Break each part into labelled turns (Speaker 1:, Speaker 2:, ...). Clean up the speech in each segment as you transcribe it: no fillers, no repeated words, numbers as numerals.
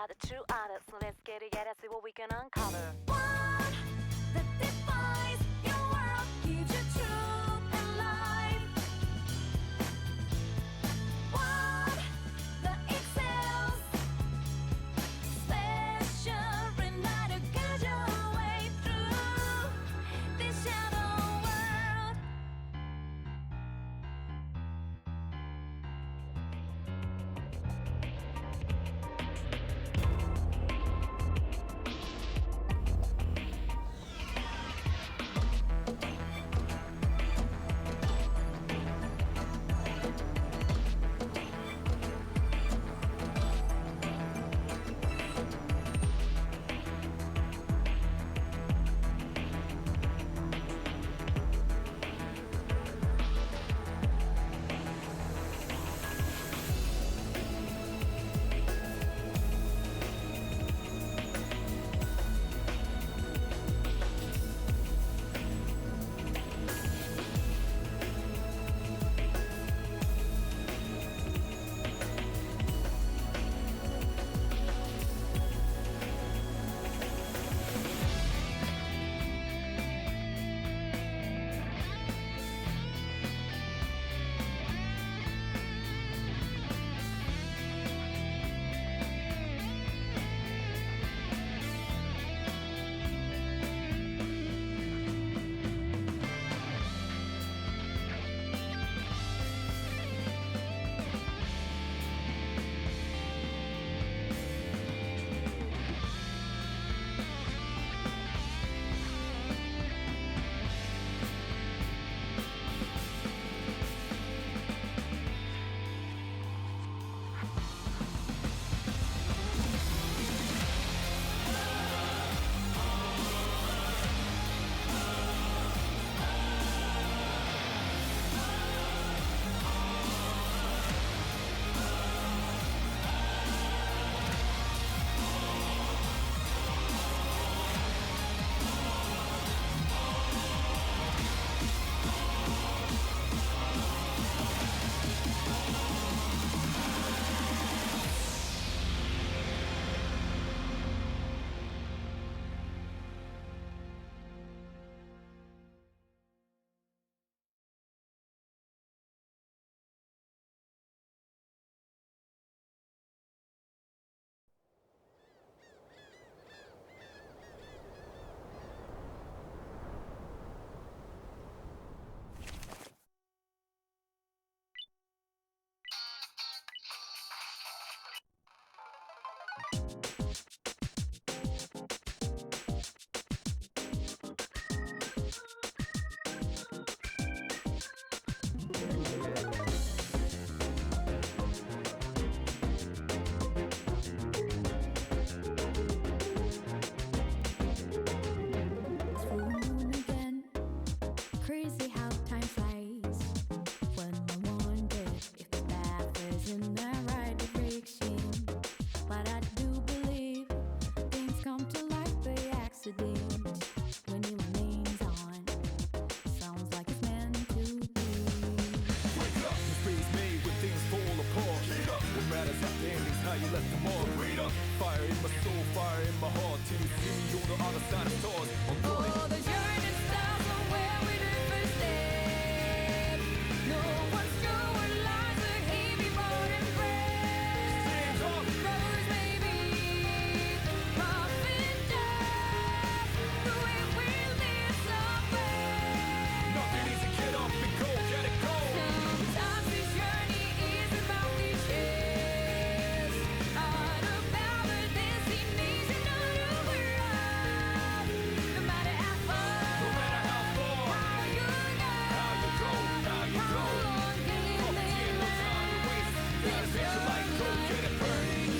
Speaker 1: are the true artists. So let's get it, see what we can uncover. One that defines your world, gives you truth and life. One that excels, special, remind to guide your way through this shadow world.
Speaker 2: Crazy how time flies when I wonder if the path is in the right direction. But I do believe things come to light by accident. When your name's on, sounds like it's meant to be.
Speaker 3: Wake up, this frees me when things fall apart. What matters at the end is how you left them all. Fire in my soul, fire in my heart. Till you see me on the other side of stars.
Speaker 2: Oh, the journey starts from where we did first step. No one's sure what lies ahead before and breath. Brothers may be rough and tough, but we will live somewhere.
Speaker 3: Nothing easy, get up and go, get it go.
Speaker 2: Sometimes this journey is about cliches, not about the destination of the world. No matter how far, how you go, how long can you live? Let's
Speaker 3: Make your light go, get it burning.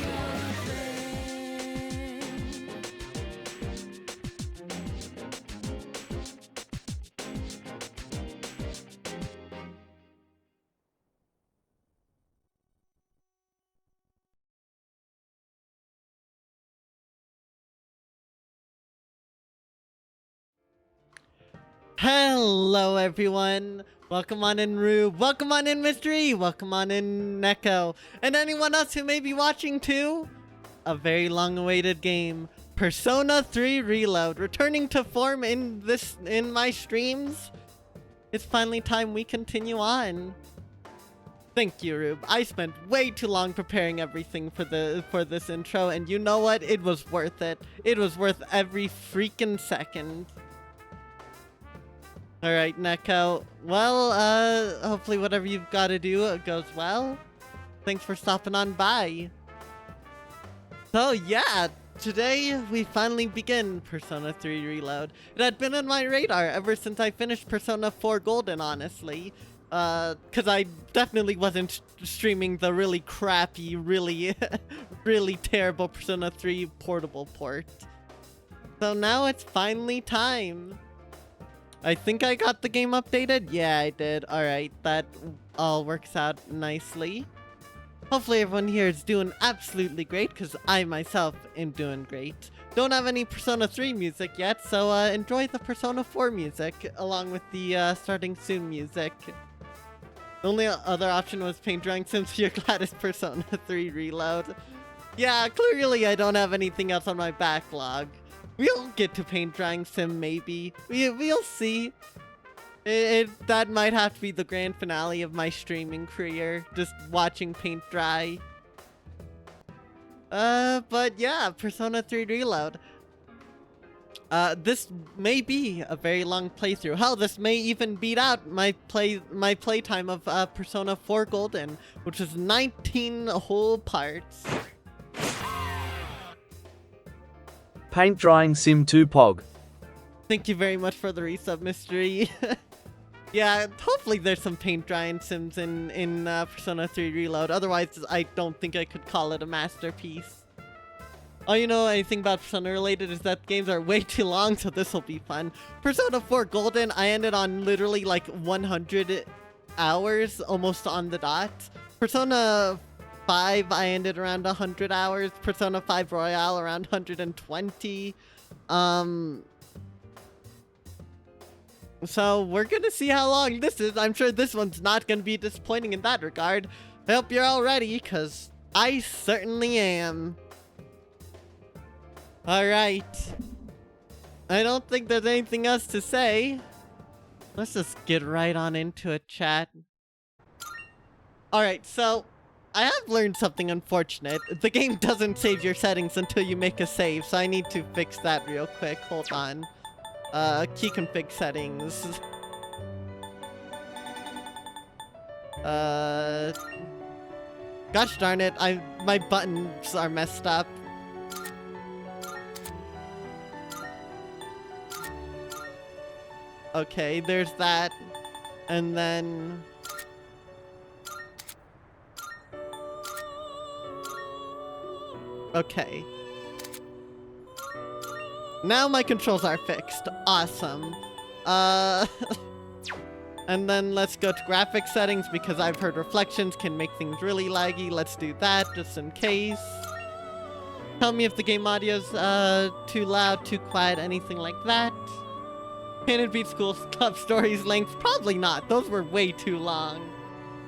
Speaker 4: Hello everyone, welcome on in Rube, welcome on in Mystery, welcome on in Neko, and anyone else who may be watching too. a very long-awaited game, Persona 3 Reload, returning to form in my streams. It's finally time we continue on. Thank you, Rube. I spent way too long preparing everything for this intro, and you know what? It was worth it. It was worth every freaking second. Alright, Neko. Well, hopefully whatever you've got to do goes well. Thanks for stopping on by. So yeah, today we finally begin Persona 3 Reload. It had been on my radar ever since I finished Persona 4 Golden, honestly. Cause I definitely wasn't streaming the really crappy, really, really terrible Persona 3 portable port. So now it's finally time. I think I got the game updated? Yeah, I did. Alright, that all works out nicely. Hopefully everyone here is doing absolutely great, because I myself am doing great. Don't have any Persona 3 music yet, so enjoy the Persona 4 music, along with the starting soon music. The only other option was paint drawing sims for your Gladys Persona 3 Reload. Yeah, clearly I don't have anything else on my backlog. We'll get to paint drawing sim maybe. We'll see. That might have to be the grand finale of my streaming career, just watching paint dry. But yeah, Persona 3 Reload. This may be a very long playthrough. Hell, this may even beat out my playtime of Persona 4 Golden, which was 19 whole parts.
Speaker 5: Paint Drying Sim 2 Pog.
Speaker 4: Thank you very much for the resub, Mystery. Yeah, hopefully there's some paint drying sims in Persona 3 Reload. Otherwise, I don't think I could call it a masterpiece. All you know anything about Persona related is that games are way too long, so this will be fun. Persona 4 Golden, I ended on literally like 100 hours, almost on the dot. Persona 5, I ended around 100 hours. Persona 5 Royale around 120. So we're gonna see how long this is. I'm sure this one's not gonna be disappointing in that regard. I hope you're all ready, because I certainly am. Alright. I don't think there's anything else to say. Let's just get right on into it, chat. Alright, so I have learned something unfortunate. The game doesn't save your settings until you make a save, so I need to fix that real quick. Hold on. Key config settings. Gosh darn it, my buttons are messed up. Okay, there's that. And then... Okay. Now my controls are fixed. Awesome. And then let's go to graphics settings, because I've heard reflections can make things really laggy. Let's do that, just in case. Tell me if the game audio's too loud, too quiet, anything like that. Painted Beat School Club Stories length? Probably not. Those were way too long.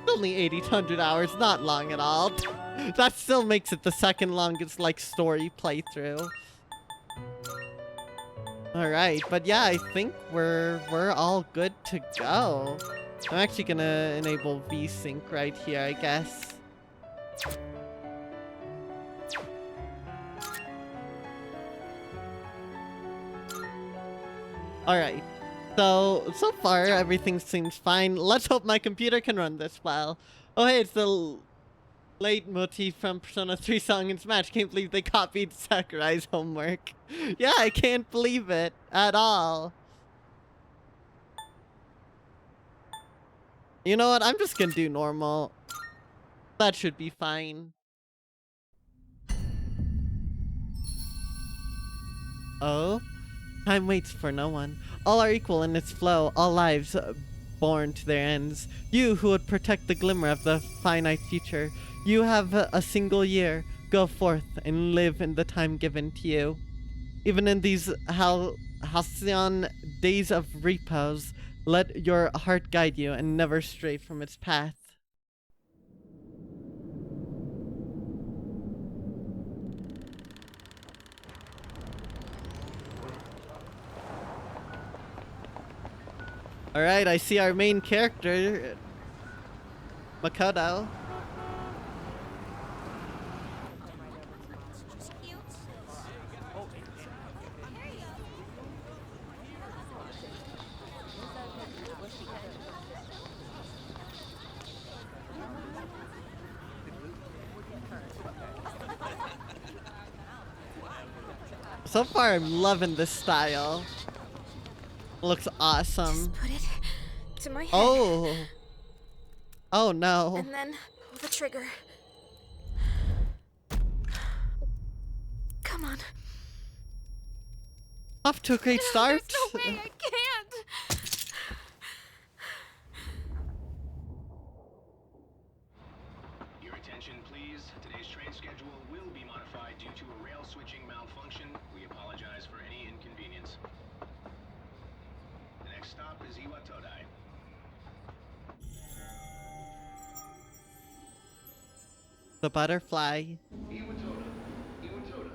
Speaker 4: Only 800 hours, not long at all. That still makes it the second longest, like, story playthrough. Alright, but yeah, I think we're all good to go. I'm actually gonna enable VSync right here, I guess. Alright, so far everything seems fine. Let's hope my computer can run this well. Oh hey, it's the leitmotif from Persona 3 Song and Smash. Can't believe they copied Sakurai's homework. Yeah, I can't believe it at all. You know what? I'm just gonna do normal. That should be fine. Oh? Time waits for no one. All are equal in its flow, all lives born to their ends. You who would protect the glimmer of the finite future. You have a single year. Go forth and live in the time given to you. Even in these halcyon days of repose, let your heart guide you and never stray from its path. Alright, I see our main character, Makoto. So far, I'm loving this style. Looks awesome.
Speaker 6: Put it to my head.
Speaker 4: Oh. Oh no.
Speaker 6: And then pull the trigger. Come on.
Speaker 4: Off to a great start.
Speaker 6: There's no way, I can't.
Speaker 7: Your attention, please. Today's train schedule will be modified due to a rail switching malfunction. We apologize for any inconvenience. The next stop is Iwatodai.
Speaker 4: The butterfly.
Speaker 8: Iwatoda. Iwatoda.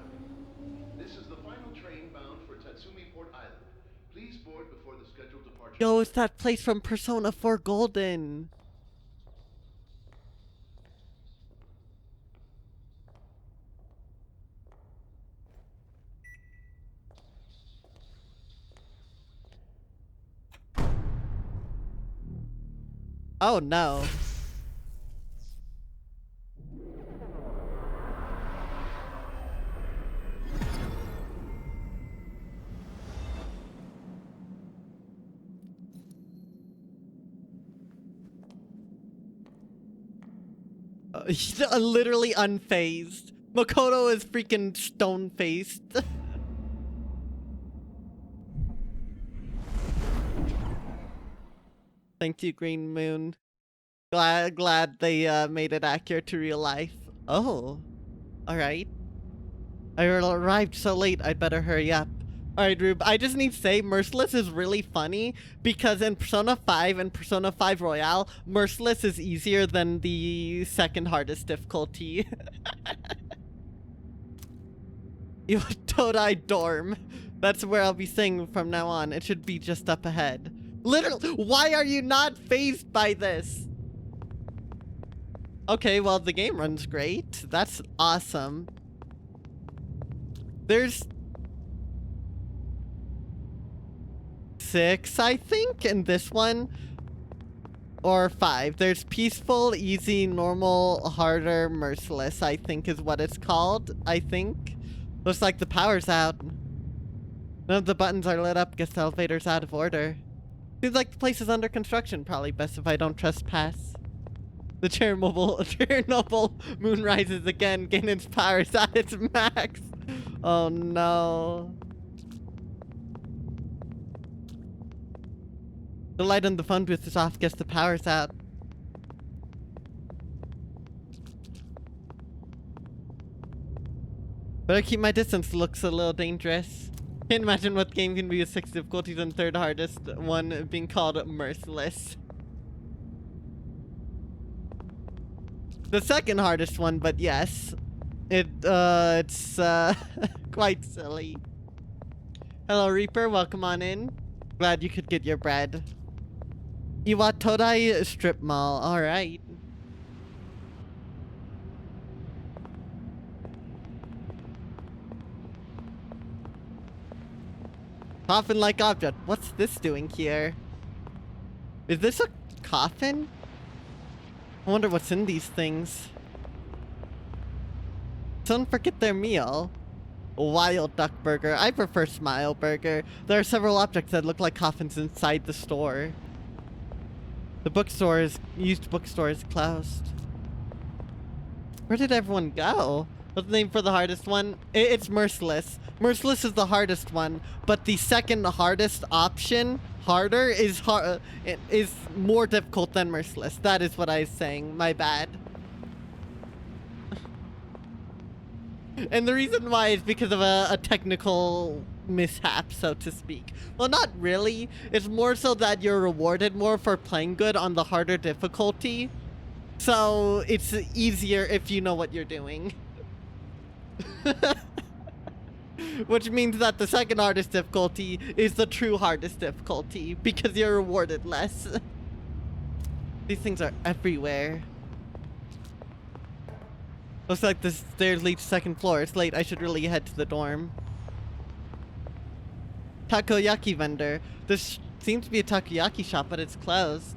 Speaker 8: This is the final train bound for Tatsumi Port Island. Please board before the scheduled departure.
Speaker 4: Yo, it's that place from Persona 4 Golden. Oh no. He's literally unfazed. Makoto is freaking stone-faced. Thank you, Green Moon. Glad they made it accurate to real life. Oh, all right. I arrived so late. I'd better hurry up. All right, Rube. I just need to say, Merciless is really funny because in Persona 5 and Persona 5 Royale, Merciless is easier than the second hardest difficulty. Todai Dorm. That's where I'll be staying from now on. It should be just up ahead. Literally, why are you not fazed by this? Okay, well, the game runs great. That's awesome. There's 6, I think, in this one. Or 5. There's peaceful, easy, normal, harder, merciless, I think is what it's called. I think. Looks like the power's out. None of the buttons are lit up. Guess the elevator's out of order. Seems like the place is under construction. Probably best if I don't trespass. The Chernobyl moon rises again. Ganon's power is at its max. Oh no. The light on the phone booth is off. Guess the power's out. Better keep my distance. Looks a little dangerous. Can't imagine what game can be with 6 difficulties and third hardest one being called Merciless. The second hardest one, but yes. It's quite silly. Hello, Reaper. Welcome on in. Glad you could get your bread. Iwatodai Strip Mall. Alright. Coffin-like object. What's this doing here? Is this a coffin? I wonder what's in these things. Don't forget their meal. Wild Duck Burger. I prefer Smile Burger. There are several objects that look like coffins inside the store. The used bookstore is closed. Where did everyone go? What's the name for the hardest one? It's Merciless. Merciless is the hardest one, but the second hardest option, harder, is more difficult than Merciless. That is what I was saying. My bad. And the reason why is because of a technical mishap, so to speak. Well, not really. It's more so that you're rewarded more for playing good on the harder difficulty. So it's easier if you know what you're doing. Which means that the second hardest difficulty is the true hardest difficulty because you're rewarded less. These things are everywhere. Looks like the stairs lead to second floor. It's late. I should really head to the dorm. Takoyaki vendor. This seems to be a takoyaki shop, but it's closed.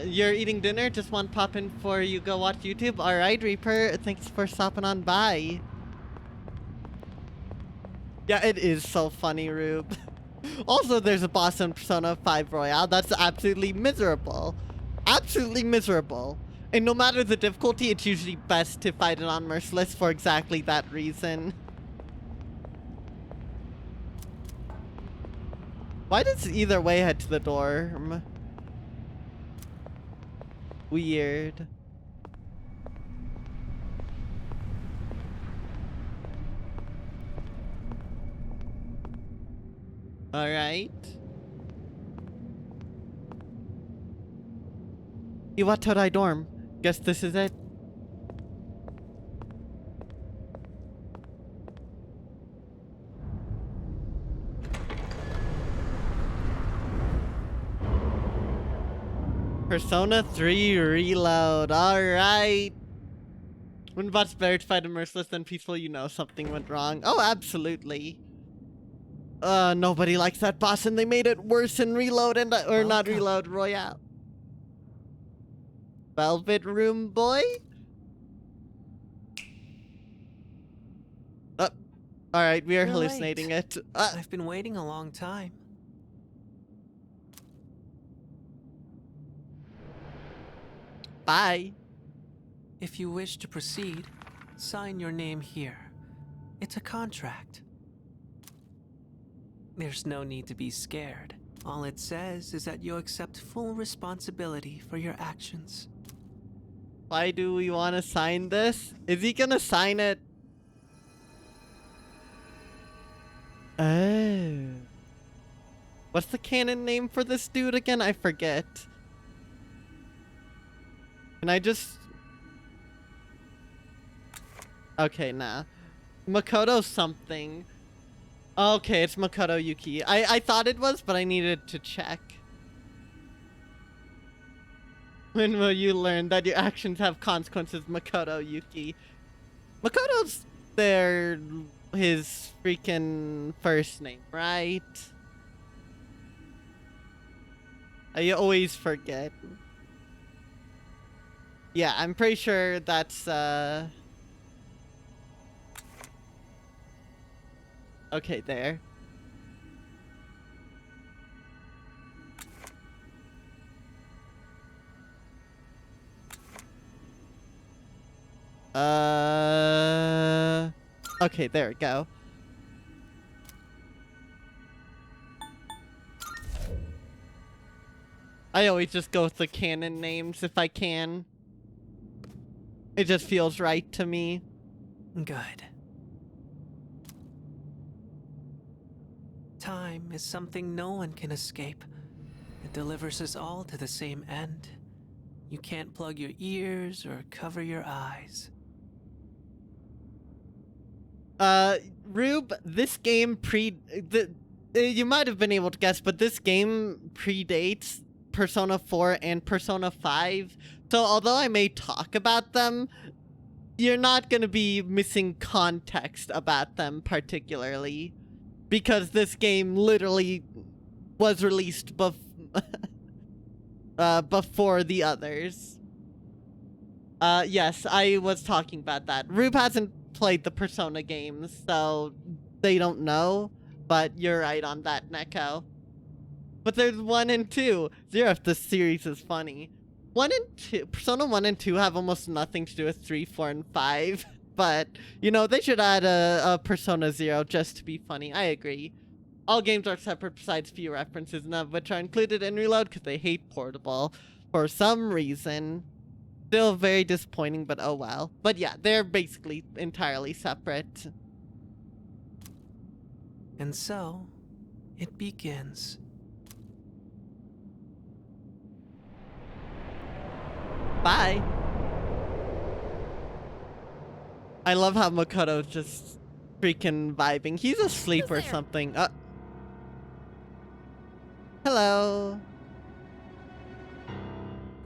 Speaker 4: You're eating dinner? Just want to pop in before you go watch YouTube? Alright, Reaper. Thanks for stopping on by. Yeah, it is so funny, Rube. Also, there's a boss in Persona 5 Royale that's absolutely miserable. Absolutely miserable. And no matter the difficulty, it's usually best to fight it on Merciless for exactly that reason. Why does either way head to the dorm? Weird. Alright. Iwatorai dorm. Guess this is it. Persona 3 Reload. Alright. When bots better to fight a merciless than peaceful, you know something went wrong. Oh, absolutely. Nobody likes that boss, and they made it worse in Reload and or not Reload, Royale. Velvet Room boy? Alright, we are
Speaker 9: You're
Speaker 4: hallucinating
Speaker 9: late.
Speaker 4: it.
Speaker 9: I've been waiting a long time.
Speaker 4: Bye.
Speaker 9: If you wish to proceed, sign your name here. It's a contract. There's no need to be scared. All it says is that you accept full responsibility for your actions.
Speaker 4: Why do we want to sign this? Is he gonna sign it? Oh. What's the canon name for this dude again? I forget. Can I just... Okay, nah. Makoto something. Okay, it's Makoto Yuki. I thought it was, but I needed to check. When will you learn that your actions have consequences, Makoto Yuki? Makoto's his freaking first name, right? I always forget. Yeah, I'm pretty sure that's, okay, there. Okay, there we go. I always just go with the canon names if I can. It just feels right to me.
Speaker 9: Good. Time is something no one can escape. It delivers us all to the same end. You can't plug your ears or cover your eyes.
Speaker 4: Rube, this game you might have been able to guess, but this game predates Persona 4 and Persona 5. So although I may talk about them, you're not going to be missing context about them particularly. Because this game literally was released before the others. Yes, I was talking about that. Rube hasn't played the Persona games, so they don't know. But you're right on that, Neko. But there's 1 and 2. Zero, if this series is funny. 1 and 2, Persona 1 and 2 have almost nothing to do with 3, 4, and 5. But, you know, they should add a Persona 0 just to be funny. I agree. All games are separate besides few references, none of which are included in Reload because they hate Portable for some reason. Still very disappointing, but oh well. But yeah, they're basically entirely separate.
Speaker 9: And so, it begins.
Speaker 4: Bye. I love how Makoto just freaking vibing. He's asleep or
Speaker 6: Who's there?
Speaker 4: something. Hello.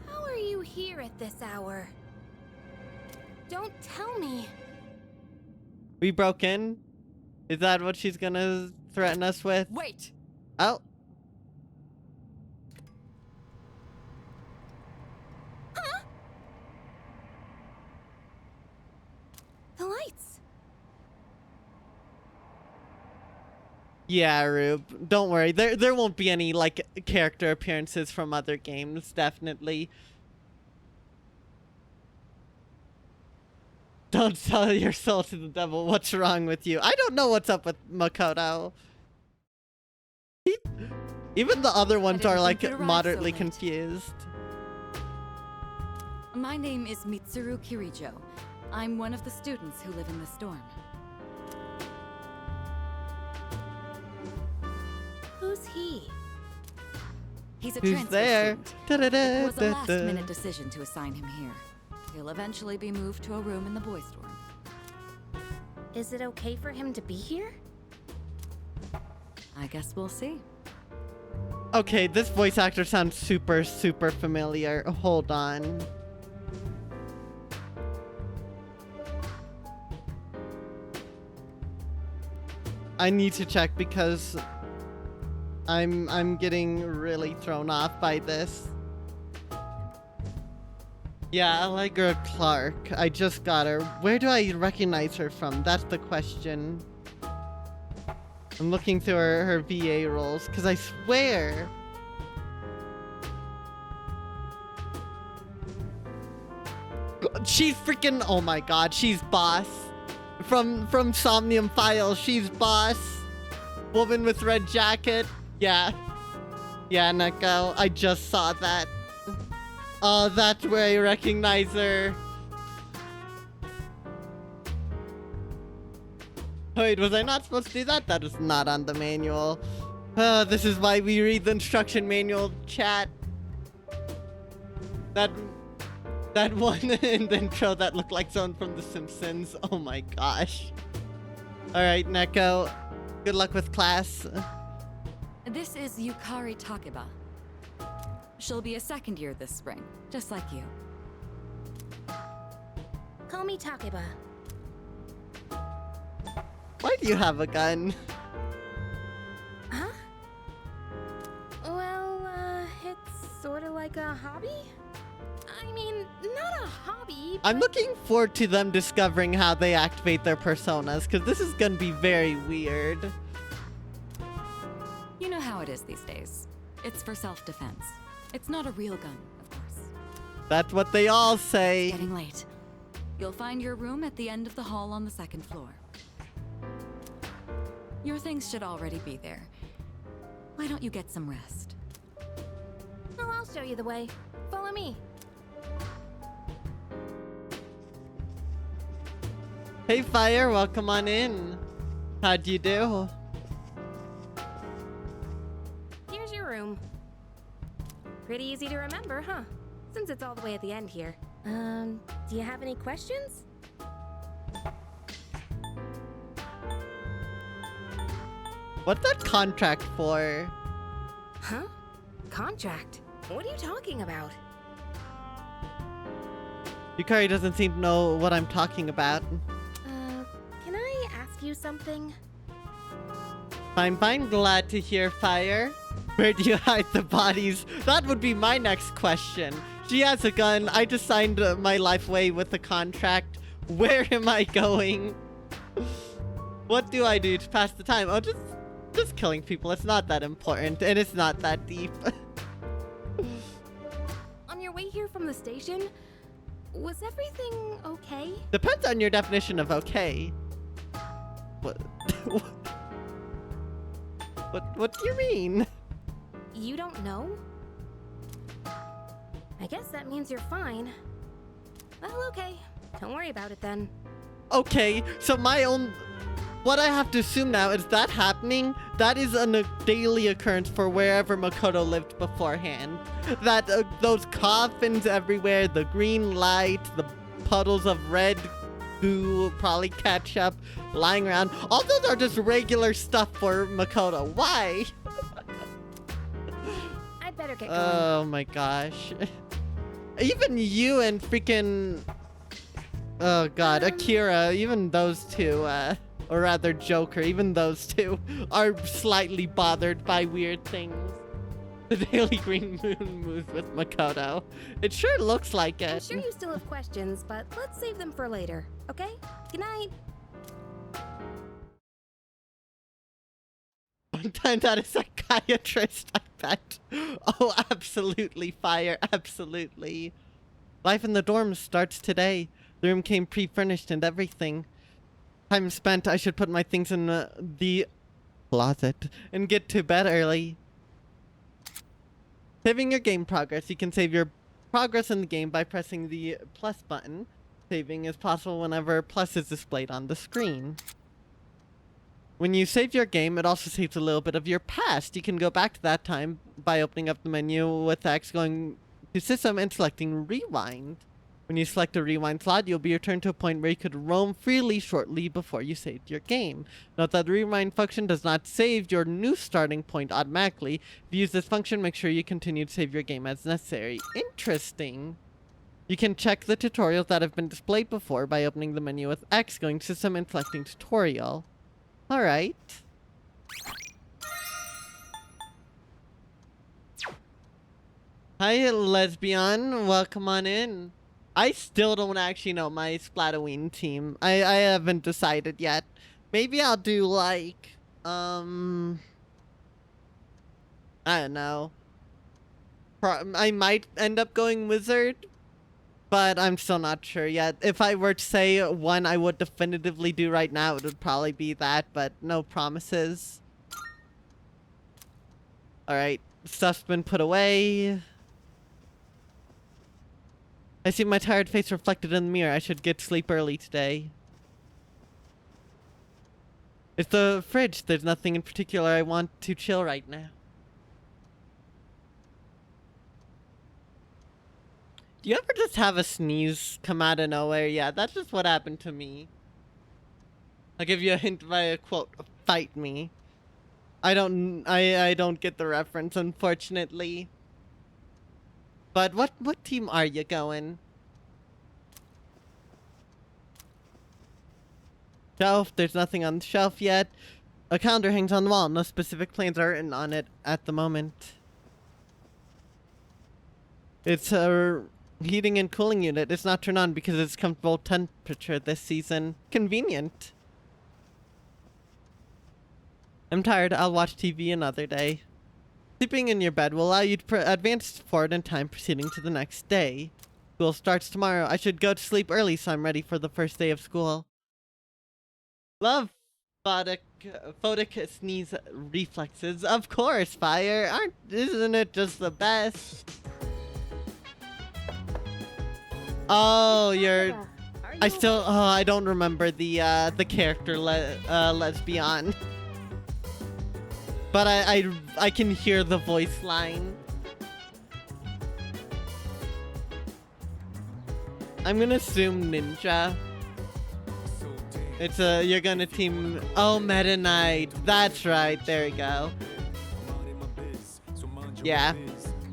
Speaker 6: How are you here at this hour? Don't tell me.
Speaker 4: We broke in? Is that what she's gonna threaten us with?
Speaker 10: Wait!
Speaker 4: Oh.
Speaker 6: The lights.
Speaker 4: Yeah, Rube. Don't worry. There won't be any, like, character appearances from other games, definitely. Don't sell your soul to the devil. What's wrong with you? I don't know what's up with Makoto. Even the other ones
Speaker 10: didn't
Speaker 4: are,
Speaker 10: think
Speaker 4: like,
Speaker 10: you'd arrive so
Speaker 4: moderately
Speaker 10: late.
Speaker 4: confused.
Speaker 10: My name is Mitsuru Kirijo. I'm one of the students who live in the storm.
Speaker 6: Who's he?
Speaker 10: He's a
Speaker 4: Who's
Speaker 10: transfer
Speaker 4: there?
Speaker 10: student. It was a
Speaker 4: Da-da-da-da-da.
Speaker 10: last-minute decision to assign him here. He'll eventually be moved to a room in the boys' dorm.
Speaker 6: Is it okay for him to be here?
Speaker 10: I guess we'll see.
Speaker 4: Okay, this voice actor sounds super, super familiar. Hold on. I need to check because I'm getting really thrown off by this. Yeah, Allegra Clark. I just got her. Where do I recognize her from? That's the question. I'm looking through her VA roles, because I swear... She's freaking... Oh my god, she's Boss. From Somnium Files, she's Boss. Woman with red jacket. Yeah. Yeah, Neko, I just saw that. Oh, that's where I recognize her. Wait, was I not supposed to do that? That is not on the manual. This is why we read the instruction manual, chat. That one in the intro that looked like someone from The Simpsons. Oh my gosh. Alright, Neko. Good luck with class.
Speaker 10: This is Yukari Takeba. She'll be a second year this spring, just like you.
Speaker 6: Call me Takeba.
Speaker 4: Why do you have a gun?
Speaker 6: Huh? Well, it's sort of like a hobby? I mean, not a hobby,
Speaker 4: I'm looking forward to them discovering how they activate their personas, because this is gonna be very weird.
Speaker 10: You know how it is these days. It's for self-defense. It's not a real gun, of course.
Speaker 4: That's what they all say.
Speaker 10: Getting late. You'll find your room at the end of the hall on the second floor. Your things should already be there. Why don't you get some rest?
Speaker 6: Well, I'll show you the way. Follow me.
Speaker 4: Hey, Fire, welcome on in. How'd you do?
Speaker 6: Here's your room. Pretty easy to remember, huh? Since it's all the way at the end here. Do you have any questions?
Speaker 4: What's that contract for?
Speaker 6: Huh? Contract? What are you talking about?
Speaker 4: Yukari doesn't seem to know what I'm talking about.
Speaker 6: Can I ask you something?
Speaker 4: Fine, glad to hear, Fire. Where do you hide the bodies? That would be my next question. She has a gun. I just signed my life away with a contract. Where am I going? What do I do to pass the time? Oh, just killing people. It's not that important, and it's not that deep.
Speaker 6: On your way here from the station, was everything okay?
Speaker 4: Depends on your definition of okay. What? What do you mean?
Speaker 6: You don't know? I guess that means you're fine. Well, okay. Don't worry about it then.
Speaker 4: Okay, so what I have to assume now is that happening, that is a daily occurrence for wherever Makoto lived beforehand. That those coffins everywhere, the green light, the puddles of red goo, probably ketchup lying around. All those are just regular stuff for Makoto. Why?
Speaker 6: I'd better get going.
Speaker 4: Oh my gosh. Even you and freaking... Oh god, Akira, even those two, or rather Joker, even those two are slightly bothered by weird things. The Daily Green Moon moves with Makoto. It sure looks like it.
Speaker 6: I'm sure you still have questions, but let's save them for later, okay? Good night.
Speaker 4: One time that a psychiatrist, I bet. Oh, absolutely, Fire, absolutely. Life in the dorms starts today. The room came pre-furnished and everything. Time spent, I should put my things in the closet and get to bed early. Saving your game progress. You can save your progress in the game by pressing the plus button. Saving is possible whenever plus is displayed on the screen. When you save your game, it also saves a little bit of your past. You can go back to that time by opening up the menu with X, going to System, and selecting Rewind. When you select a rewind slot, you'll be returned to a point where you could roam freely shortly before you saved your game. Note that the rewind function does not save your new starting point automatically. If you use this function, make sure you continue to save your game as necessary. Interesting. You can check the tutorials that have been displayed before by opening the menu with X, going to System, and selecting Tutorial. Alright. Hi, lesbian. Welcome on in. I still don't actually know my Splatoween team. I haven't decided yet. Maybe I'll do like, I don't know. I might end up going Wizard, but I'm still not sure yet. If I were to say one I would definitively do right now, it would probably be that, but no promises. Alright, stuff's been put away. I see my tired face reflected in the mirror. I should get sleep early today. It's the fridge. There's nothing in particular I want to chill right now. Do you ever just have a sneeze come out of nowhere? Yeah, that's just what happened to me. I'll give you a hint via a quote. Fight me. I don't get the reference, unfortunately. But what team are you going? Shelf, there's nothing on the shelf yet. A calendar hangs on the wall. No specific plans are written on it at the moment. It's a heating and cooling unit. It's not turned on because it's comfortable temperature this season. Convenient. I'm tired. I'll watch TV another day. Sleeping in your bed will allow you to advance forward in time, proceeding to the next day. School starts tomorrow. I should go to sleep early so I'm ready for the first day of school. Love photic sneeze reflexes. Of course, Fire. Isn't it just the best? Oh, I don't remember the character lesbian. But I can hear the voice line. I'm gonna assume ninja. It's you're gonna team. Oh, Meta Knight. That's right. There we go. Yeah.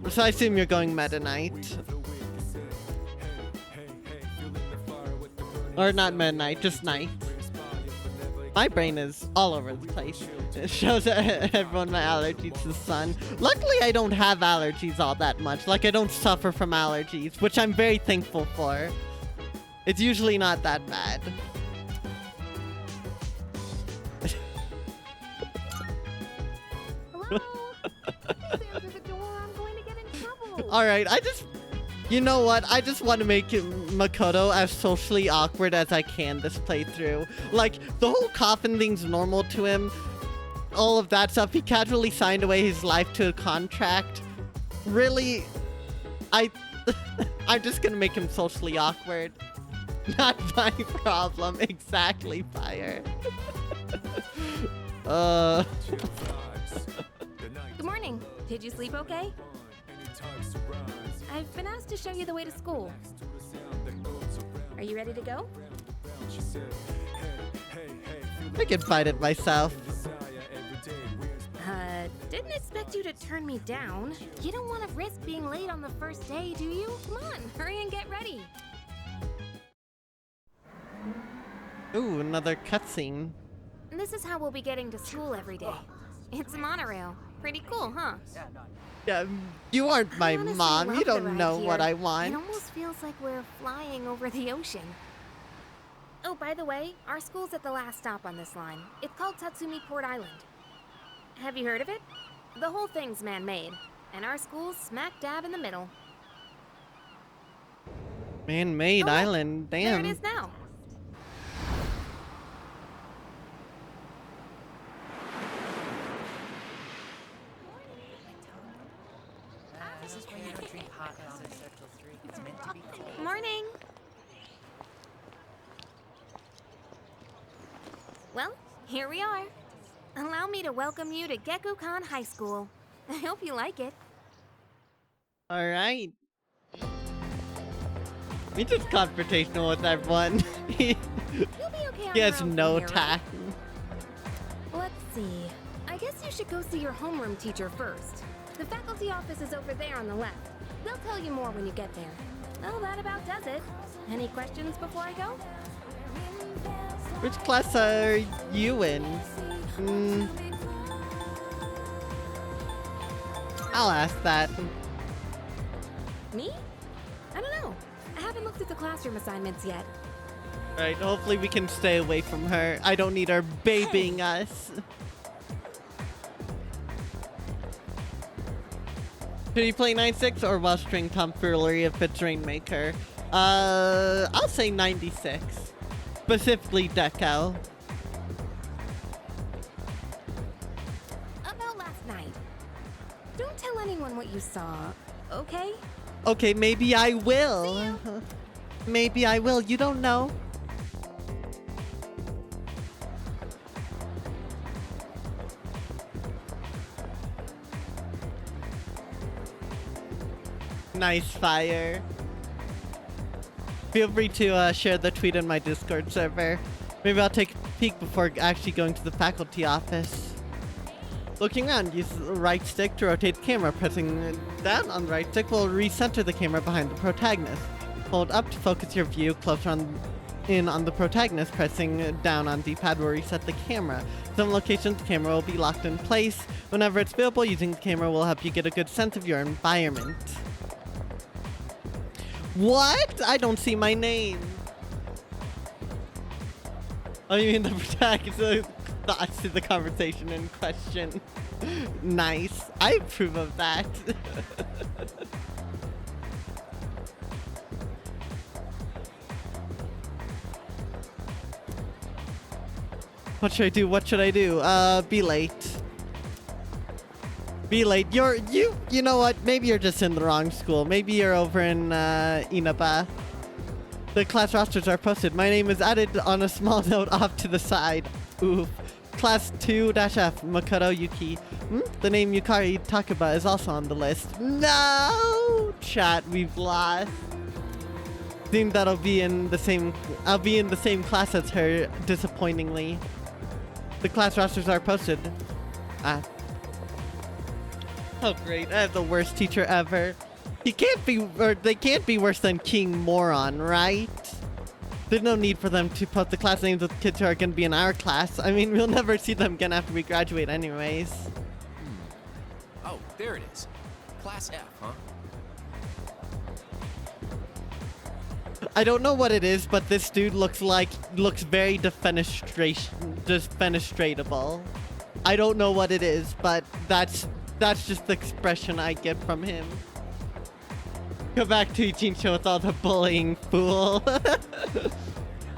Speaker 4: So I assume you're going Meta Knight. Or not Meta Knight, just Knight. My brain is all over the place. It shows everyone my allergies to the sun. Luckily, I don't have allergies all that much. Like, I don't suffer from allergies, which I'm very thankful for. It's usually not that bad.
Speaker 6: Hello? Please answer the door. I'm going to get in trouble.
Speaker 4: Alright, you know what? I just want to make Makoto as socially awkward as I can this playthrough. Like, the whole coffin thing's normal to him. All of that stuff. He casually signed away his life to a contract. Really? I'm just gonna make him socially awkward. Not my problem. Exactly, Fire.
Speaker 6: Good morning. Did you sleep okay? I've been asked to show you the way to school. Are you ready to go?
Speaker 3: She said, hey, feel
Speaker 4: I can find it myself.
Speaker 3: desire every day.
Speaker 6: Didn't expect you to turn me down. You don't want to risk being late on the first day, do you? Come on, hurry and get ready.
Speaker 4: Ooh, another cutscene.
Speaker 6: This is how we'll be getting to school every day. It's a monorail. Pretty cool, huh?
Speaker 4: Yeah, you aren't my
Speaker 6: I honestly
Speaker 4: mom.
Speaker 6: love
Speaker 4: You
Speaker 6: the
Speaker 4: don't
Speaker 6: ride
Speaker 4: know what
Speaker 6: here.
Speaker 4: I
Speaker 6: It
Speaker 4: want.
Speaker 6: almost feels like we're flying over the ocean. Oh, by the way, our school's at the last stop on this line. It's called Tatsumi Port Island. Have you heard of it? The whole thing's man-made, and our school's smack dab in the middle.
Speaker 4: Man-made
Speaker 6: Oh, look,
Speaker 4: island.
Speaker 6: There it
Speaker 4: Damn.
Speaker 6: is now.
Speaker 11: This is why you don't drink hot out in Circle 3. It's meant to be cold.
Speaker 6: Morning. Well, here we are. Allow me to welcome you to Gekukan High School. I hope you like it.
Speaker 4: All right. We just confrontational with everyone. he
Speaker 6: You'll be okay on
Speaker 4: he
Speaker 6: your
Speaker 4: has
Speaker 6: own
Speaker 4: no
Speaker 6: from here, right?
Speaker 4: tact.
Speaker 6: Let's see. I guess you should go see your homeroom teacher first. The faculty office is over there on the left. They'll tell you more when you get there. Well, that about does it. Any questions before I go?
Speaker 4: Which class are you in? I'll ask that.
Speaker 6: Me? I don't know. I haven't looked at the classroom assignments yet.
Speaker 4: Right, hopefully we can stay away from her. I don't need her babying us. Should you play 96 or while string tomfoolery if it's Rainmaker? I'll say 96. Specifically Deco.
Speaker 6: About last night. Don't tell anyone what you saw, okay?
Speaker 4: Okay, maybe I
Speaker 6: See
Speaker 4: will.
Speaker 6: you.
Speaker 4: Maybe I will, you don't know. Nice fire. Feel free to share the tweet in my Discord server. Maybe I'll take a peek before actually going to the faculty office. Looking around, use the right stick to rotate the camera. Pressing down on the right stick will recenter the camera behind the protagonist. Hold up to focus your view closer in on the protagonist. Pressing down on D-pad will reset the camera. Some locations the camera will be locked in place. Whenever it's available, using the camera will help you get a good sense of your environment. What? I don't see my name. Oh, you mean the protagonist? I see the conversation in question. Nice. I approve of that. What should I do? What should I do? Be late. Be late. You know what? Maybe you're just in the wrong school. Maybe you're over in Inaba. The class rosters are posted. My name is added on a small note off to the side. Oof. Class 2-F, Makoto Yuki. The name Yukari Takeba is also on the list. No! Chat, we've lost. Think that I'll be in the same class as her, disappointingly. The class rosters are posted. Ah. Oh great, I have the worst teacher ever. They can't be worse than King Moron, right? There's no need for them to post the class names of kids who are going to be in our class. I mean, we'll never see them again after we graduate anyways.
Speaker 12: Oh, there it is. Class F, huh?
Speaker 4: I don't know what it is, but this dude looks very defenestratable. I don't know what it is, but that's just the expression I get from him. Go back to Teen Show with all the bullying, fool.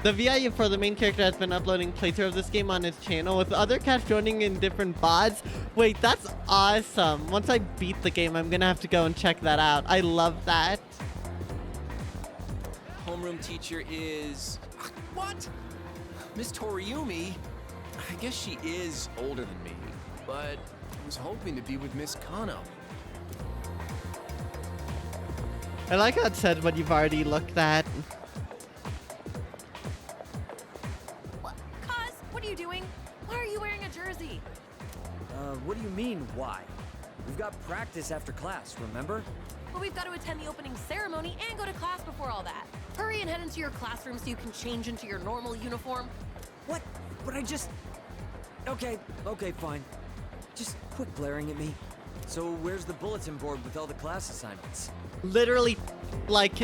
Speaker 4: The VIU for the main character has been uploading playthrough of this game on his channel with other cats joining in different VODs. Wait, that's awesome. Once I beat the game, I'm gonna have to go and check that out. I love that.
Speaker 12: Homeroom teacher is... What? Miss Toriumi? I guess she is older than me, but I was hoping to be with Miss Kano.
Speaker 4: I like how it said what you've already looked at.
Speaker 13: you doing? Why are you wearing a jersey?
Speaker 11: What do you mean, why? We've got practice after class, remember?
Speaker 13: Well, we've got to attend the opening ceremony and go to class before all that. Hurry and head into your classroom so you can change into your normal uniform.
Speaker 11: What? But I just... Okay, fine. Just quit glaring at me. So where's the bulletin board with all the class assignments?
Speaker 4: Literally, like,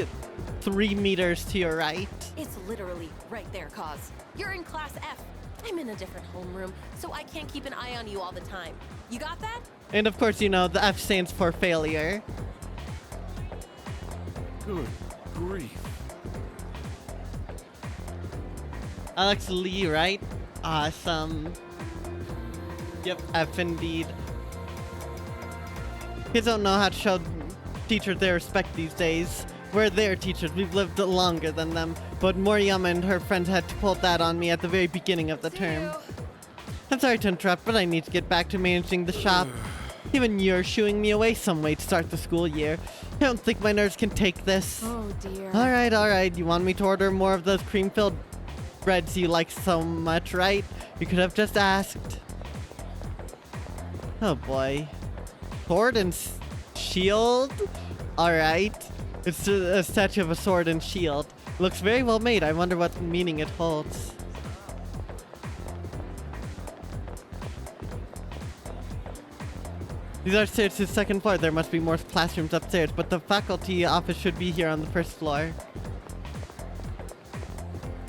Speaker 4: 3 meters to your right.
Speaker 13: It's literally right there, Cause. You're in class F. I'm in a different homeroom, so I can't keep an eye on you all the time. You got that?
Speaker 4: And of course, you know, the F stands for failure.
Speaker 3: Good grief.
Speaker 4: Alex Lee, right? Awesome. Yep, F indeed. Kids don't know how to show teachers their respect these days. We're their teachers. We've lived longer than them. But Moriyama and her friends had to pull that on me at the very beginning of the term. I'm sorry to interrupt, but I need to get back to managing the shop. Even you're shooing me away some way to start the school year. I don't think my nerves can take this.
Speaker 6: Oh dear.
Speaker 4: Alright. You want me to order more of those cream-filled breads you like so much, right? You could have just asked. Oh boy. Sword and shield? Alright. It's a statue of a sword and shield. Looks very well made. I wonder what meaning it holds. These are stairs to the second floor. There must be more classrooms upstairs, but the faculty office should be here on the first floor.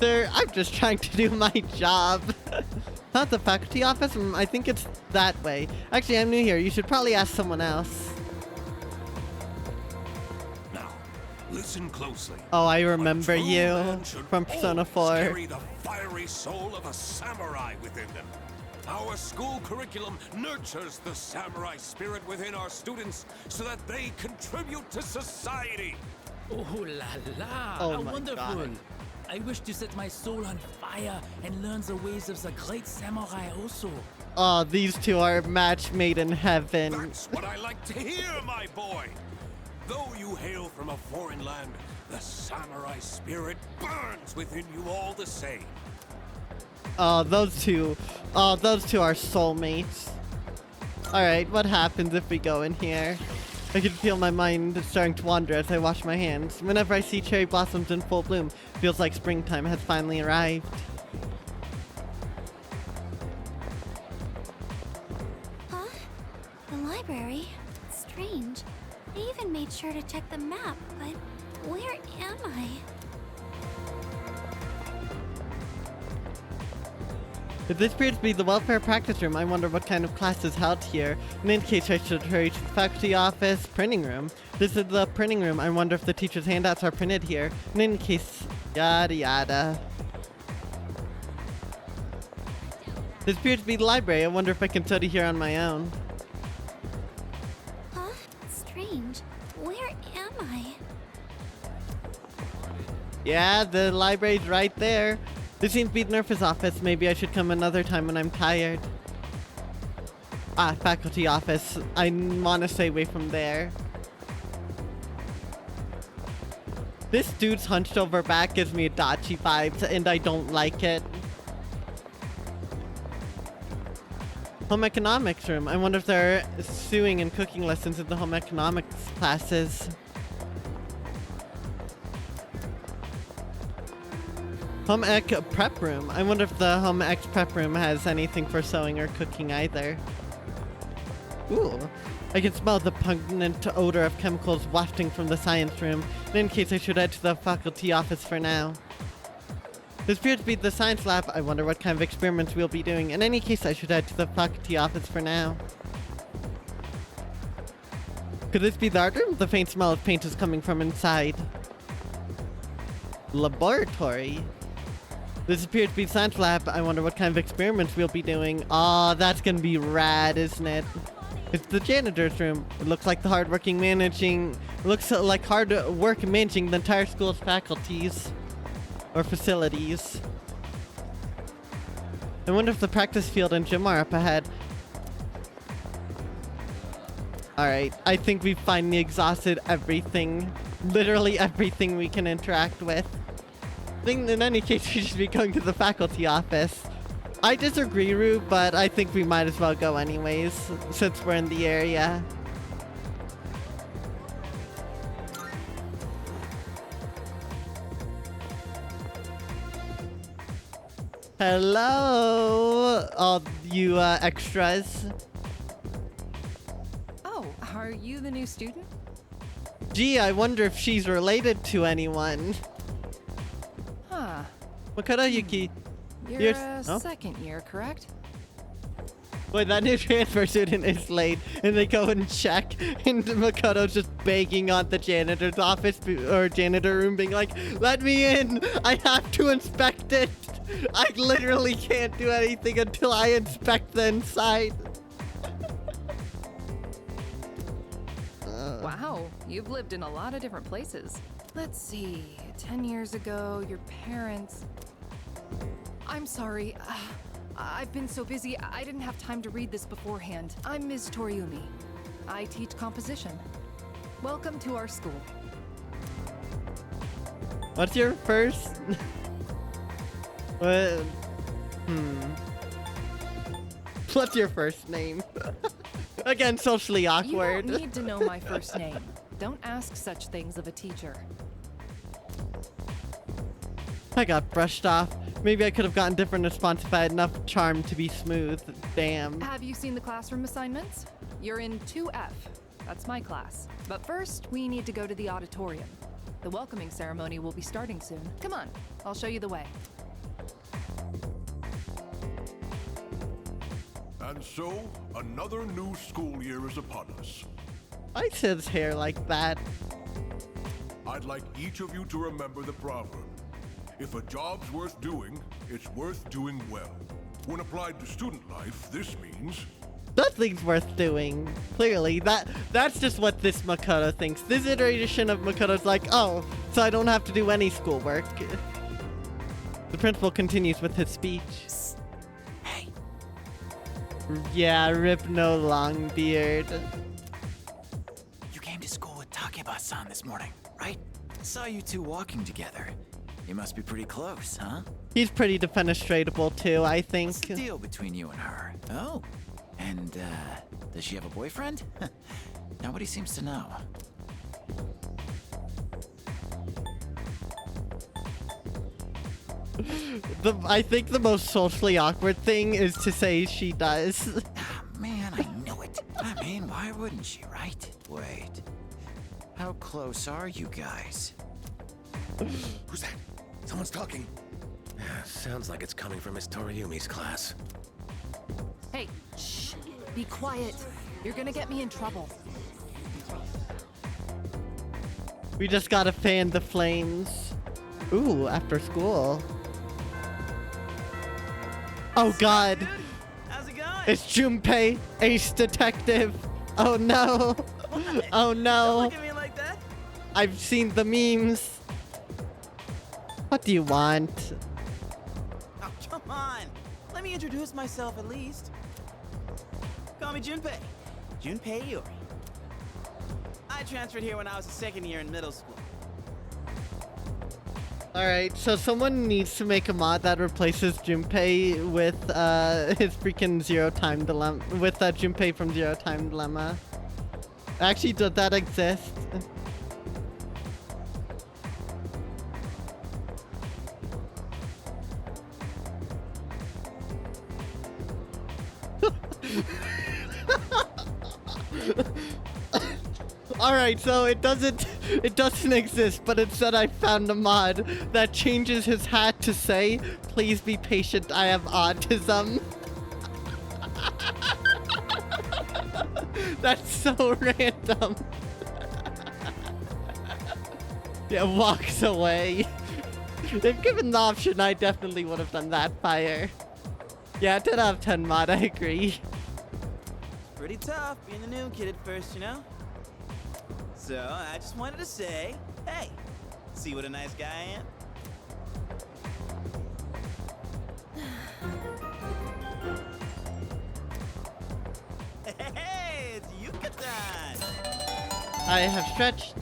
Speaker 4: Sir, I'm just trying to do my job. Not the faculty office? I think it's that way. Actually, I'm new here. You should probably ask someone else.
Speaker 14: Now, listen closely.
Speaker 4: Oh, I remember you
Speaker 14: man should
Speaker 4: from Persona
Speaker 14: always
Speaker 4: 4.
Speaker 14: Carry the fiery soul of a samurai within them. Our school curriculum nurtures the samurai spirit within our students so that they contribute to society.
Speaker 15: Oh la la!
Speaker 4: Oh
Speaker 15: How
Speaker 4: my
Speaker 15: wonderful!
Speaker 4: God.
Speaker 15: I wish to set my soul on fire and learn the ways of the great samurai also.
Speaker 4: Oh, these two are a match made in heaven.
Speaker 14: That's what I like to hear, my boy. Though you hail from a foreign land, the samurai spirit burns within you all the same.
Speaker 4: Oh, those two are soulmates. Alright, what happens if we go in here? I can feel my mind starting to wander as I wash my hands. Whenever I see cherry blossoms in full bloom, it feels like springtime has finally arrived.
Speaker 16: Huh? The library? Strange. I even made sure to check the map, but where am I?
Speaker 4: If this appears to be the welfare practice room, I wonder what kind of class is held here. In any case, I should hurry to the faculty office printing room. This is the printing room. I wonder if the teacher's handouts are printed here. In any case, yada yada. This appears to be the library. I wonder if I can study here on my own.
Speaker 16: Huh? Strange. Where am I?
Speaker 4: Yeah, the library's right there. This seems to be the nurse's office. Maybe I should come another time when I'm tired. Ah, faculty office. I want to stay away from there. This dude's hunched over back gives me Adachi vibes, and I don't like it. Home economics room. I wonder if there are sewing and cooking lessons in the home economics classes. Home ec prep room. I wonder if the home ec prep room has anything for sewing or cooking either. Ooh. I can smell the pungent odor of chemicals wafting from the science room. In any case, I should head to the faculty office for now. This appears to be the science lab. I wonder what kind of experiments we'll be doing. In any case, I should head to the faculty office for now. Could this be the art room? The faint smell of paint is coming from inside. Laboratory. This appears to be science lab. I wonder what kind of experiments we'll be doing. Aw, that's gonna be rad, isn't it? It's the janitor's room. It looks like hard work managing the entire school's faculties or facilities. I wonder if the practice field and gym are up ahead. Alright, I think we've finally exhausted everything. Literally everything we can interact with. I think in any case we should be going to the faculty office. I disagree, Rue, but I think we might as well go anyways, since we're in the area. Hello, all you extras.
Speaker 17: Oh, are you the new student?
Speaker 4: Gee, I wonder if she's related to anyone.
Speaker 17: Huh.
Speaker 4: Makoto Yuki.
Speaker 17: You're a second year, correct?
Speaker 4: Wait, that new transfer student is late, and they go and check, and Makoto's just begging on the janitor's office or janitor room, being like, "Let me in! I have to inspect it! I literally can't do anything until I inspect the inside."
Speaker 17: Wow, you've lived in a lot of different places. Let's see, 10 years ago, your parents... I'm sorry. I've been so busy, I didn't have time to read this beforehand. I'm Ms. Toriumi. I teach composition. Welcome to our school.
Speaker 4: What's your first? What? What's your first name? Again, socially awkward.
Speaker 17: You don't need to know my first name. Don't ask such things of a teacher.
Speaker 4: I got brushed off. Maybe I could have gotten different response if I had enough charm to be smooth. Damn.
Speaker 17: Have you seen the classroom assignments? You're in 2F. That's my class. But first, we need to go to the auditorium. The welcoming ceremony will be starting soon. Come on, I'll show you the way.
Speaker 14: And so, another new school year is upon us.
Speaker 4: Why is his hair like that?
Speaker 14: I'd like each of you to remember the proverb. If a job's worth doing, it's worth doing well. When applied to student life, this means...
Speaker 4: Nothing's worth doing. Clearly, that's just what this Makoto thinks. This iteration of Makoto's like, oh, so I don't have to do any schoolwork. The principal continues with his speech.
Speaker 15: Hey.
Speaker 4: Yeah, rip no long beard.
Speaker 15: You came to school with Takeba-san this morning, right? Saw you two walking together. You must be pretty close, huh?
Speaker 4: He's pretty defenestratable too, I think.
Speaker 15: What's the deal between you and her? Oh. And, does she have a boyfriend? Nobody seems to know.
Speaker 4: I think the most socially awkward thing is to say she does.
Speaker 15: Man, I knew it. I mean, why wouldn't she, right? Wait. How close are you guys?
Speaker 18: Who's that? Someone's talking. Sounds like it's coming from Miss Toriumi's class.
Speaker 17: Hey, shh. Be quiet. You're gonna get me in trouble.
Speaker 4: We just gotta fan the flames. Ooh, after school. Oh god.
Speaker 19: How's it going?
Speaker 4: It's Junpei, ace detective. Oh no. Oh no.
Speaker 19: Don't look at me like that.
Speaker 4: I've seen the memes. What do you want?
Speaker 19: Oh, come on. Let me introduce myself at least. Call me Junpei. Junpei Iori. I transferred here when I was a second year in middle school.
Speaker 4: Alright, so someone needs to make a mod that replaces Junpei with his freaking Zero Time Dilemma. With Junpei from Zero Time Dilemma. Actually, does that exist? Alright, so it doesn't exist, but instead I found a mod that changes his hat to say, "Please be patient, I have autism." That's so random. Yeah, walks away. If given the option, I definitely would have done that fire. Yeah, 10 out of 10 mod, I agree.
Speaker 19: Pretty tough being the new kid at first, you know? So, I just wanted to say, hey, see what a nice guy I am? Hey, it's Yuka-tan!
Speaker 4: I have stretched.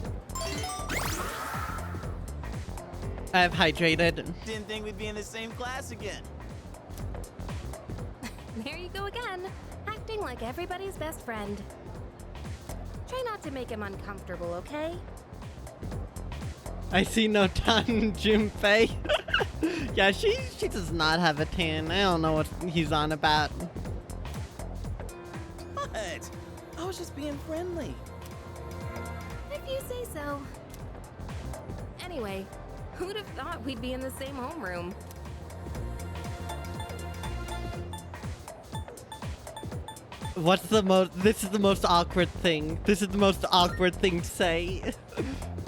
Speaker 4: I have hydrated.
Speaker 19: Didn't think we'd be in the same class again.
Speaker 6: there you go again, acting like everybody's best friend. Try not to make him uncomfortable, okay?
Speaker 4: I see no tan, Junpei. Yeah, she does not have a tan. I don't know what he's on about.
Speaker 19: What? I was just being friendly.
Speaker 6: If you say so. Anyway, who'd have thought we'd be in the same homeroom?
Speaker 4: What's the most? This is the most awkward thing. This is the most awkward thing to say.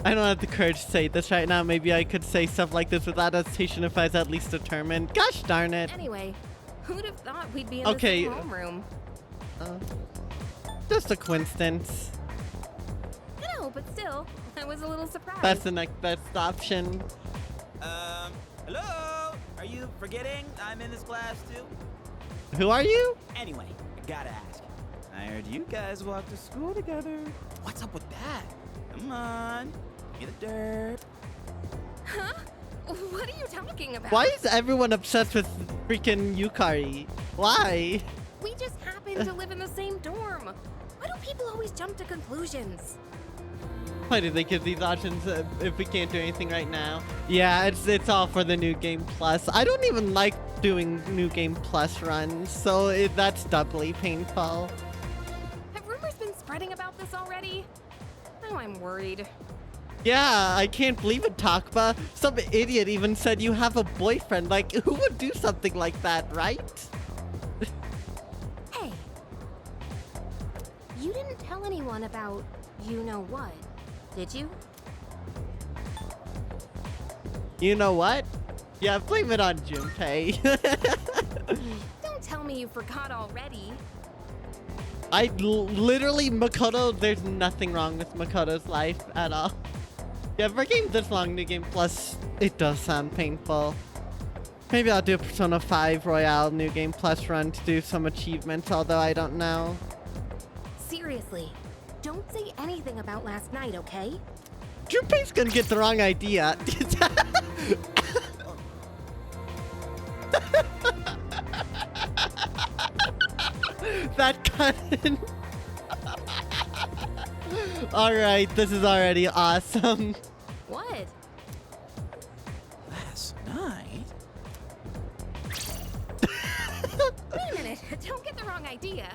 Speaker 4: I don't have the courage to say this right now. Maybe I could say stuff like this without hesitation if I was at least determined. Gosh darn it.
Speaker 6: Anyway, who'd have thought we'd be in
Speaker 4: Okay.
Speaker 6: the same homeroom?
Speaker 4: Just a coincidence.
Speaker 6: No, but still, I was a little surprised.
Speaker 4: That's the next best option.
Speaker 19: Hello? Are you forgetting I'm in this class too?
Speaker 4: Who are you?
Speaker 19: Anyway, I gotta ask. I heard you guys walk to school together. What's up with that? Come on, give me the dirt.
Speaker 6: Huh? What are you talking about?
Speaker 4: Why is everyone obsessed with freaking Yukari? Why?
Speaker 6: We just happen to live in the same dorm. Why do people always jump to conclusions?
Speaker 4: Why do they give these options if we can't do anything right now? Yeah, it's all for the New Game Plus. I don't even like doing New Game Plus runs, so that's doubly painful.
Speaker 6: Have rumors been spreading about this already? Now I'm worried.
Speaker 4: Yeah, I can't believe it, Takba. Some idiot even said you have a boyfriend. Like, who would do something like that, right?
Speaker 6: Hey, you didn't tell anyone about you know what, did you?
Speaker 4: You know what? Yeah, blame it on Junpei.
Speaker 6: Don't tell me you forgot already.
Speaker 4: Literally, Makoto, there's nothing wrong with Makoto's life at all. Yeah, for a game this long, New Game Plus, it does sound painful. Maybe I'll do a Persona 5 Royale New Game Plus run to do some achievements, although I don't know.
Speaker 6: Seriously, don't say anything about last night, okay?
Speaker 4: Junpei's gonna get the wrong idea. That couldn't. Alright, this is already awesome.
Speaker 6: What?
Speaker 19: Last night?
Speaker 6: Wait a minute, don't get the wrong idea.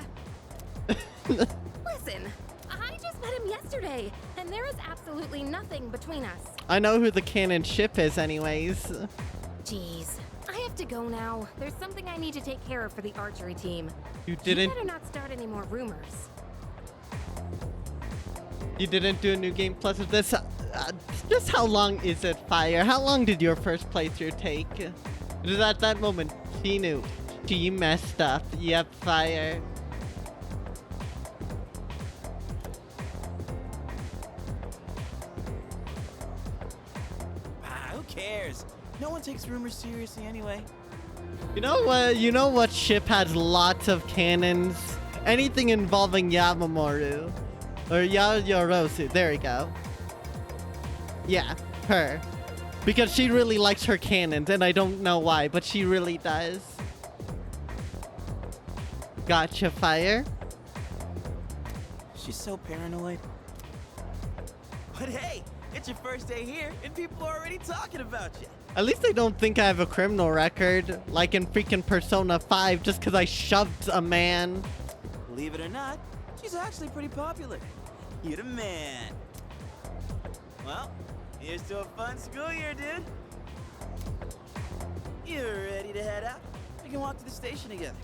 Speaker 6: Listen, I just met him yesterday, and there is absolutely nothing between us.
Speaker 4: I know who the canon ship is anyways.
Speaker 6: Jeez, I have to go now. There's something I need to take care of for the archery team.
Speaker 4: You didn't-
Speaker 6: You better not start any more rumors.
Speaker 4: You didn't do a New Game Plus with this? Just how long is it, Fire? How long did your first playthrough take? It was at that moment she knew. She messed up. Yep, Fire.
Speaker 19: Who cares? No one takes rumors seriously anyway.
Speaker 4: You know what? You know what ship has lots of cannons? Anything involving Yamamoru. Or Yorosu. There we go. Yeah, her. Because she really likes her cannons, and I don't know why, but she really does. Gotcha, Fire.
Speaker 19: She's so paranoid. But hey, it's your first day here, and people are already talking about you.
Speaker 4: At least I don't think I have a criminal record, like in freaking Persona 5, just because I shoved a man.
Speaker 19: Believe it or not, she's actually pretty popular. You're the man. Well, here's to a fun school year, dude. You're ready to head out? We can walk to the station together.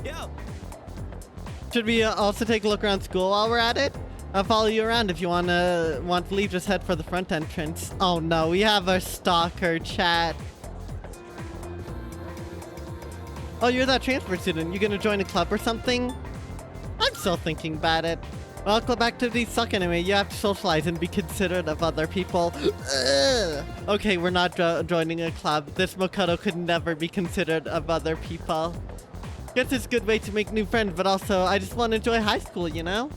Speaker 19: Yo!
Speaker 4: Should we also take a look around school while we're at it? I'll follow you around if you want to leave. Just head for the front entrance. Oh no, we have a stalker chat. Oh, you're that transfer student. You gonna join a club or something? I'm still thinking about it. Well, club activities suck anyway. You have to socialize and be considerate of other people. Ugh. Okay, we're not joining a club. This Makoto could never be considerate of other people. Guess it's a good way to make new friends, but also I just want to enjoy high school, you know?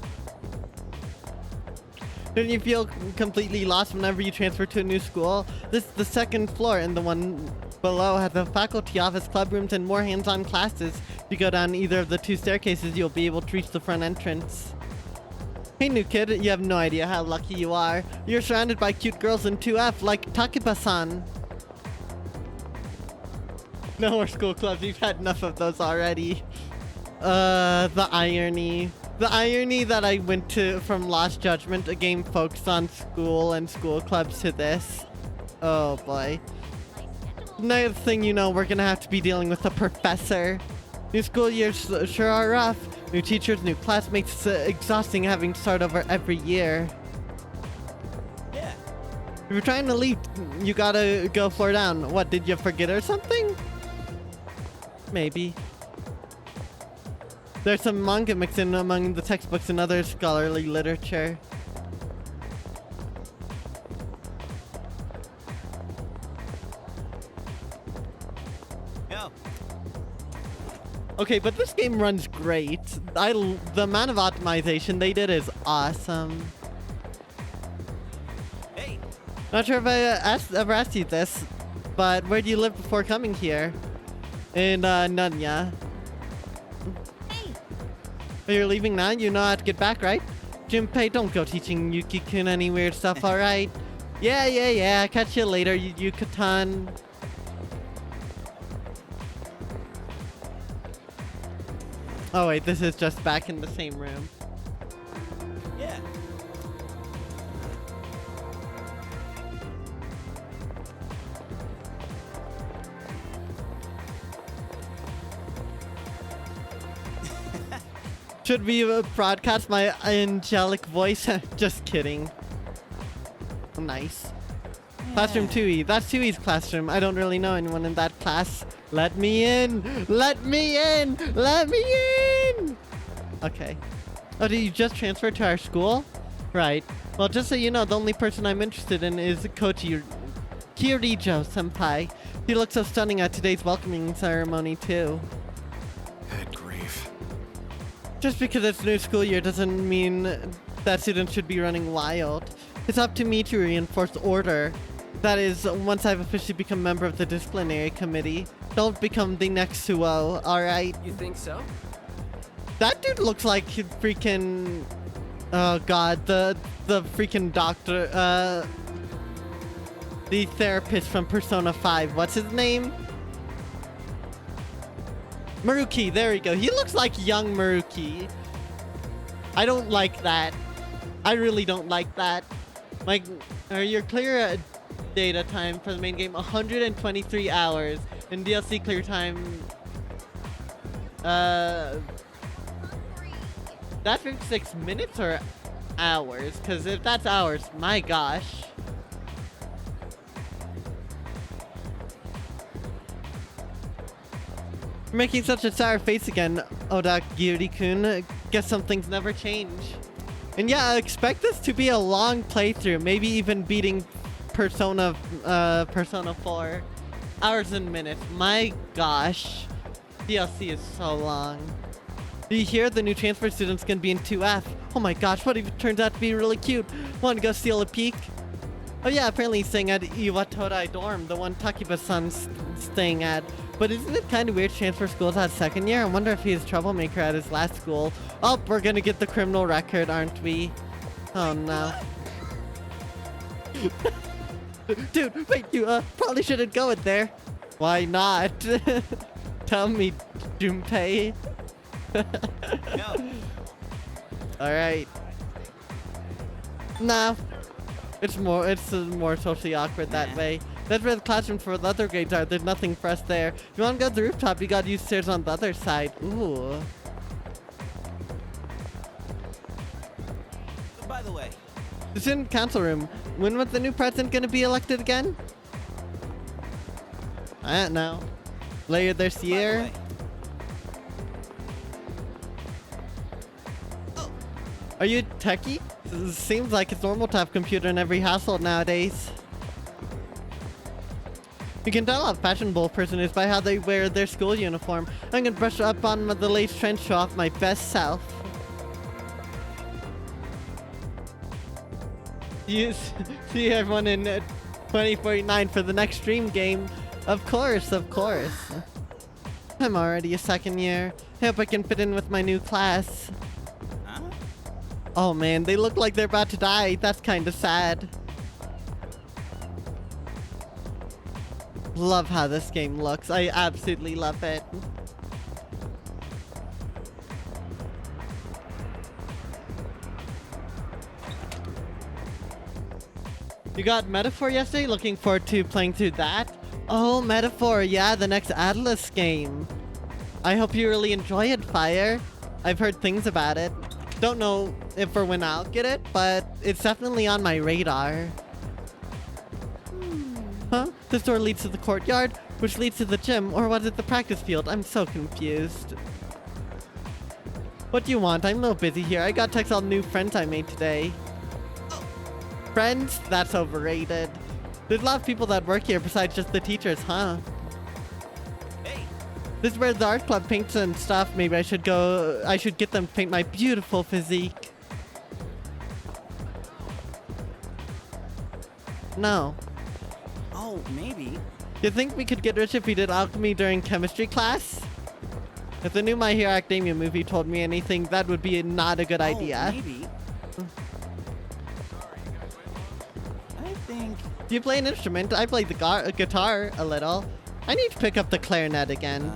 Speaker 4: Don't you feel completely lost whenever you transfer to a new school? This is the second floor, and the one below has a faculty office, club rooms, and more hands-on classes. If you go down either of the two staircases, you'll be able to reach the front entrance. Hey new kid, you have no idea how lucky you are. You're surrounded by cute girls in 2F like Takiba-san. No more school clubs, we've had enough of those already. The irony. The irony that I went to from Lost Judgment, a game focused on school and school clubs, to this. Oh boy. Next thing you know, we're gonna have to be dealing with a professor. New school years sure are rough. New teachers, new classmates. It's exhausting having to start over every year.
Speaker 19: Yeah.
Speaker 4: If you're trying to leave, you gotta go floor down. What, did you forget or something? Maybe. There's some manga mixed in among the textbooks and other scholarly literature.
Speaker 19: Yo.
Speaker 4: Okay, but this game runs great. The amount of optimization they did is awesome.
Speaker 19: Hey.
Speaker 4: Not sure if I ever asked you this, but where do you live before coming here? In Nunya. Oh, you're leaving now? You know how to get back, right? Junpei, don't go teaching Yuki-kun any weird stuff, alright? Yeah. Catch you later, Yuki-tan. Oh wait, this is just back in the same room.
Speaker 19: Yeah.
Speaker 4: Should we broadcast my angelic voice? Just kidding. Nice. Classroom 2E. That's 2E's classroom. I don't really know anyone in that class. Let me in! Let me in! Let me in! Okay. Oh, did you just transfer to our school? Right. Well, just so you know, the only person I'm interested in is Kirijo senpai. He looks so stunning at today's welcoming ceremony, too.
Speaker 18: Good grief.
Speaker 4: Just because it's new school year doesn't mean that students should be running wild. It's up to me to reinforce order. That is, once I've officially become a member of the disciplinary committee. Don't become the next Suo, alright?
Speaker 12: You think so?
Speaker 4: That dude looks like freaking... Oh god, the freaking doctor, the therapist from Persona 5. What's his name? Maruki, there we go. He looks like young Maruki. I don't like that. I really don't like that. Like, your clear data time for the main game, 123 hours. And DLC clear time, that's 56 minutes or hours? Because if that's hours, my gosh. You're making such a sour face again, Odagiri-kun. Guess some things never change. And yeah, expect this to be a long playthrough, maybe even beating Persona 4. Hours and minutes. My gosh. DLC is so long. Do you hear the new transfer student's gonna be in 2F? Oh my gosh, what if it turns out to be really cute? Want to go steal a peek? Oh yeah, apparently he's staying at Iwatodai dorm, the one Takiba-san's staying at. But isn't it kind of weird to transfer schools at second year? I wonder if he's a troublemaker at his last school. Oh, we're gonna get the criminal record, aren't we? Oh no. Dude, wait, you probably shouldn't go in there. Why not? Tell me, Junpei.
Speaker 19: No.
Speaker 4: Alright. Nah. It's more socially awkward that way. That's where the classrooms for the other grades are. There's nothing for us there. If you want to go to the rooftop, you gotta use stairs on the other side. Ooh.
Speaker 19: By the way.
Speaker 4: The student council room. When was the new president gonna be elected again? I don't know. Later this year? Are you a techie? Seems like it's normal to have a computer in every household nowadays. You can tell how fashionable a person is by how they wear their school uniform. I'm gonna brush up on the latest trend, show off my best self. You see everyone in 2049 for the next stream game. Of course, of course. I'm already a second year. I hope I can fit in with my new class.
Speaker 19: Huh?
Speaker 4: Oh man, they look like they're about to die. That's kind of sad. Love how this game looks. I absolutely love it. You got Metaphor yesterday? Looking forward to playing through that. Oh, Metaphor. Yeah, the next Atlas game. I hope you really enjoy it, Fire. I've heard things about it. Don't know if or when I'll get it, but it's definitely on my radar. Huh? This door leads to the courtyard, which leads to the gym, or was it the practice field? I'm so confused. What do you want? I'm a little busy here. I got text all new friends I made today. Friends? That's overrated. There's a lot of people that work here besides just the teachers, huh?
Speaker 19: Hey.
Speaker 4: This is where the art club paints and stuff. Maybe I should get them to paint my beautiful physique. No.
Speaker 19: Oh, maybe.
Speaker 4: You think we could get rich if we did alchemy during chemistry class? If the new My Hero Academia movie told me anything, that would be not a good idea.
Speaker 19: Maybe. I think...
Speaker 4: Do you play an instrument? I play the guitar a little. I need to pick up the clarinet again.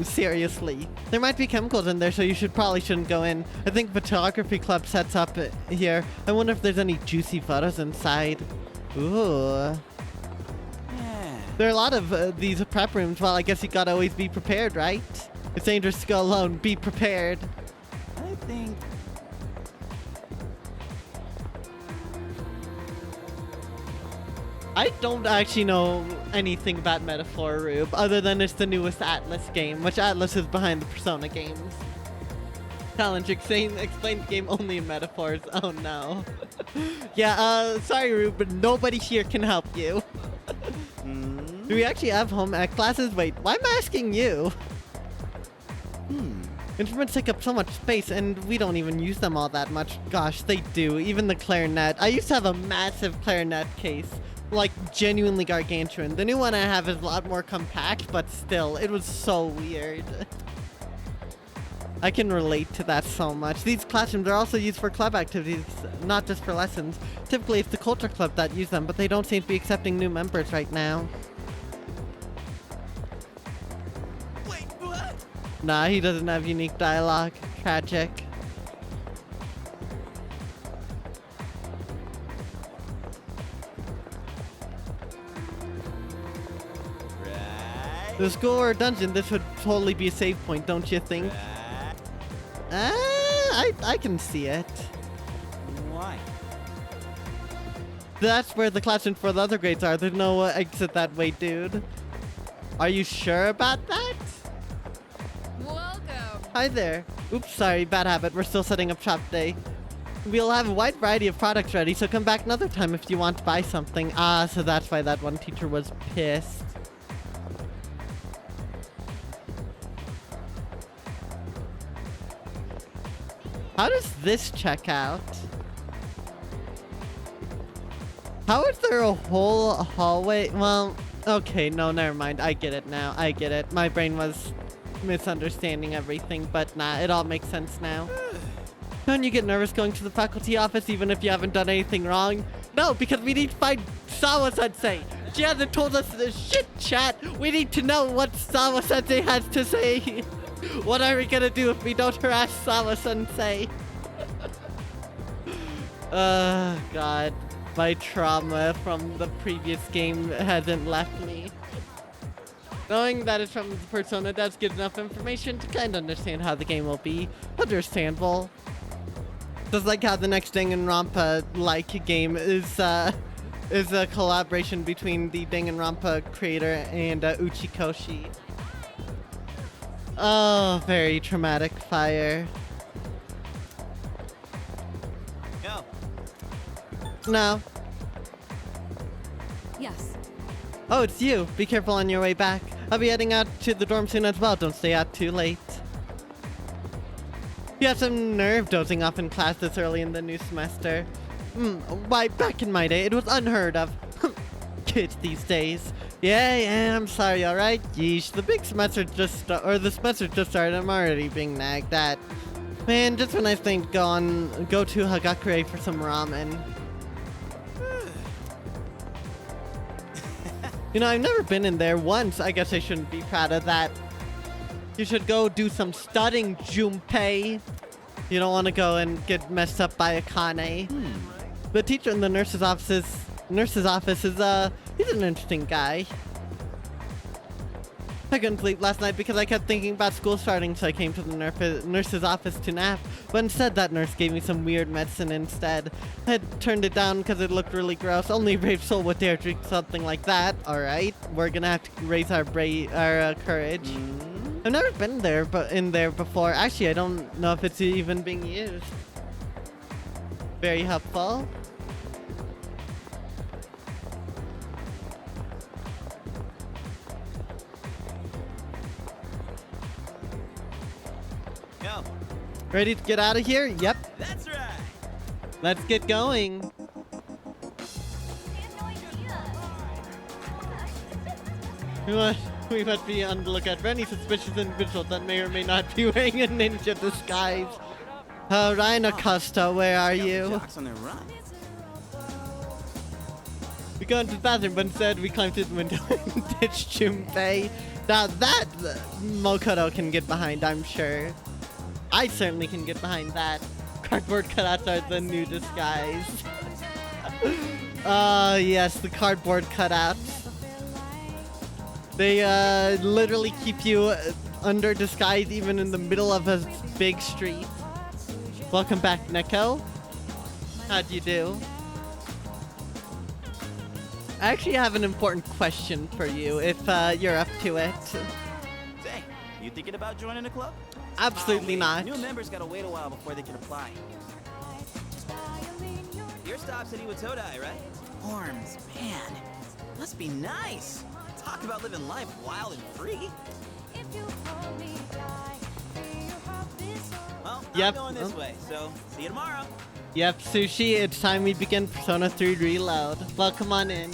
Speaker 4: Seriously. There might be chemicals in there, so you probably shouldn't go in. I think photography club sets up here. I wonder if there's any juicy photos inside. Ooh. There are a lot of these prep rooms. Well, I guess you gotta always be prepared, right? It's dangerous to go alone. Be prepared.
Speaker 19: I think...
Speaker 4: I don't actually know anything about Metaphor, Rube, other than it's the newest Atlas game, which Atlas is behind the Persona games. Challenge, explain the game only in metaphors. Oh no. Yeah, sorry, Rube, but nobody here can help you. Do we actually have home ec classes? Wait, why am I asking you? Instruments take up so much space, and we don't even use them all that much. Gosh, they do. Even the clarinet. I used to have a massive clarinet case. Like, genuinely gargantuan. The new one I have is a lot more compact, but still, it was so weird. I can relate to that so much. These classrooms are also used for club activities, not just for lessons. Typically, it's the culture club that use them, but they don't seem to be accepting new members right now.
Speaker 19: Wait, what?
Speaker 4: Nah, he doesn't have unique dialogue. Tragic. The school or dungeon, this would totally be a save point, don't you think? I can see it.
Speaker 19: Why?
Speaker 4: That's where the classroom for the other grades are. There's no exit that way, dude. Are you sure about that?
Speaker 17: Welcome.
Speaker 4: Hi there. Oops, sorry, bad habit. We're still setting up shop day. We'll have a wide variety of products ready, so come back another time if you want to buy something. Ah, so that's why that one teacher was pissed. How does this check out? How is there a whole hallway? Well, okay, no, never mind. I get it now. I get it. My brain was misunderstanding everything, but nah, it all makes sense now. Don't you get nervous going to the faculty office even if you haven't done anything wrong? No, because we need to find Sawa-sensei. She hasn't told us this shit, chat. We need to know what Sawa-sensei has to say. What are we gonna do if we don't harass Sawa-sensei? God. My trauma from the previous game hasn't left me. Knowing that it's from the Persona does give enough information to kind of understand how the game will be. Understandable. Just like how the next Danganronpa-like game is a collaboration between the Danganronpa creator and Uchikoshi. Oh, very traumatic fire.
Speaker 19: Go.
Speaker 4: No.
Speaker 10: Yes.
Speaker 4: Oh, it's you. Be careful on your way back. I'll be heading out to the dorm soon as well. Don't stay out too late. You have some nerve dozing off in class this early in the new semester. Why, back in my day, it was unheard of. Kids these days. Yeah, I'm sorry, alright? Yeesh, the big semester the semester just started, I'm already being nagged at. Man, just when I think go to Hagakure for some ramen. You know, I've never been in there once. I guess I shouldn't be proud of that. You should go do some studying, Junpei. You don't want to go and get messed up by a Kane. The teacher in the nurse's office is, he's an interesting guy. I couldn't sleep last night because I kept thinking about school starting, so I came to the nurse's office to nap. But instead, that nurse gave me some weird medicine instead. I had turned it down because it looked really gross. Only a brave soul would dare drink something like that. Alright, we're gonna have to raise our courage. I've never been there, in there before. Actually, I don't know if it's even being used. Very helpful.
Speaker 19: Yo.
Speaker 4: Ready to get out of here? Yep.
Speaker 19: That's right.
Speaker 4: Let's get going. We must be on the lookout for any suspicious individuals that may or may not be wearing a ninja disguise. Ryan Acosta, where are you?
Speaker 19: On their run.
Speaker 4: We go into the bathroom, but instead we climb through the window and ditch Junpei. Now that Mokoto can get behind, I'm sure. I certainly can get behind that. Cardboard cutouts are the new disguise. Yes, the cardboard cutouts. They literally keep you under disguise even in the middle of a big street. Welcome back, Neko. How'd you do? I actually have an important question for you, if you're up to it.
Speaker 19: Say, you thinking about joining the club?
Speaker 4: Absolutely not.
Speaker 19: New members gotta wait a while before they can apply. Your stop's at Iwatodai, right? Horns, man. Must be nice. Talk about living life wild and free. Well,
Speaker 4: Yep.
Speaker 19: I'm going this way, so see you tomorrow.
Speaker 4: Yep, Sushi, it's time we begin Persona 3 Reload. Welcome on in.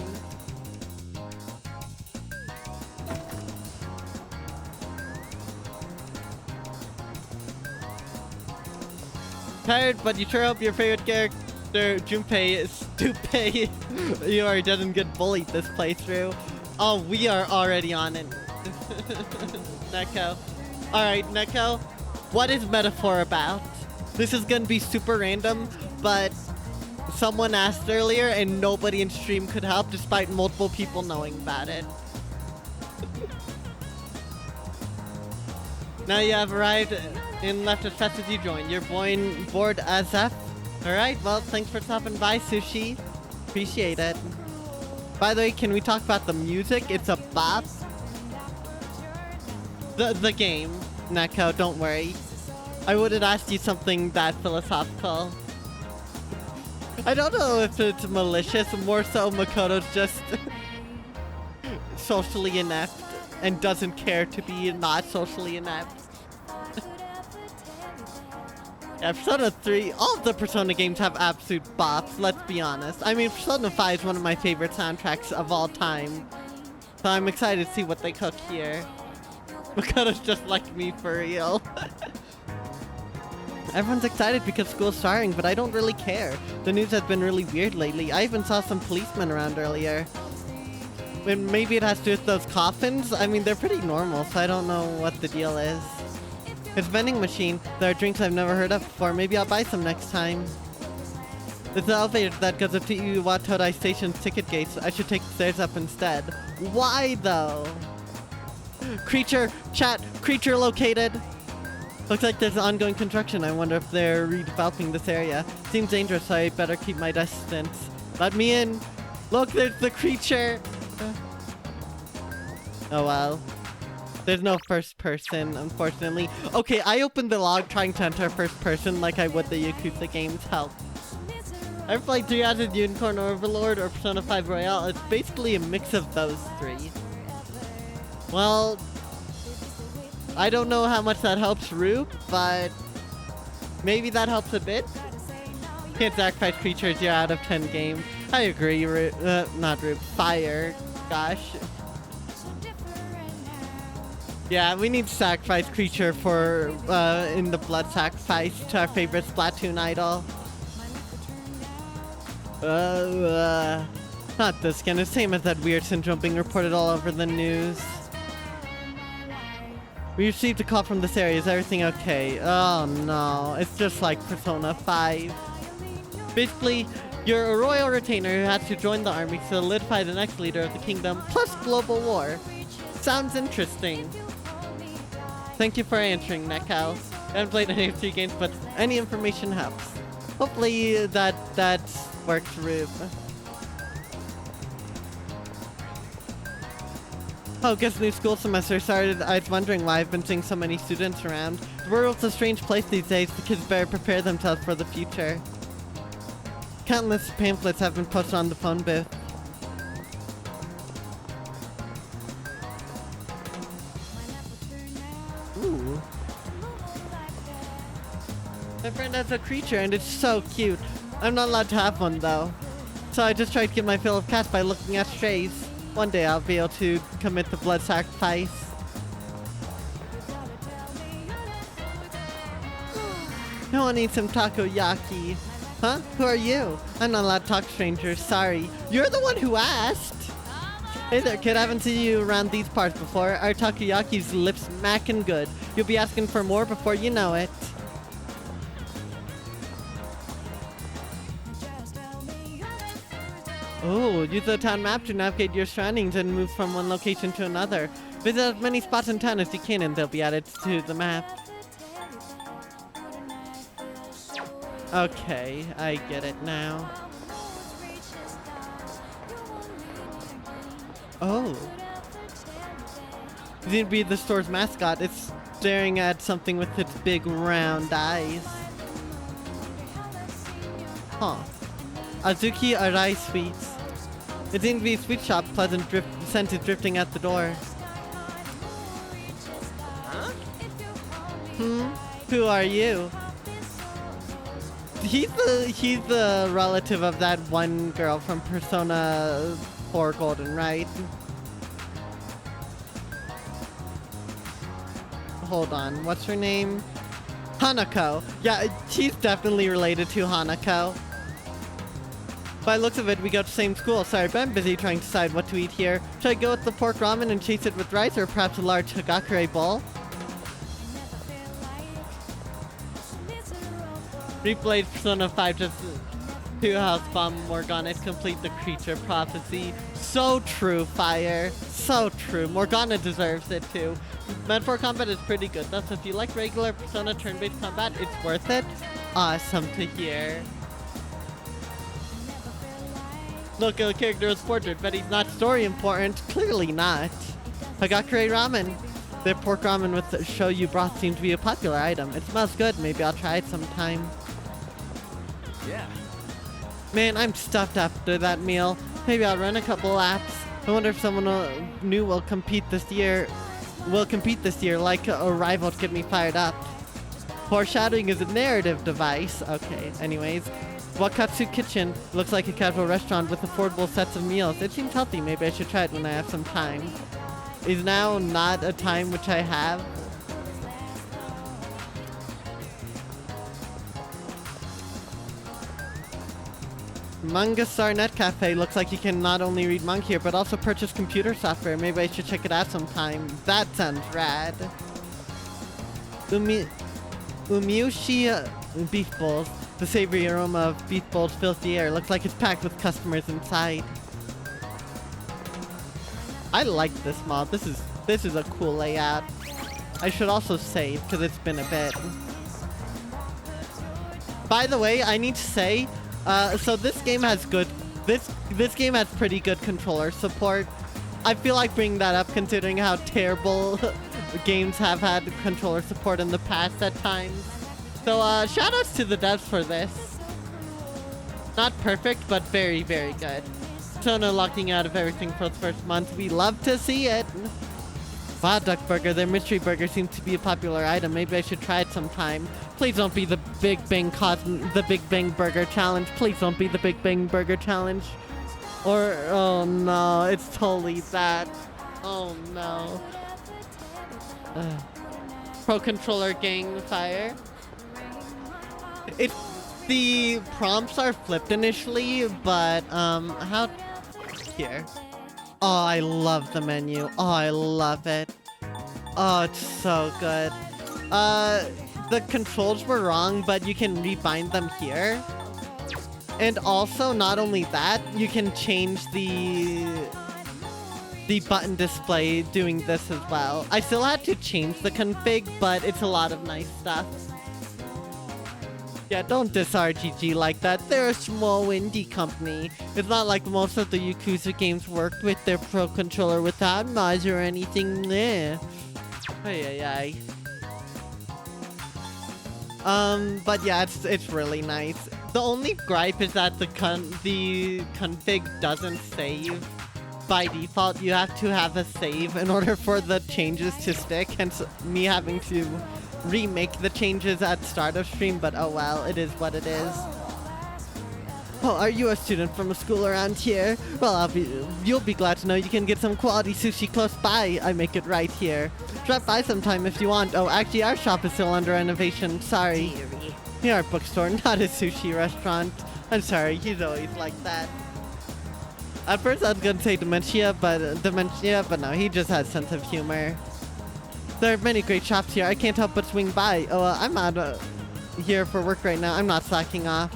Speaker 4: Tired, but you sure hope your favorite character, Junpei Iori doesn't get bullied this playthrough. Oh, we are already on it. Neko. Alright, Neko, what is Metaphor about? This is gonna be super random, but someone asked earlier and nobody in stream could help despite multiple people knowing about it. Now you have arrived and left as fast as you joined. You're bored as F. Alright, well, thanks for stopping by, Sushi. Appreciate it. By the way, can we talk about the music? It's a bop. The game, Neko, don't worry. I would have asked you something that philosophical. I don't know if it's malicious, more so Makoto's just socially inept and doesn't care to be not socially inept. Yeah, Persona 3, all of the Persona games have absolute bops, let's be honest. I mean, Persona 5 is one of my favorite soundtracks of all time. So I'm excited to see what they cook here. Makoto's just like me for real. Everyone's excited because school's starting, but I don't really care. The news has been really weird lately. I even saw some policemen around earlier. And maybe it has to do with those coffins? I mean, they're pretty normal, so I don't know what the deal is. It's vending machine. There are drinks I've never heard of before. Maybe I'll buy some next time. It's the elevator that goes up to Iwatodai Station's ticket gates. I should take the stairs up instead. Why, though? Creature, chat, creature located. Looks like there's ongoing construction. I wonder if they're redeveloping this area. Seems dangerous, so I better keep my distance. Let me in. Look, there's the creature. Oh well. There's no first person, unfortunately. Okay, I opened the log trying to enter first person like I would the Yakuza games. Help. I've played 3 as a Unicorn Overlord or Persona 5 Royale. It's basically a mix of those 3. Well, I don't know how much that helps Rube, but maybe that helps a bit. Can't sacrifice creatures, you're out of 10 game. I agree, not Rube, Fire. Gosh. Yeah, we need to sacrifice creature for, in the blood sacrifice to our favorite Splatoon idol. Not this again. The same as that weird syndrome being reported all over the news. We received a call from this area. Is everything okay? Oh no, it's just like Persona 5. Basically, you're a royal retainer who has to join the army to solidify the next leader of the kingdom, plus global war. Sounds interesting. Thank you for answering, Neko. I haven't played any of 3 games, but any information helps. Hopefully that works, Rube. Oh, guess new school semester started. I was wondering why I've been seeing so many students around. The world's a strange place these days. The kids better prepare themselves for the future. Countless pamphlets have been posted on the phone booth. Ooh. My friend has a creature and it's so cute. I'm not allowed to have one though. So I just tried to get my fill of cats by looking at strays. One day I'll be able to commit the blood sacrifice. No one needs some takoyaki. Huh? Who are you? I'm not allowed to talk to strangers, sorry. You're the one who asked! Hey there kid, I haven't seen you around these parts before. Our takoyaki's lip smacking good. You'll be asking for more before you know it. Oh, use the town map to navigate your surroundings and move from one location to another. Visit as many spots in town as you can and they'll be added to the map. Okay, I get it now. Oh. It seems to be the store's mascot. It's staring at something with its big round eyes. Huh. Azuki Arai Sweets. It seems to be a sweet shop. Pleasant scent is drifting at the door.
Speaker 19: Huh?
Speaker 4: Who are you? He's the relative of that one girl from Persona 4 Golden, right? Hold on, what's her name? Hanako. Yeah, she's definitely related to Hanako. By the looks of it, we go to the same school. Sorry, but I'm busy trying to decide what to eat here. Should I go with the pork ramen and chase it with rice, or perhaps a large hagakure bowl? Replayed Persona 5 just to house bomb Morgana to complete the creature prophecy. So true, Fire. So true. Morgana deserves it too. Metaphor combat is pretty good. Thus, if you like regular Persona turn-based combat, it's worth it. Awesome to hear. Look at the character's portrait, but he's not story important. Clearly not. Hagakure ramen. The pork ramen with the shoyu broth seems to be a popular item. It smells good. Maybe I'll try it sometime.
Speaker 19: Yeah.
Speaker 4: Man, I'm stuffed after that meal. Maybe I'll run a couple laps. I wonder if someone new will compete this year. Like a rival to get me fired up. Foreshadowing is a narrative device. Okay, anyways. Wakatsu Kitchen looks like a casual restaurant with affordable sets of meals. It seems healthy. Maybe I should try it when I have some time. Is now not a time which I have? Manga Star Net Cafe looks like you can not only read manga here, but also purchase computer software. Maybe I should check it out sometime. That sounds rad. Umiushi beef bowls. The savory aroma of beef bowls fills the air. Looks like it's packed with customers inside. I like this mod. This is a cool layout. I should also save because it's been a bit. By the way, I need to say, so this game has this game has pretty good controller support. I feel like bringing that up considering how terrible games have had controller support in the past at times. So shoutouts to the devs for this. Not perfect, but very, very good. Persona locking out of everything for the first month. We love to see it. Wow, Duck Burger, their mystery burger seems to be a popular item. Maybe I should try it sometime. Please don't be the Big Bang the Big Bang Burger Challenge. Please don't be the Big Bang Burger Challenge. Or, oh no, it's totally that. Oh no. Pro Controller Gang Fire. The prompts are flipped initially, but, how... Here. Oh, I love the menu. Oh, I love it. Oh, it's so good. The controls were wrong, but you can rebind them here. And also, not only that, you can change the button display doing this as well. I still had to change the config, but it's a lot of nice stuff. Yeah, don't diss RGG like that. They're a small indie company. It's not like most of the Yakuza games worked with their Pro Controller without mods or anything there. Ay, ay, ay. But yeah, it's really nice. The only gripe is that the config doesn't save. By default, you have to have a save in order for the changes to stick, hence me having to remake the changes at start of stream, but oh well, it is what it is. Oh, are you a student from a school around here? Well, you'll be glad to know you can get some quality sushi close by. I make it right here. Drop by sometime if you want. Oh, actually, our shop is still under renovation. Sorry. We are a bookstore, not a sushi restaurant. I'm sorry, he's always like that. At first I was gonna say dementia, but no, he just has sense of humor. There are many great shops here. I can't help but swing by. Oh, I'm out here for work right now. I'm not slacking off.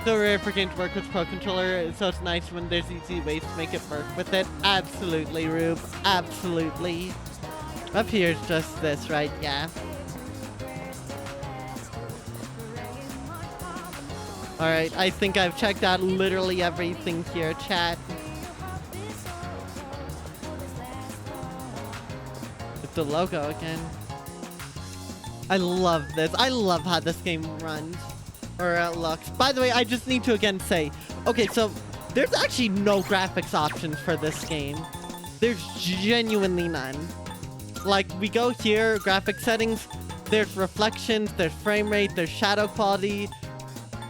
Speaker 4: So rare for games to work with Pro Controller, so it's nice when there's easy ways to make it work with it. Absolutely, Rube. Absolutely. Up here is just this, right? Yeah. Alright, I think I've checked out literally everything here, chat. It's the logo again. I love this. I love how this game runs. Or looks. By the way, I just need to again say, okay, so there's actually no graphics options for this game. There's genuinely none. Like, we go here, graphic settings, there's reflections, there's frame rate, there's shadow quality,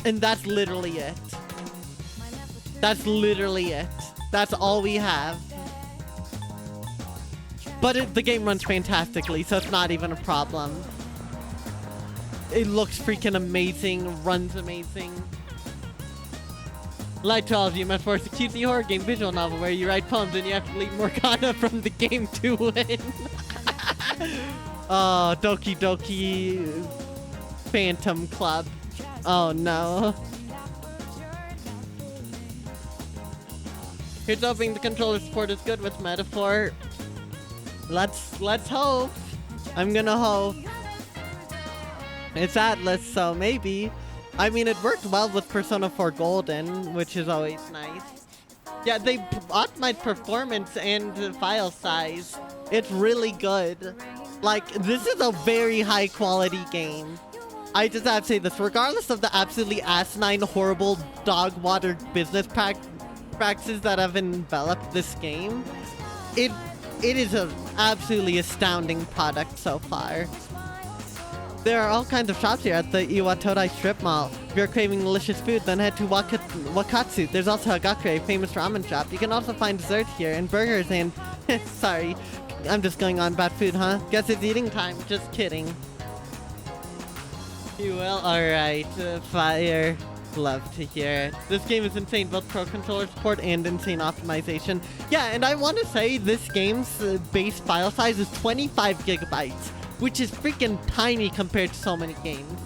Speaker 4: and that's literally it. That's literally it. That's all we have. But the game runs fantastically, so it's not even a problem. It looks freaking amazing, runs amazing. Like to all of you, Metaphor is a cutesy horror game visual novel where you write poems and you have to leave Morgana from the game to win. Oh, Doki Doki Phantom Club. Oh no. Here's hoping the controller support is good with Metaphor. Let's hope. I'm gonna hope. It's Atlas, so maybe. I mean, it worked well with Persona 4 Golden, which is always nice. Yeah, they optimized performance and file size. It's really good. Like, this is a very high quality game. I just have to say this, regardless of the absolutely asinine, horrible, dog-watered business practices that have enveloped this game, it is an absolutely astounding product so far. There are all kinds of shops here at the Iwatodai strip mall. If you're craving delicious food, then head to Wakatsu. There's also a Gakure, a famous ramen shop. You can also find dessert here and burgers and... Sorry, I'm just going on about food, huh? Guess it's eating time. Just kidding. You will? Alright, fire. Love to hear it. This game is insane, both Pro Controller support and insane optimization. Yeah, and I want to say this game's base file size is 25 gigabytes. Which is freaking tiny compared to so many games.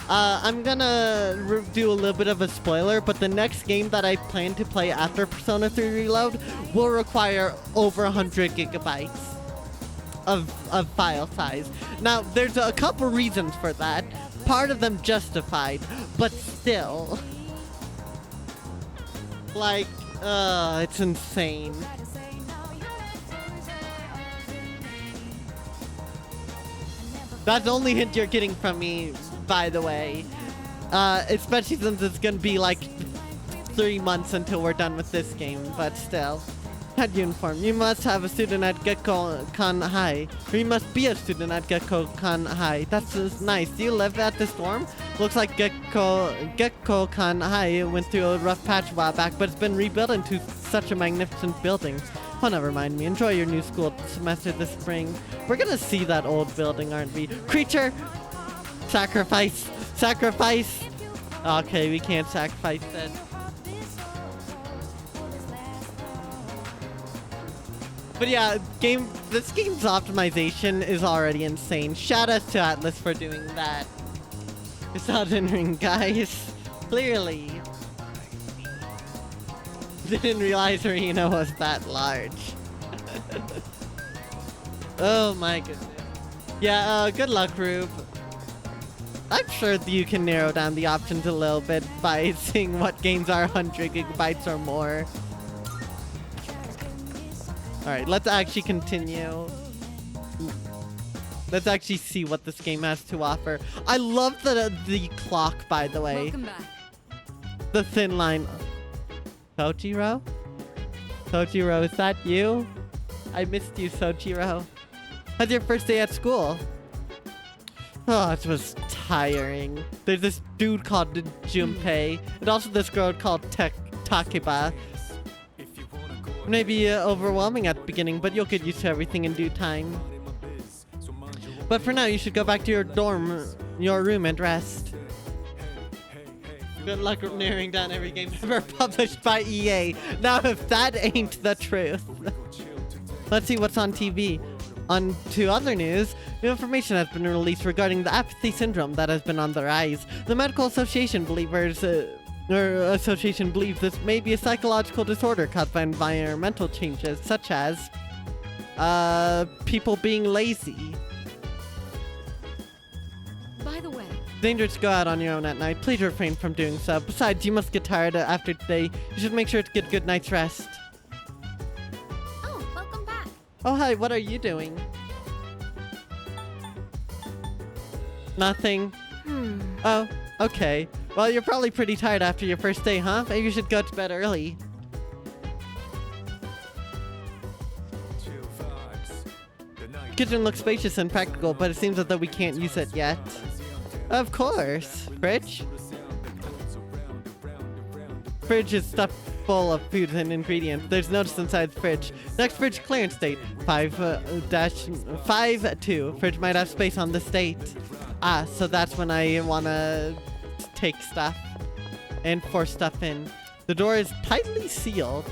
Speaker 4: I'm gonna do a little bit of a spoiler, but the next game that I plan to play after Persona 3 Reload will require over 100 gigabytes of file size. Now, there's a couple reasons for that. Part of them justified, but still. Like, it's insane. That's the only hint you're getting from me, by the way. Especially since it's gonna be like 3 months until we're done with this game, but still. That uniform. You must have a student at Gecko-Con High. Or you must be a student at Gecko-Con High. That's just nice. Do you live at this dorm? Looks like Gecko-Con High went through a rough patch a while back, but it's been rebuilt into such a magnificent building. Oh, never mind me. Enjoy your new school semester this spring. We're gonna see that old building, aren't we? Creature! Sacrifice! Sacrifice! Okay, we can't sacrifice that. But yeah, this game's optimization is already insane. Shout out to Atlas for doing that. It's not entering, guys. Clearly. Didn't realize Arena was that large. Oh my goodness. Yeah, good luck, Rube. I'm sure you can narrow down the options a little bit by seeing what games are 100 gigabytes or more. Alright, let's actually continue. Let's actually see what this game has to offer. I love the clock, by the way.
Speaker 10: Welcome back.
Speaker 4: The thin line. Soichiro? Soichiro, is that you? I missed you, Soichiro. How's your first day at school? Oh, it was tiring. There's this dude called Junpei, and also this girl called Takeba. Maybe overwhelming at the beginning, but you'll get used to everything in due time. But for now, you should go back to your room and rest. Good luck narrowing down every game ever published by EA. Now, if that ain't the truth. Let's see what's on TV. On to other news, new information has been released regarding the apathy syndrome that has been on the rise. The Medical Association believes this may be a psychological disorder caused by environmental changes, such as people being lazy.
Speaker 10: By the way,
Speaker 4: Dangerous to go out on your own at night. Please refrain from doing so. Besides, you must get tired after today. You should make sure to get a good night's rest.
Speaker 6: Oh, welcome back.
Speaker 4: Oh, hi, what are you doing? Nothing. Oh, okay. Well, you're probably pretty tired after your first day, huh? Maybe you should go to bed early. Kitchen looks spacious and practical, but it seems as though we can't use it yet. Of course. Fridge? Fridge is stuffed full of food and ingredients. There's notice inside the fridge. Next fridge clearance date. 5-2. Fridge might have space on this date. Ah, so that's when I want to take stuff and force stuff in. The door is tightly sealed.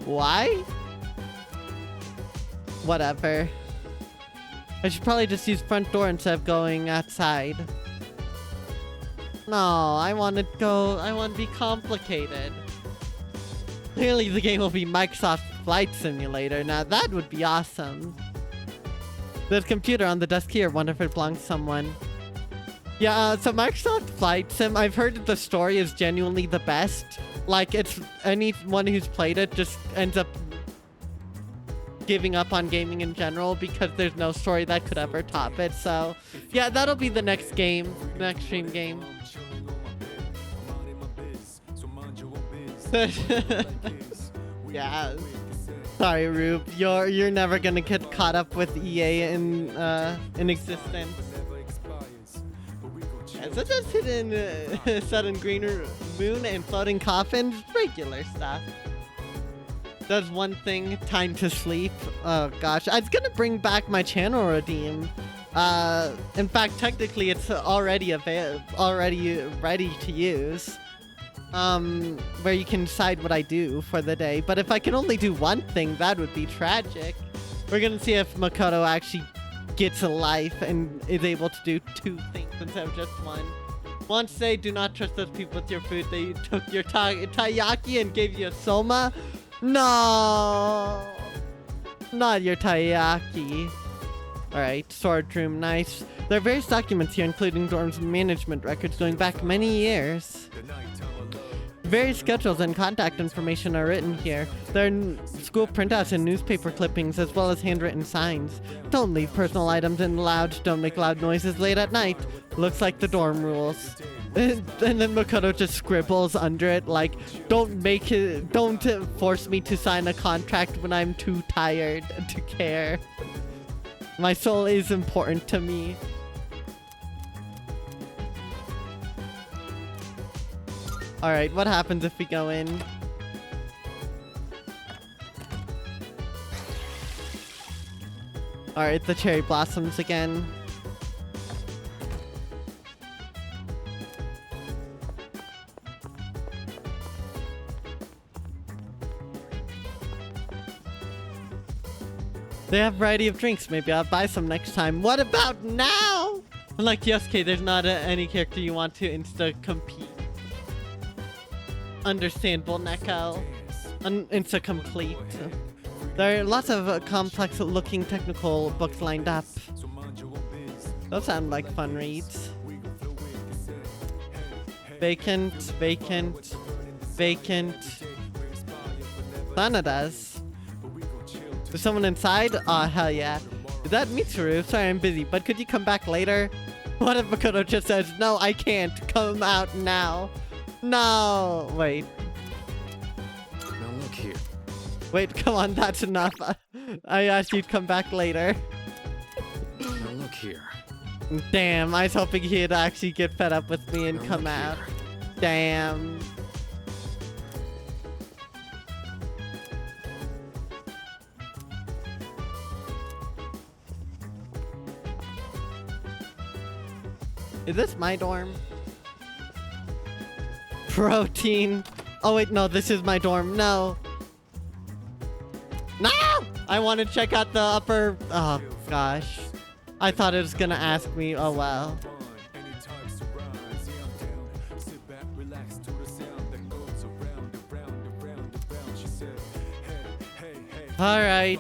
Speaker 4: Why? Whatever. I should probably just use front door instead of going outside. No, I want to be complicated. Clearly the game will be Microsoft Flight Simulator. Now that would be awesome. There's a computer on the desk here. Wonder if it belongs to someone. Yeah, so Microsoft Flight Sim, I've heard that the story is genuinely the best. Like, it's anyone who's played it just ends up giving up on gaming in general because there's no story that could ever top it. So, yeah, that'll be the next game, next stream game. Yeah. Sorry, Rube. You're never gonna get caught up with EA in existence. Yeah, such as hidden sudden greener moon and floating coffins, regular stuff. Does one thing, time to sleep. Oh gosh, I was gonna bring back my channel redeem. In fact, technically, it's already ready to use. Where you can decide what I do for the day. But if I can only do one thing, that would be tragic. We're gonna see if Makoto actually gets a life and is able to do two things instead of just one. Once say, do not trust those people with your food. They took your taiyaki and gave you a soma. No, not your taiyaki. Alright, storage room, nice. There are various documents here, including dorms management records going back many years. Various schedules and contact information are written here. There are school printouts and newspaper clippings, as well as handwritten signs. Don't leave personal items in loud. Don't make loud noises late at night. Looks like the dorm rules. And then Makoto just scribbles under it like, don't force me to sign a contract when I'm too tired to care. My soul is important to me. Alright, what happens if we go in? Alright, the cherry blossoms again. They have a variety of drinks. Maybe I'll buy some next time. What about now? Unlike Yosuke, there's not any character you want to insta-compete. Understandable, Neko. Insta-complete. There are lots of complex-looking technical books lined up. Those sound like fun reads. Vacant, vacant, vacant. Sana does. There's someone inside? Aw, hell yeah. Is that Mitsuru? Sorry, I'm busy, but could you come back later? What if Makoto just says, no, I can't. Come out now. No. Wait.
Speaker 12: Now look here.
Speaker 4: Wait, come on, that's enough. I asked you to come back later.
Speaker 12: Now look here.
Speaker 4: Damn, I was hoping he'd actually get fed up with me and come out. Damn. Is this my dorm? Protein. Oh wait, no, this is my dorm. No. No! I want to check out the upper... Oh, gosh. I thought it was gonna ask me. Oh, well. Alright.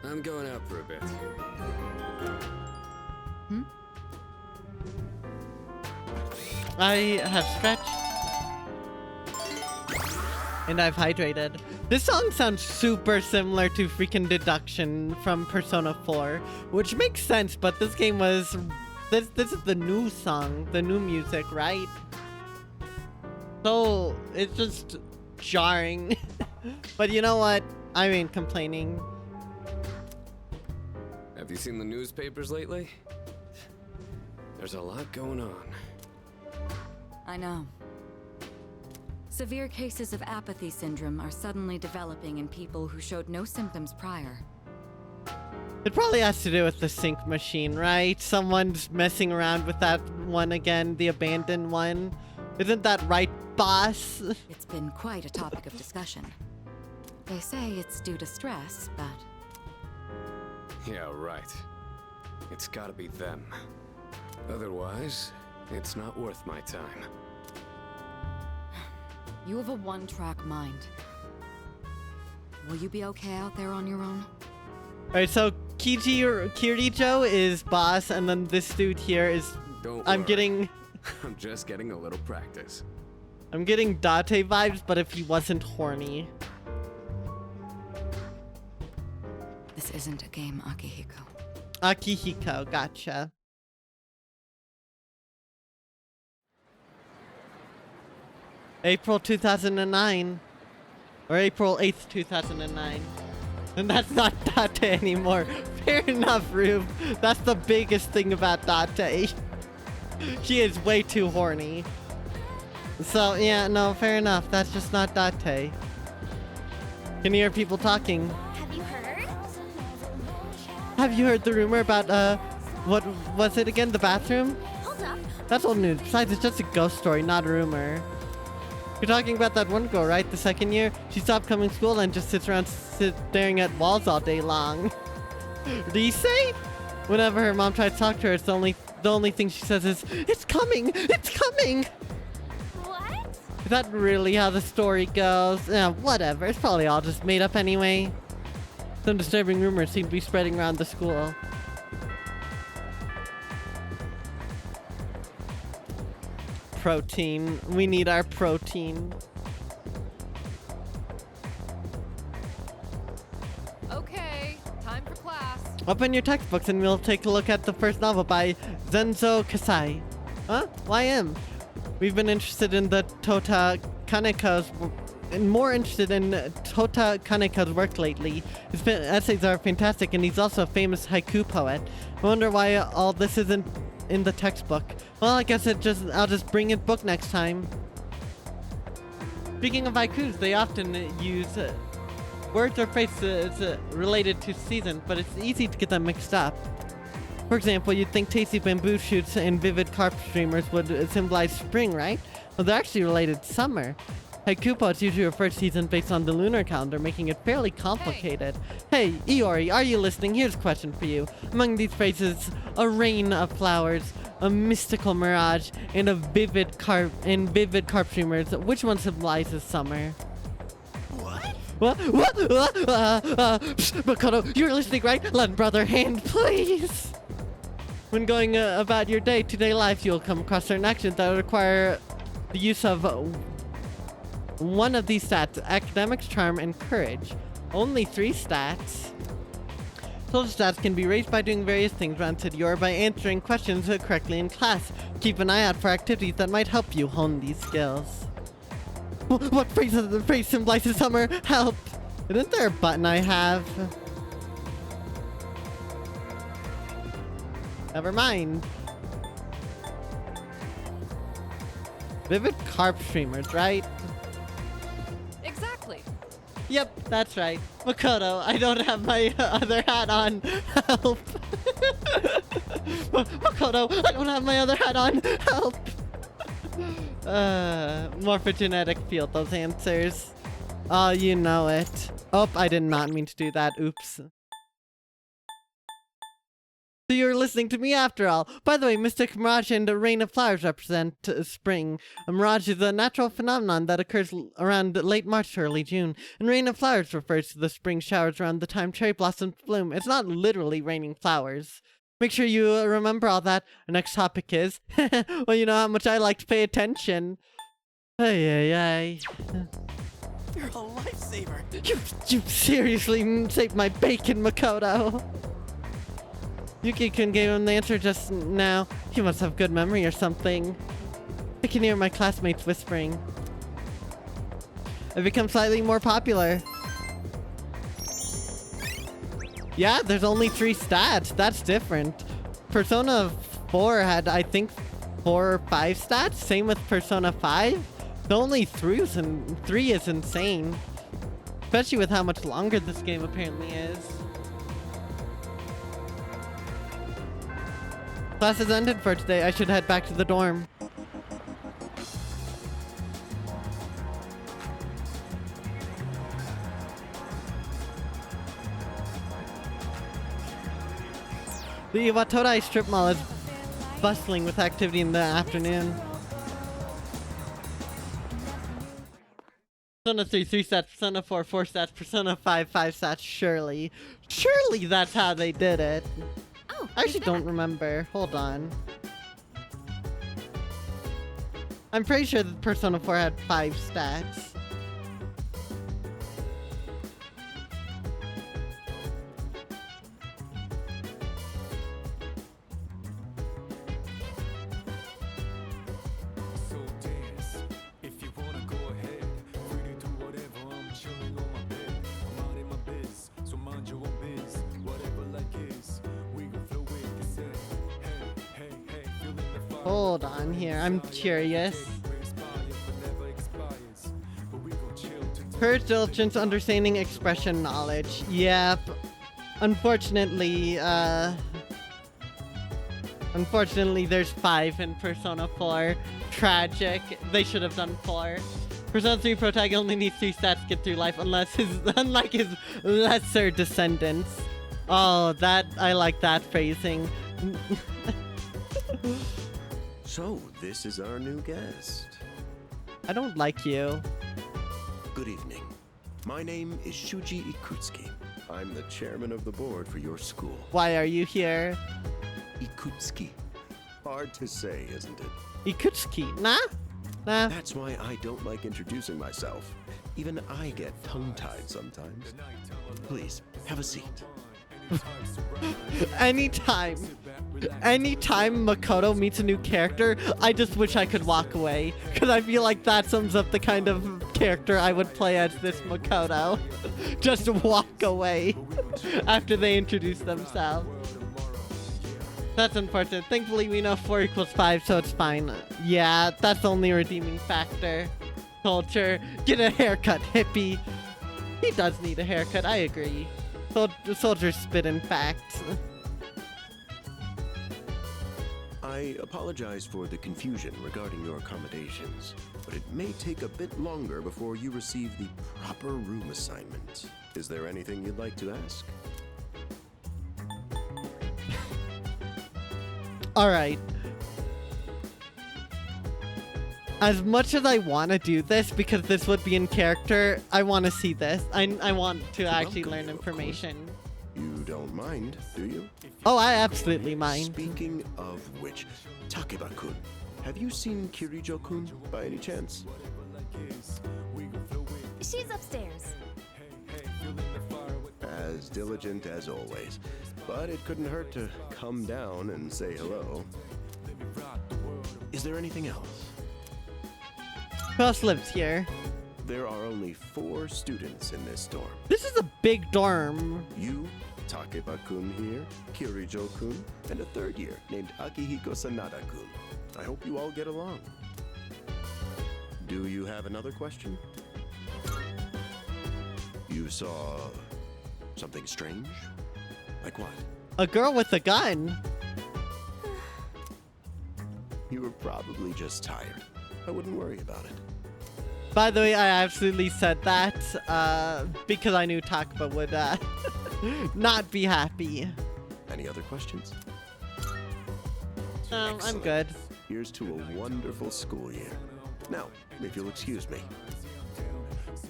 Speaker 12: I'm going out for a bit.
Speaker 4: I have stretched. And I've hydrated. This song sounds super similar to freaking Deduction from Persona 4, which makes sense, but this game was... This is the new song, the new music, right? So, it's just jarring. But you know what? I ain't complaining.
Speaker 12: Have you seen the newspapers lately? There's a lot going on.
Speaker 10: I know. Severe cases of apathy syndrome are suddenly developing in people who showed no symptoms prior.
Speaker 4: It probably has to do with the sync machine, right? Someone's messing around with that one again, the abandoned one. Isn't that right, boss?
Speaker 10: It's been quite a topic of discussion. They say it's due to stress, but...
Speaker 12: Yeah, right. It's gotta be them. Otherwise, it's not worth my time.
Speaker 10: You have a one-track mind. Will you be okay out there on your own?
Speaker 4: Alright, so Kirijo is boss, and then this dude here is... I'm getting...
Speaker 12: I'm just getting a little practice.
Speaker 4: I'm getting Date vibes, but if he wasn't horny.
Speaker 10: This isn't a game, Akihiko.
Speaker 4: Akihiko, gotcha. April 2009. Or April 8th, 2009. And that's not Date anymore. Fair enough, Rube. That's the biggest thing about Date. She is way too horny. So, yeah, no, fair enough. That's just not Date. Can you hear people talking?
Speaker 16: Have you heard?
Speaker 4: Have you heard the rumor about, what was it again? The bathroom?
Speaker 16: Hold up.
Speaker 4: That's old news. Besides, it's just a ghost story, not a rumor. You're talking about that one girl, right? The second year? She stopped coming to school and just sits around staring at walls all day long. Rise? Whenever her mom tries to talk to her, it's the only thing she says is, "It's coming! It's coming!"
Speaker 16: What?
Speaker 4: Is that really how the story goes? Yeah, whatever. It's probably all just made up anyway. Some disturbing rumors seem to be spreading around the school. Protein. We need our protein.
Speaker 17: Okay, time for class.
Speaker 4: Open your textbooks and we'll take a look at the first novel by Zenzo Kasai. Huh? YM. We've been interested in the Tota Kaneko's and more interested in Tota Kaneko's work lately. His essays are fantastic, and he's also a famous haiku poet. I wonder why all this isn't in the textbook. Well, I guess I'll just bring a book next time. Speaking of haikus, they often use words or phrases related to seasons, but it's easy to get them mixed up. For example, you'd think tasty bamboo shoots and vivid carp streamers would symbolize spring, right? Well, they're actually related to summer. Haiku poets usually refer to season based on the lunar calendar, making it fairly complicated. Hey, Iori, are you listening? Here's a question for you. Among these phrases, a rain of flowers, a mystical mirage, and vivid carp streamers, which one symbolizes summer? What? Makoto, you're listening, right? Lend brother hand, please. When going about your day-to-day life, you'll come across certain actions that require the use of one of these stats: academics, charm, and courage. Only 3 stats. Social stats can be raised by doing various things around city or by answering questions correctly in class. Keep an eye out for activities that might help you hone these skills. What phrase symbolizes summer? Help! Isn't there a button I have? Never mind. Vivid carp streamers, right?
Speaker 17: Exactly.
Speaker 4: Yep, that's right. Makoto, I don't have my other hat on. Help. Makoto, I don't have my other hat on. Help. Morphogenetic field, those answers. Oh, you know it. Oh, I did not mean to do that. Oops. So you're listening to me after all. By the way, Mystic Mirage and a Rain of Flowers represent spring. A mirage is a natural phenomenon that occurs around late March to early June. And Rain of Flowers refers to the spring showers around the time cherry blossoms bloom. It's not literally raining flowers. Make sure you remember all that. Our next topic is... well, you know how much I like to pay attention. Ay.
Speaker 19: You're a lifesaver.
Speaker 4: You seriously saved my bacon, Makoto. Yuki-kun gave him the answer just now. He must have good memory or something. I can hear my classmates whispering. I've become slightly more popular. Yeah, there's only 3 stats. That's different. Persona 4 had, I think, 4 or 5 stats. Same with Persona 5. The only 3 is insane. Especially with how much longer this game apparently is. Class has ended for today. I should head back to the dorm. The Iwatodai strip mall is bustling with activity in the afternoon. Persona 3 stats, Persona 4 stats, Persona 5 stats, surely. Surely that's how they did it.
Speaker 6: Oh,
Speaker 4: I actually don't remember. Hold on. I'm pretty sure that Persona 4 had 5 stats.
Speaker 3: So dance, if you wanna go ahead. Free to do whatever, I'm chilling on my bed. I'm minding my biz, so mind your own biz. Whatever like is, we gon' flow with the set. Hey, feeling the fire.
Speaker 4: Hold on here, I'm curious. Courage, diligence, understanding, expression, knowledge. Yep. Unfortunately, there's 5 in Persona 4. Tragic. They should have done 4. Persona 3 protagonist only needs 3 stats to get through life, unlike his lesser descendants. Oh, I like that phrasing.
Speaker 18: So, this is our new guest.
Speaker 4: I don't like you.
Speaker 18: Good evening. My name is Shuji Ikutsuki. I'm the chairman of the board for your school.
Speaker 4: Why are you here?
Speaker 18: Ikutsuki. Hard to say, isn't it?
Speaker 4: Ikutsuki, nah?
Speaker 18: That's why I don't like introducing myself. Even I get tongue-tied sometimes. Please, have a seat.
Speaker 4: Anytime Makoto meets a new character, I just wish I could walk away. Because I feel like that sums up the kind of character I would play as this Makoto. Just walk away after they introduce themselves. That's unfortunate. Thankfully, we know 4 equals 5, so it's fine. Yeah, that's the only redeeming factor. Culture. Get a haircut, hippie. He does need a haircut, I agree. Soldiers spit in facts.
Speaker 18: I apologize for the confusion regarding your accommodations, but it may take a bit longer before you receive the proper room assignment. Is there anything you'd like to ask?
Speaker 4: Alright. As much as I want to do this, because this would be in character, I want to see this. I want to actually learn information.
Speaker 18: You don't mind, do you?
Speaker 4: Oh, I absolutely mind.
Speaker 18: Speaking of which, Takeba-kun, have you seen Kirijo-kun by any chance?
Speaker 6: She's upstairs.
Speaker 18: As diligent as always, but it couldn't hurt to come down and say hello. Is there anything else?
Speaker 4: Who else lives here?
Speaker 18: There are only 4 students in this dorm.
Speaker 4: This is a big dorm.
Speaker 18: You, Takeba-kun here, Kirijo-kun, and a 3rd year named Akihiko Sanada-kun. I hope you all get along. Do you have another question? You saw something strange? Like what?
Speaker 4: A girl with a gun.
Speaker 18: You were probably just tired. I wouldn't worry about it.
Speaker 4: By the way, I absolutely said that because I knew Takeba would not be happy.
Speaker 18: Any other questions?
Speaker 4: I'm good.
Speaker 18: Here's to a wonderful school year. Now, if you'll excuse me.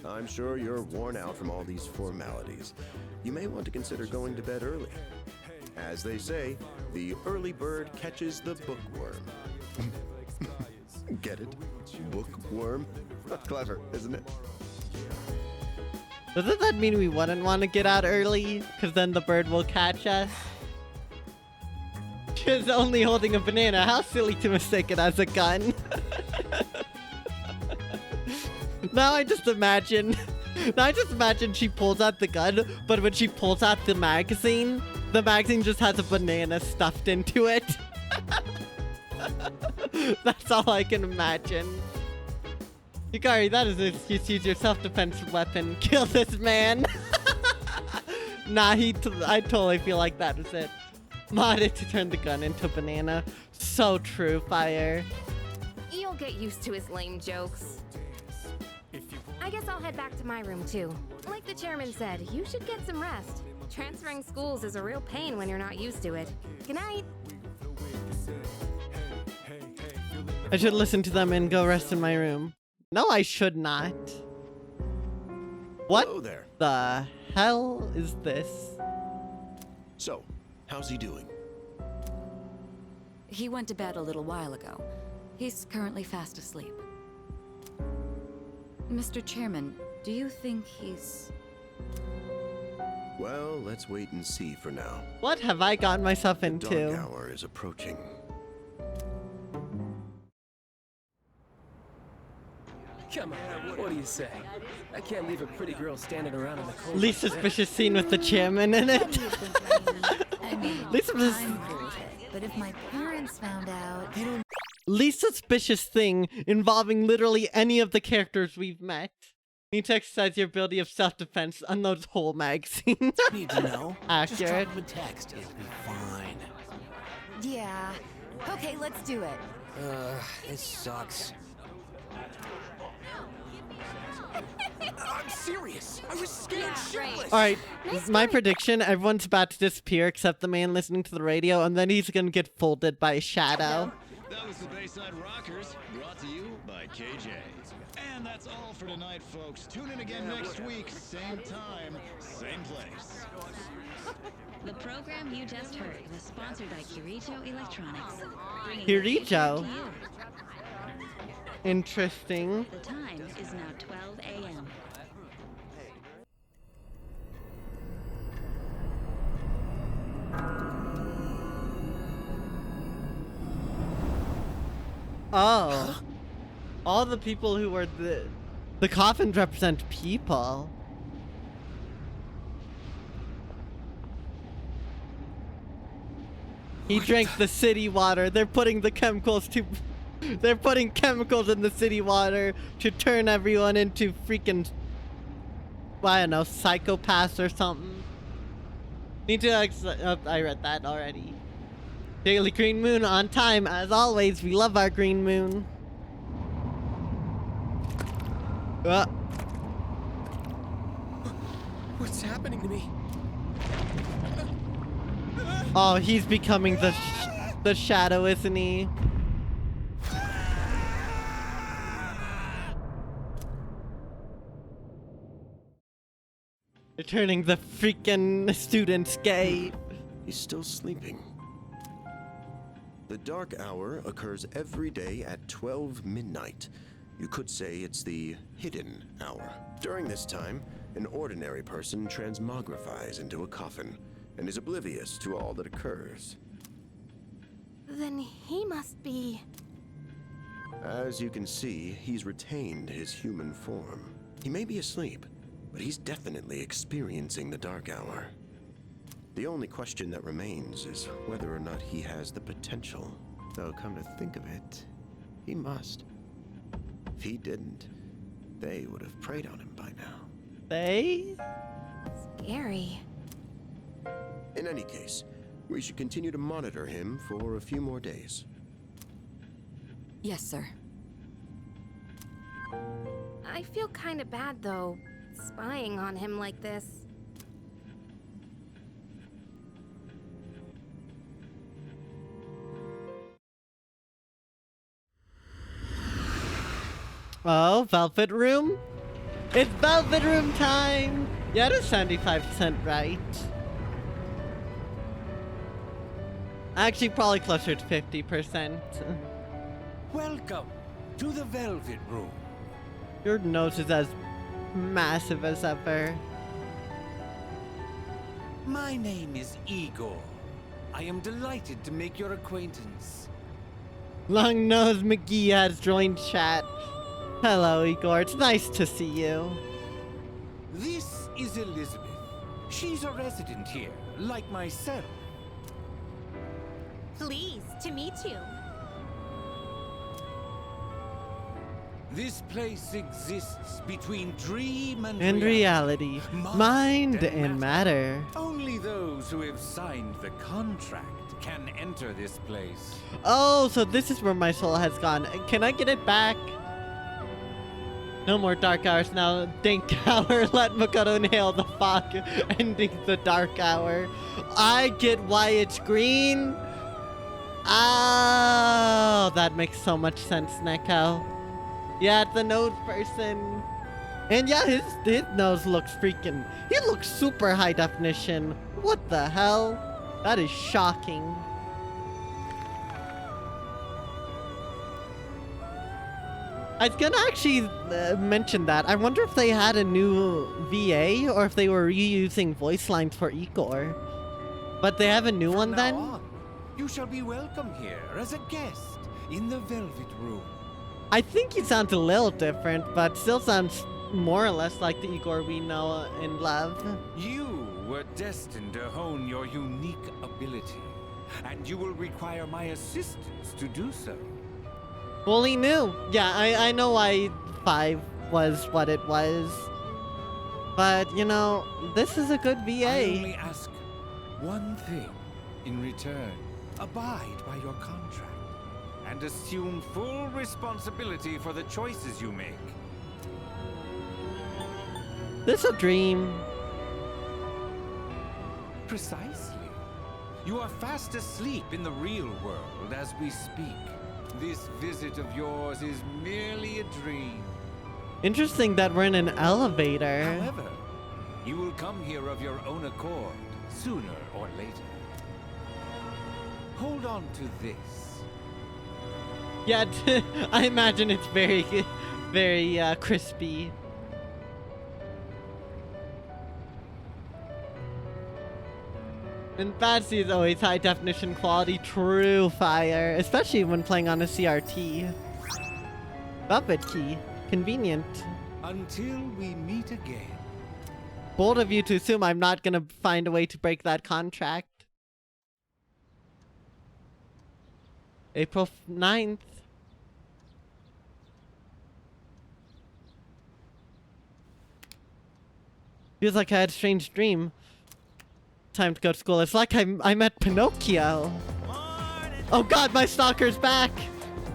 Speaker 18: I'm sure you're worn out from all these formalities. You may want to consider going to bed early. As they say, the early bird catches the bookworm. Get it? Bookworm? Clever, isn't it?
Speaker 4: Doesn't that mean we wouldn't want to get out early? Because then the bird will catch us? She's only holding a banana. How silly to mistake it as a gun. Now I just imagine she pulls out the gun, but when she pulls out the magazine just has a banana stuffed into it. That's all I can imagine. Yukari, that is an excuse to use your self-defense weapon. Kill this man. Nah, I totally feel like that was it. Modded to turn the gun into a banana. So true, Fire.
Speaker 6: You'll get used to his lame jokes. I guess I'll head back to my room too. Like the chairman said, you should get some rest. Transferring schools is a real pain when you're not used to it. Good night.
Speaker 4: I should listen to them and go rest in my room. No, I should not. What
Speaker 18: Hello there.
Speaker 4: the hell is this?
Speaker 18: So, how's he doing?
Speaker 10: He went to bed a little while ago. He's currently fast asleep. Mr. Chairman, do you think he's...
Speaker 18: Well, let's wait and see for now.
Speaker 4: What have I gotten myself
Speaker 18: The
Speaker 4: into?
Speaker 18: dark hour is approaching.
Speaker 12: Come on, what do you say? I can't leave a pretty girl standing around in the cold.
Speaker 4: Least suspicious scene with the chairman in it. Least suspicious...
Speaker 16: But if my parents found out...
Speaker 4: Least suspicious thing involving literally any of the characters we've met. Need to exercise your ability of self-defense. Unload whole magazine.
Speaker 15: Need to know?
Speaker 4: Accurate.
Speaker 15: Just drop him a text. It'll be fine.
Speaker 16: Yeah. Okay, let's do it.
Speaker 11: This sucks.
Speaker 14: I'm serious. I was scared shitless.
Speaker 4: Alright, my prediction, everyone's about to disappear except the man listening to the radio, and then he's gonna get folded by a shadow.
Speaker 20: That was the Bayside Rockers, brought to you by KJ. And that's all for tonight, folks. Tune in again next week, same time, same place.
Speaker 21: The program you just heard was sponsored by Kirijo Electronics. bringing
Speaker 4: Kirijo?
Speaker 21: the future to you.
Speaker 4: Interesting.
Speaker 21: The time is now 12 a.m.
Speaker 4: Oh. All the people who were the coffins represent people. He drank the city water. They're putting the chemicals to they're putting chemicals in the city water to turn everyone into freaking, I don't know, psychopaths or something. Need to oh, I read that already. Daily Green Moon on time as always. We love our Green Moon.
Speaker 12: What's happening to me?
Speaker 4: Oh, he's becoming the shadow, isn't he? They're turning the freaking students gay.
Speaker 18: He's still sleeping. The dark hour occurs every day at 12 midnight. You could say it's the hidden hour. During this time, an ordinary person transmogrifies into a coffin and is oblivious to all that occurs.
Speaker 6: Then he must be...
Speaker 18: As you can see, he's retained his human form. He may be asleep, but he's definitely experiencing the dark hour. The only question that remains is whether or not he has the potential. Though come to think of it, he must. If he didn't, they would have preyed on him by now.
Speaker 4: They?
Speaker 6: Scary.
Speaker 18: In any case, we should continue to monitor him for a few more days.
Speaker 10: Yes, sir.
Speaker 6: I feel kind of bad, though, spying on him like this.
Speaker 4: Oh, Velvet Room? It's Velvet Room time! Yeah, it is 75% right. Actually, probably closer to 50%.
Speaker 14: Welcome to the Velvet Room.
Speaker 4: Your nose is as massive as ever.
Speaker 14: My name is Igor. I am delighted to make your acquaintance.
Speaker 4: Long Nose McGee has joined chat. Hello, Igor. It's nice to see you.
Speaker 14: This is Elizabeth. She's a resident here, like myself.
Speaker 13: Pleased to meet you.
Speaker 14: This place exists between dream and
Speaker 4: And reality. Mind and matter.
Speaker 14: Only those who have signed the contract can enter this place.
Speaker 4: Oh, so this is where my soul has gone. Can I get it back? No more dark hours now. Dank hour. Let Makoto inhale the fog. Ending the dark hour. I get why it's green. Oh, that makes so much sense, Neko. Yeah, it's the nose person. And yeah, his nose looks freaking... He looks super high definition. What the hell? That is shocking. I was gonna actually mention that. I wonder if they had a new VA or if they were reusing voice lines for Igor. But they have a new one then?
Speaker 14: You shall be welcome here as a guest in the Velvet Room.
Speaker 4: I think he sounds a little different, but still sounds more or less like the Igor we know and love.
Speaker 14: You were destined to hone your unique ability, and you will require my assistance to do so.
Speaker 4: Well, he knew. Yeah, I know why 5 was what it was. But, you know, this is a good VA.
Speaker 14: I only ask one thing in return. Abide by your contract and assume full responsibility for the choices you make.
Speaker 4: This a dream.
Speaker 14: Precisely. You are fast asleep in the real world as we speak. This visit of yours is merely a dream.
Speaker 4: Interesting that we're in an elevator.
Speaker 14: However, you will come here of your own accord, sooner or later. Hold on to this.
Speaker 4: Yeah, I imagine it's very, very crispy. And fantasy is always high definition quality, true fire, especially when playing on a CRT. Velvet key. Convenient.
Speaker 14: Until we meet again.
Speaker 4: Bold of you to assume I'm not gonna find a way to break that contract. April 9th. Feels like I had a strange dream. Time to go to school. It's like I met Pinocchio. Oh god, my stalker's back!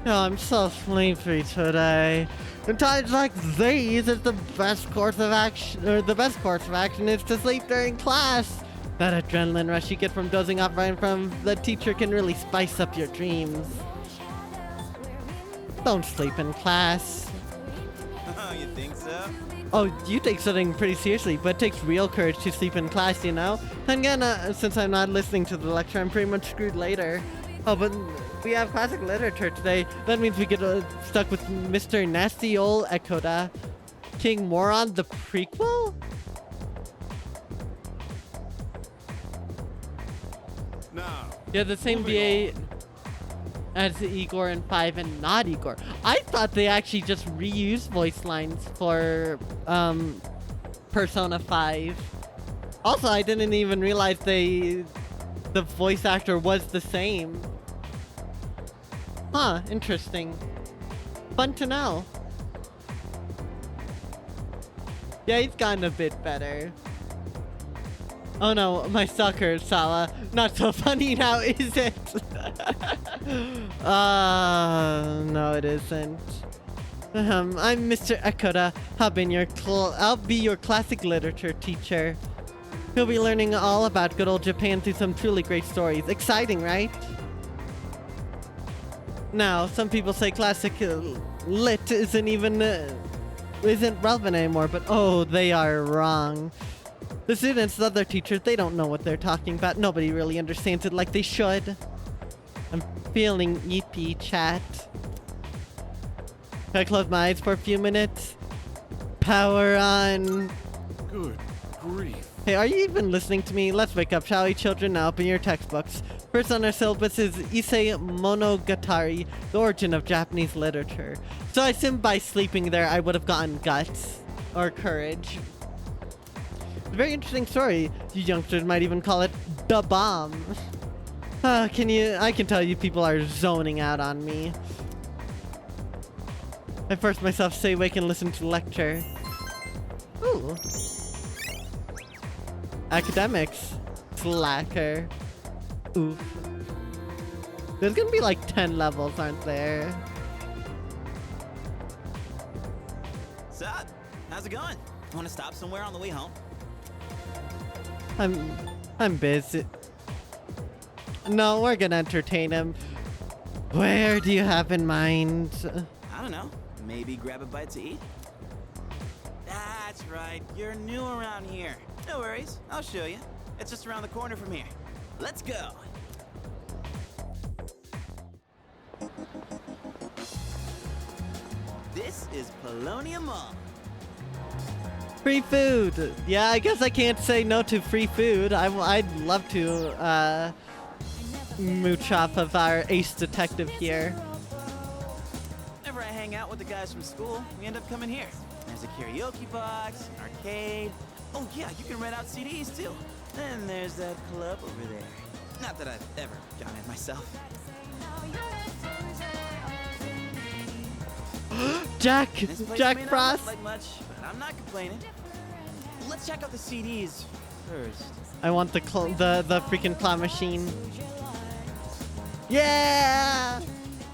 Speaker 4: Oh, I'm so sleepy today. In times like these, it's the best course of action, or the best course of action is to sleep during class. That adrenaline rush you get from dozing off right in front of the teacher can really spice up your dreams. Don't sleep in class.
Speaker 19: Oh, you think so?
Speaker 4: Oh, you take something pretty seriously, but it takes real courage to sleep in class, you know? And again, since I'm not listening to the lecture, I'm pretty much screwed later. Oh, but we have classic literature today. That means we get stuck with Mr. Nasty Ol Ekoda. King Moron, the prequel?
Speaker 14: Now,
Speaker 4: Yeah, the same VA as Igor and 5 and not Igor. I thought they actually just reused voice lines for Persona 5. Also, I didn't even realize the voice actor was the same. Huh, interesting. Fun to know. Yeah, he's gotten a bit better. Oh no, my sucker, Sala. Not so funny now, is it? No it isn't. I'm Mr. Ekoda. I'll be your classic literature teacher. You'll be learning all about good old Japan through some truly great stories. Exciting, right? Now, some people say classic lit isn't relevant anymore, but oh, they are wrong. The students, the other teachers, they don't know what they're talking about. Nobody really understands it like they should. I'm feeling yippee, chat. Can I close my eyes for a few minutes? Power on.
Speaker 14: good grief.
Speaker 4: Hey, are you even listening to me? Let's wake up, shall we, children? Now open your textbooks. First on our syllabus is Issei Monogatari, the origin of Japanese literature. So I assume by sleeping there, I would have gotten guts or courage. It's a very interesting story. You youngsters might even call it the bomb. I can tell you people are zoning out on me. I forced myself to stay awake and listen to the lecture. Ooh. Academics. Slacker. Oof. There's gonna be like 10 levels, aren't there?
Speaker 19: Sup? How's it going? Want to stop somewhere on the way home?
Speaker 4: I'm busy. No, we're gonna entertain him. Where do you have in mind?
Speaker 19: I don't know. Maybe grab a bite to eat? That's right. You're new around here. No worries. I'll show you. It's just around the corner from here. Let's go. This is Polonia Mall.
Speaker 4: Free food. Yeah, I guess I can't say no to free food. I'd love to mooch off of our ace detective here.
Speaker 19: Whenever I hang out with the guys from school, we end up coming here. There's a karaoke box, an arcade. Oh yeah, you can rent out CDs too. And there's that club over there. Not that I've ever gone in myself.
Speaker 4: Jack
Speaker 19: May
Speaker 4: Frost.
Speaker 19: not look like much, but I'm not complaining. Let's check out the CDs first.
Speaker 4: I want the freaking claw machine. Yeah!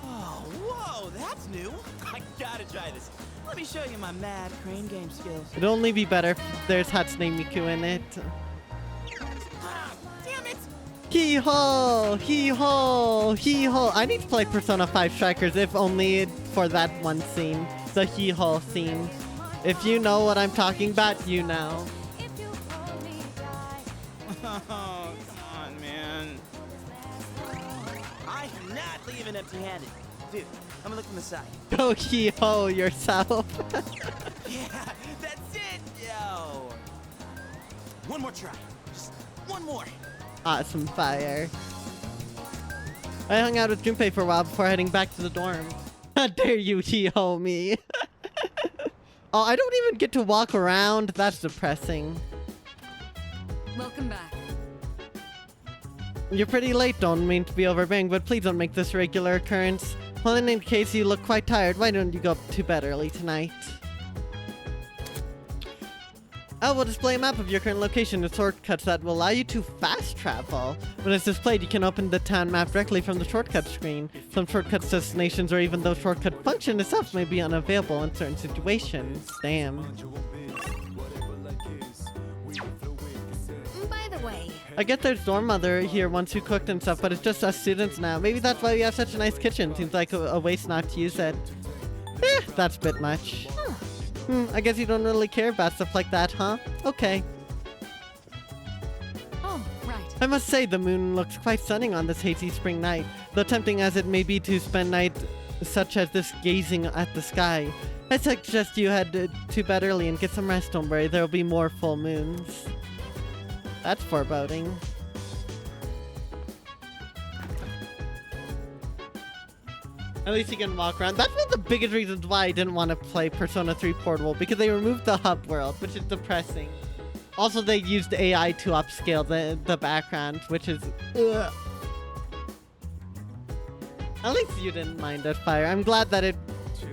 Speaker 19: Oh, whoa, that's new. I gotta try this. Let me show you my mad crane game skills.
Speaker 4: It'd only be better if there's Hatsune Miku in it.
Speaker 19: Ah, damn it!
Speaker 4: Hee-ho! Hee-ho! Hee-ho! I need to play Persona 5 Strikers, if only for that one scene. The hee-ho scene. If you know what I'm talking about, you know.
Speaker 19: Oh, come on, man. I am not leaving empty-handed. Dude, I'm gonna look from the side.
Speaker 4: Go hee-ho yourself.
Speaker 19: Yeah, that's it, yo! One more try. Just one more.
Speaker 4: Awesome fire. I hung out with Junpei for a while before heading back to the dorm. How dare you, homie? Oh, I don't even get to walk around. That's depressing.
Speaker 10: Welcome back.
Speaker 4: You're pretty late, don't mean to be overbearing, but please don't make this a regular occurrence. Well, in any case, you look quite tired. Why don't you go to bed early tonight? Oh, we'll display a map of your current location with shortcuts that will allow you to fast travel. When it's displayed, you can open the town map directly from the shortcut screen. Some shortcuts destinations or even the shortcut function itself may be unavailable in certain situations. Damn.
Speaker 6: By the way,
Speaker 4: I get there's dorm mother here once who cooked and stuff, but it's just us students now. Maybe that's why we have such a nice kitchen. Seems like a waste not to use it. That's a bit much. I guess you don't really care about stuff like that, huh? Okay.
Speaker 10: Oh, right.
Speaker 4: I must say, the moon looks quite stunning on this hazy spring night, though tempting as it may be to spend night such as this gazing at the sky. I suggest you head to bed early and get some rest, don't worry, there will be more full moons. That's foreboding. At least you can walk around. That's one of the biggest reasons why I didn't want to play Persona 3 Portable, because they removed the hub world, which is depressing. Also, they used AI to upscale the background, which is... Ugh. At least you didn't mind that fire. I'm glad that it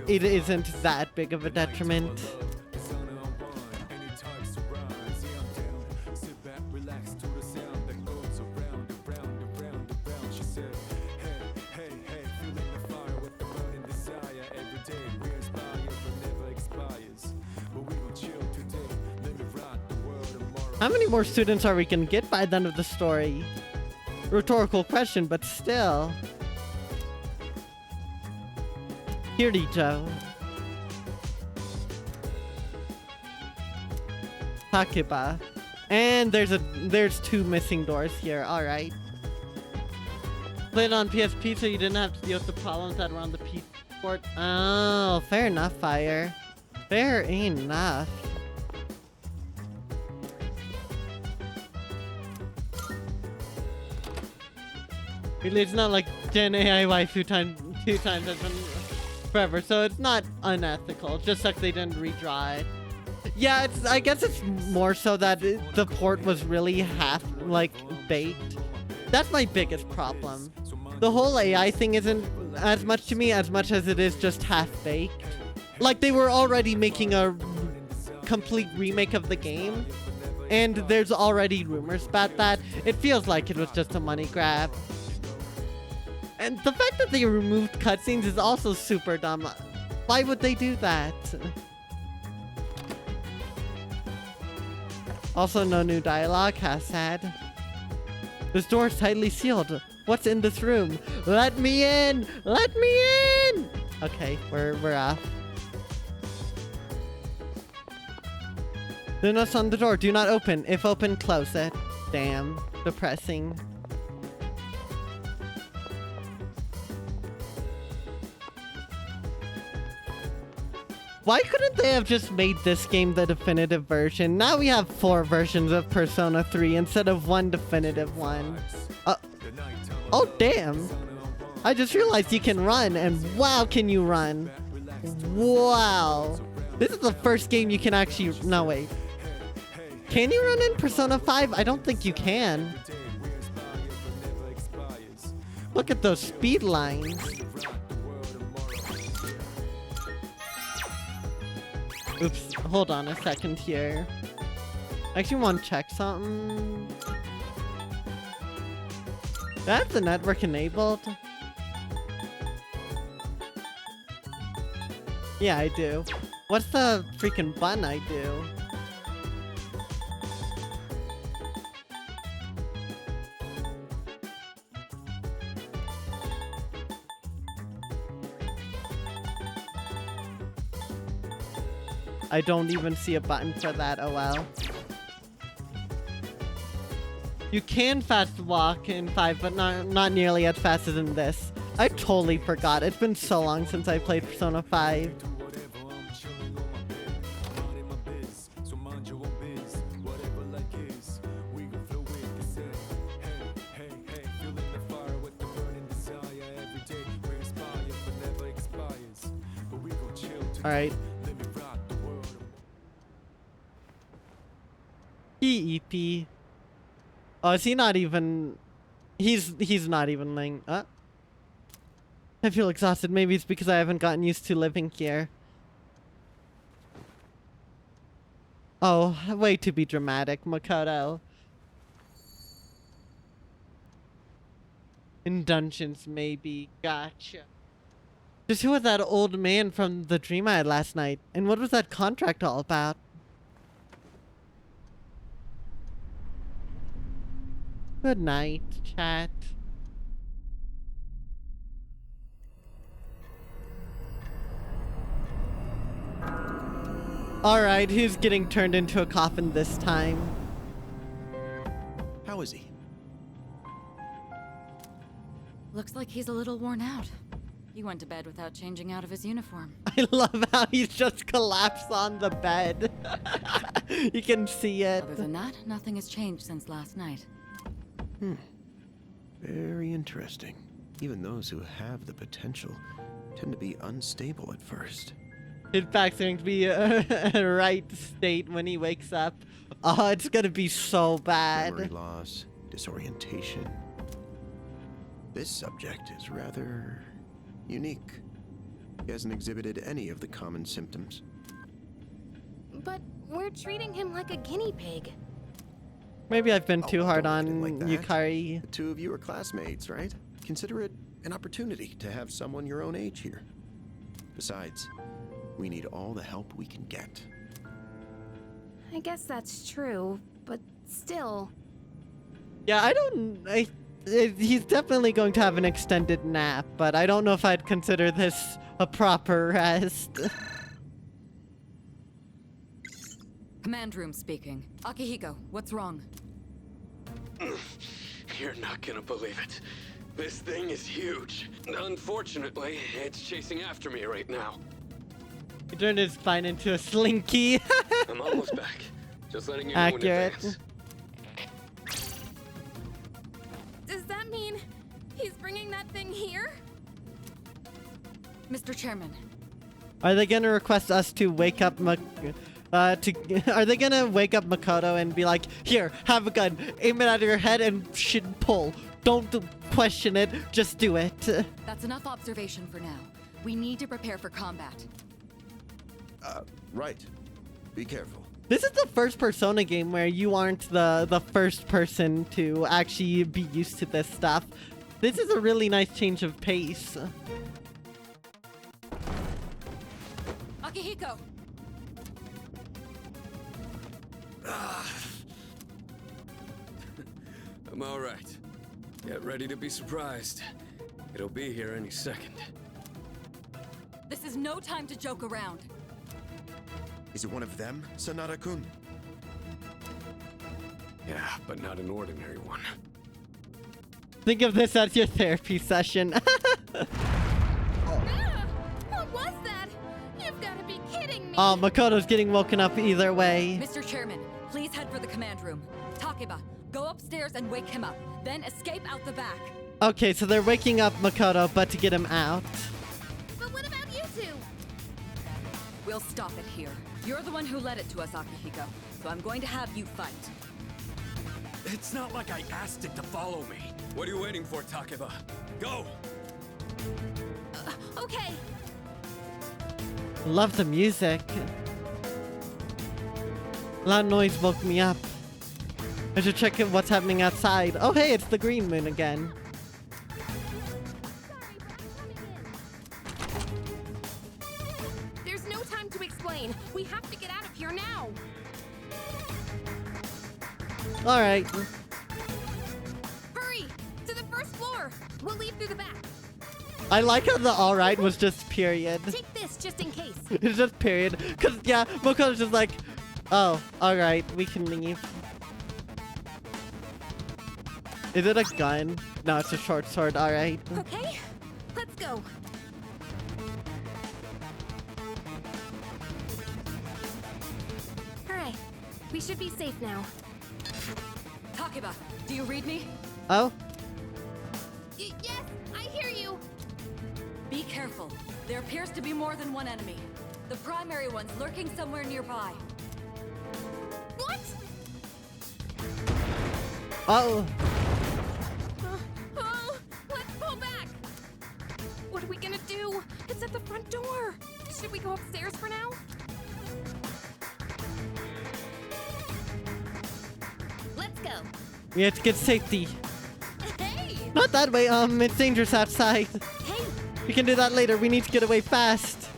Speaker 4: isn't that big of a detriment. How many more students are we gonna get by the end of the story? Rhetorical question, but still. Kirito. Takiba. And there's two missing doors here, alright. Played on PSP so you didn't have to deal with the problems that were on the P port. Oh, fair enough, Fire. Fair enough. It's not like Gen AI waifu two times has been forever, so it's not unethical. It's just like they didn't redraw it. Yeah, I guess it's more so that the port was really half, like, baked. That's my biggest problem. The whole AI thing isn't as much to me as much as it is just half-baked. Like, they were already making a complete remake of the game, and there's already rumors about that. It feels like it was just a money grab. And the fact that they removed cutscenes is also super dumb. Why would they do that? Also, no new dialogue, sad. This door is tightly sealed. What's in this room? Let me in! Let me in! Okay, we're off. The notes on the door. Do not open. If open, close it. Damn. Depressing. Why couldn't they have just made this game the definitive version? Now we have 4 versions of Persona 3 instead of one definitive one. Oh, damn. I just realized you can run, and wow, can you run. Wow. This is the first game you can actually... No, wait. Can you run in Persona 5? I don't think you can. Look at those speed lines. Oops, hold on a second here. I actually want to check something. That's the network enabled? Yeah, I do. What's the freaking button I do? I don't even see a button for that, oh well. You can fast walk in 5, but not nearly as fast as in this. I totally forgot. It's been so long since I played Persona 5. Alright. PEP. Oh, is he not even... He's not even laying... I feel exhausted. Maybe it's because I haven't gotten used to living here. Oh, way to be dramatic, Makoto. In dungeons, maybe. Gotcha. Just who was that old man from the dream I had last night? And what was that contract all about? Good night, chat. Alright, who's getting turned into a coffin this time?
Speaker 18: How is he?
Speaker 10: Looks like he's a little worn out. He went to bed without changing out of his uniform.
Speaker 4: I love how he's just collapsed on the bed. You can see it.
Speaker 10: Other than that, nothing has changed since last night.
Speaker 18: Very interesting. Even those who have the potential tend to be unstable at first.
Speaker 4: In fact, it's going to be a right state when he wakes up. Oh, it's going to be so bad.
Speaker 18: Memory loss, disorientation. This subject is rather unique. He hasn't exhibited any of the common symptoms.
Speaker 6: But we're treating him like a guinea pig.
Speaker 4: Maybe I've been too hard on
Speaker 18: Like that.
Speaker 4: Yukari.
Speaker 18: The two of you are classmates, right? Consider it an opportunity to have someone your own age here. Besides, we need all the help we can get.
Speaker 6: I guess that's true, but still.
Speaker 4: Yeah, he's definitely going to have an extended nap, but I don't know if I'd consider this a proper rest.
Speaker 10: Command room speaking. Akihiko, what's wrong?
Speaker 1: You're not gonna believe it. This thing is huge. Unfortunately, it's chasing after me right now.
Speaker 4: He turned his spine into a slinky.
Speaker 1: I'm almost back. Just letting you know
Speaker 4: Accurate.
Speaker 1: in advance.
Speaker 6: Does that mean he's bringing that thing here?
Speaker 10: Mr. Chairman.
Speaker 4: Are they gonna request us to wake up are they gonna wake up Makoto and be like, here, have a gun, aim it at your head and pull. Don't question it, just do it.
Speaker 10: That's enough observation for now. We need to prepare for combat.
Speaker 18: Right. Be careful.
Speaker 4: This is the first Persona game where you aren't the first person to actually be used to this stuff. This is a really nice change of pace.
Speaker 10: Akihiko!
Speaker 1: I'm all right. Get ready to be surprised. It'll be here any second.
Speaker 10: This is no time to joke around.
Speaker 18: Is it one of them, Sanada-kun?
Speaker 1: Yeah, but not an ordinary one.
Speaker 4: Think of this as your therapy session.
Speaker 6: What was that? You've got to be kidding me.
Speaker 4: Oh, Makoto's getting woken up either way.
Speaker 10: Mr. Chairman, please head for the command room. Takeba, go upstairs and wake him up. Then escape out the back.
Speaker 4: Okay, so they're waking up Makoto, but to get him out.
Speaker 6: But what about you two?
Speaker 10: We'll stop it here. You're the one who led it to us, Akihiko. So I'm going to have you fight.
Speaker 14: It's not like I asked it to follow me.
Speaker 1: What are you waiting for, Takeba?
Speaker 14: Go!
Speaker 6: Okay.
Speaker 4: Love the music. Loud noise woke me up. I should check out what's happening outside. Oh hey, it's the green moon again.
Speaker 6: There's no time to explain. We have to get out of here now.
Speaker 4: Alright.
Speaker 6: Hurry! To the first floor. We'll leave through the back.
Speaker 4: I like how the alright was just period.
Speaker 6: Take this just in case.
Speaker 4: It's just period. Cause yeah, Makoto's just like, oh, alright, we can leave. Is it a gun? No, it's a short sword, alright.
Speaker 6: Okay, let's go. Alright, we should be safe now.
Speaker 10: Takeba, do you read me?
Speaker 4: Oh?
Speaker 6: Yes, I hear you.
Speaker 10: Be careful. There appears to be more than one enemy. The primary one's lurking somewhere nearby.
Speaker 6: What?
Speaker 4: Oh.
Speaker 6: Oh, let's pull back. What are we gonna do? It's at the front door. Should we go upstairs for now? Let's go.
Speaker 4: We have to get safety.
Speaker 6: Hey!
Speaker 4: Not that way, it's dangerous outside.
Speaker 6: Hey!
Speaker 4: We can do that later. We need to get away fast.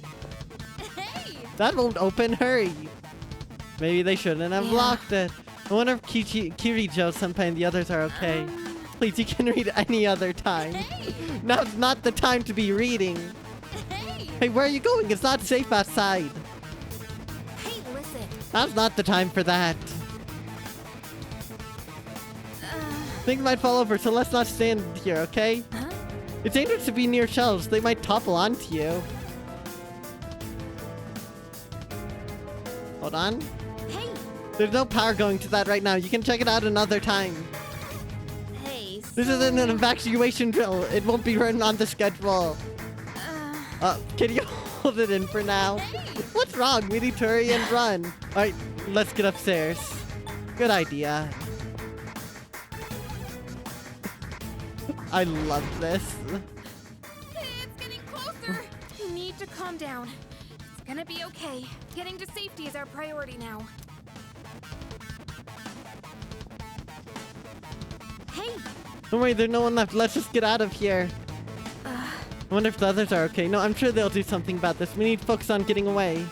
Speaker 6: Hey!
Speaker 4: That won't open. Hurry. Maybe they shouldn't have locked it. I wonder if Kirijo-senpai and the others are okay. Please, you can read any other time.
Speaker 6: Hey!
Speaker 4: Now's not the time to be reading.
Speaker 6: Hey!
Speaker 4: Hey, where are you going? It's not safe outside.
Speaker 6: Hey, listen.
Speaker 4: Now's not the time for that. Things might fall over, so let's not stand here, okay?
Speaker 6: Huh?
Speaker 4: It's dangerous to be near shelves. They might topple onto you. Hold on.
Speaker 6: Hey!
Speaker 4: There's no power going to that right now. You can check it out another time.
Speaker 6: Hey,
Speaker 4: This isn't an evacuation drill. It won't be written on the schedule. Can you hold it in for now?
Speaker 6: Hey.
Speaker 4: What's wrong? We need to hurry and run. Alright, let's get upstairs. Good idea. I love this.
Speaker 6: It's getting closer. You need to calm down. It's gonna be okay. Getting to safety is our priority now. Hey!
Speaker 4: Don't worry, there's no one left. Let's just get out of here. I wonder if the others are okay. No, I'm sure they'll do something about this. We need to focus on getting away.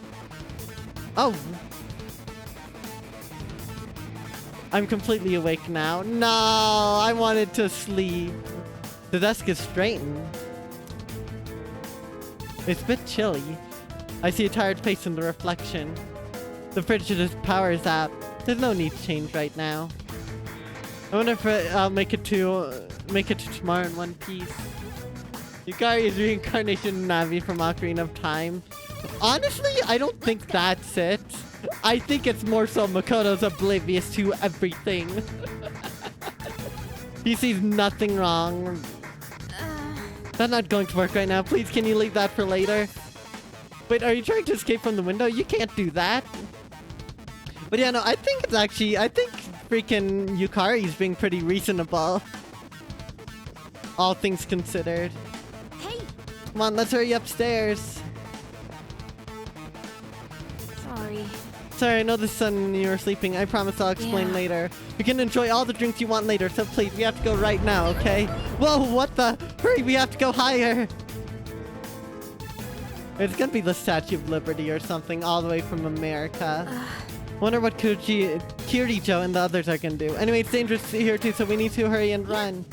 Speaker 4: Oh. I'm completely awake now. No, I wanted to sleep. The desk is straightened. It's a bit chilly. I see a tired face in the reflection. The fridge's power is out. There's no need to change right now. I wonder if I'll make it to tomorrow in one piece. Yukari is reincarnation of Navi from Ocarina of Time. Honestly, I don't think that's it. I think it's more so Makoto's oblivious to everything. He sees nothing wrong. That's not going to work right now. Please, can you leave that for later? Wait, are you trying to escape from the window? You can't do that. But yeah, no, I think freaking Yukari's being pretty reasonable. All things considered.
Speaker 6: Hey!
Speaker 4: Come on, let's hurry upstairs. Sorry, I know this son you were sleeping. I promise I'll explain later. You can enjoy all the drinks you want later, so please, we have to go right now, okay? Whoa, what the? Hurry, we have to go higher. It's gonna be the Statue of Liberty or something all the way from America. Wonder what Kirijo and the others are gonna do. Anyway, it's dangerous here too, so we need to hurry and run.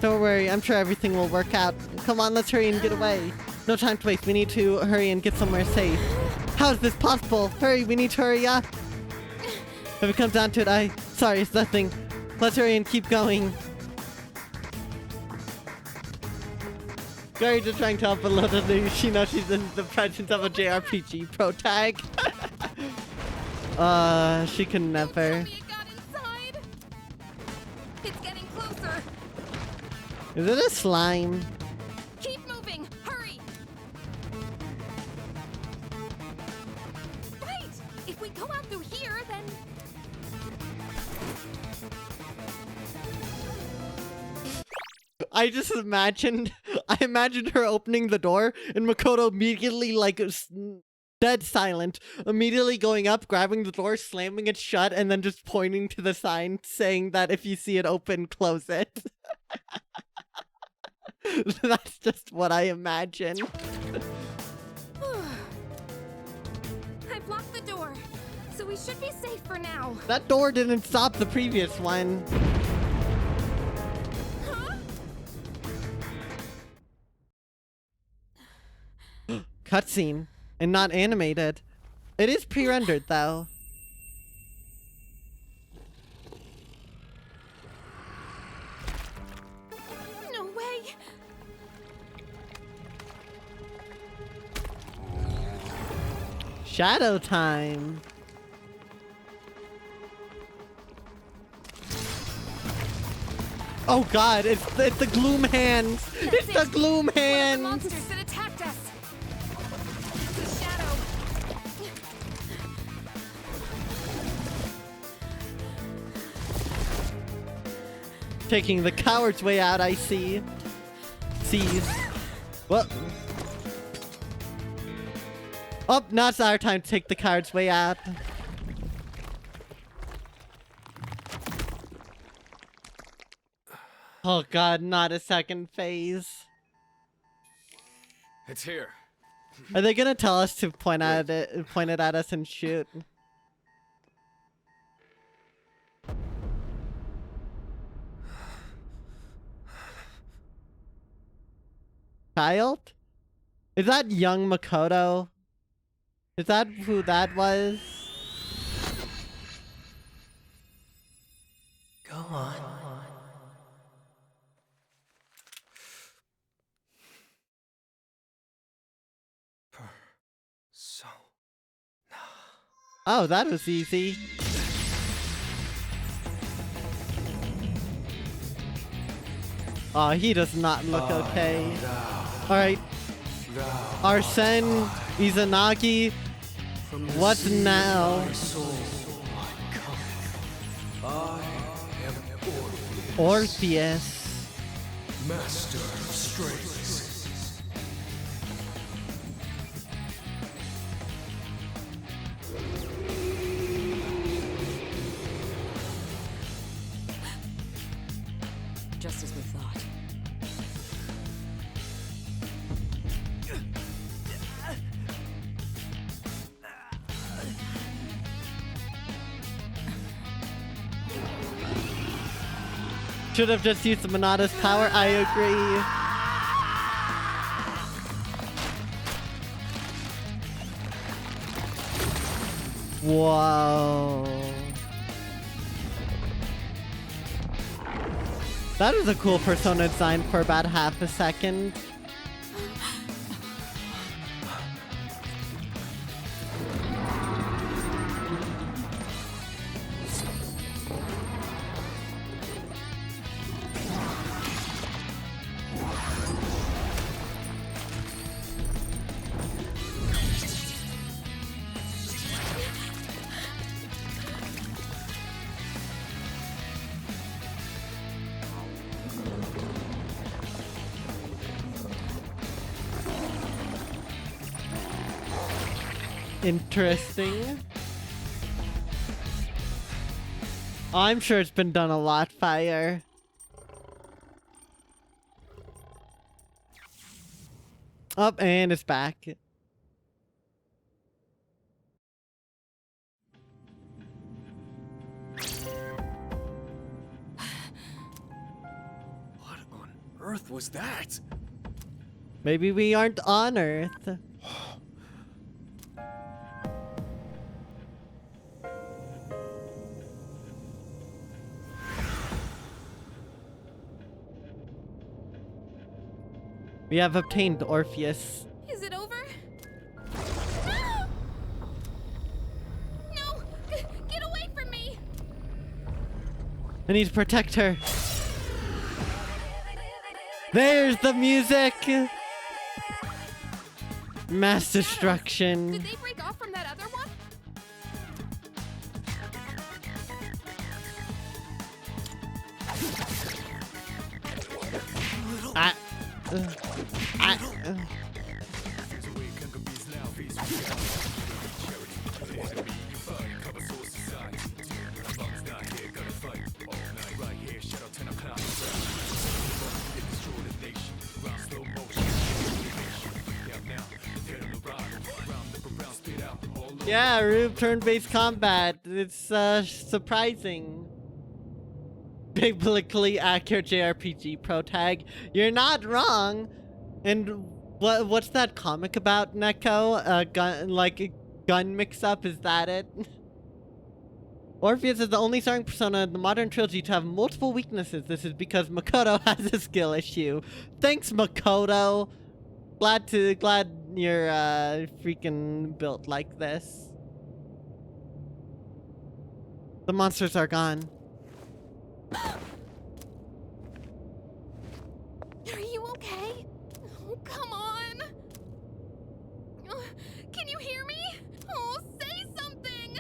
Speaker 4: Don't worry, I'm sure everything will work out. Come on, let's hurry and get away. No time to waste. We need to hurry and get somewhere safe. How is this possible? Hurry, we need to hurry up. If it comes down to it, sorry, it's nothing. Let's hurry and keep going. Gary's just trying to help a little bit. She knows she's in the presence of a JRPG pro tag. She can never.
Speaker 6: It's getting closer.
Speaker 4: Is it a slime?
Speaker 6: Keep moving. Hurry. Right. If we go out through here, then
Speaker 4: I imagined her opening the door and Makoto immediately like dead silent, immediately going up, grabbing the door, slamming it shut, and then just pointing to the sign saying that if you see it open, close it. That's just what I imagine.
Speaker 6: I've locked the door, so we should be safe for now.
Speaker 4: That door didn't stop the previous one. Cutscene, and not animated. It is pre-rendered though.
Speaker 6: No way.
Speaker 4: Shadow time. Oh god, it's the gloom hands. It's the gloom hands.
Speaker 6: Monsters that attacked us. The shadow.
Speaker 4: Taking the coward's way out, I see. Sees. What? Oh, now it's our time to take the coward's way out. Oh god, not a second phase.
Speaker 12: It's here.
Speaker 4: Are they gonna tell us to point it at us and shoot? Child? Is that young Makoto? Is that who that was?
Speaker 9: Go on.
Speaker 4: Oh, that was easy. Oh, he does not look okay. Alright. Arsene Izanagi. What now? Orpheus.
Speaker 3: Master of strength.
Speaker 10: Just as we thought.
Speaker 4: Should have just used the Monada's power, I agree. Whoa. That was a cool persona design for about half a second. Interesting. I'm sure it's been done a lot, Fire. Up, and it's back.
Speaker 12: What on earth was that?
Speaker 4: Maybe we aren't on Earth. We have obtained Orpheus.
Speaker 6: Is it over? No! Get away from me!
Speaker 4: I need to protect her. There's the music! Mass destruction.
Speaker 6: Did they break off from that other one?
Speaker 4: Yeah, Rube turn-based combat. It's surprising. Biblically accurate JRPG pro tag. You're not wrong. And what's that comic about, Neko? A gun mix-up, is that it? Orpheus is the only starring persona in the modern trilogy to have multiple weaknesses. This is because Makoto has a skill issue. Thanks, Makoto. Glad you're freaking built like this. The monsters are gone.
Speaker 6: Are you okay? Oh, come on! Can you hear me? Oh, say something!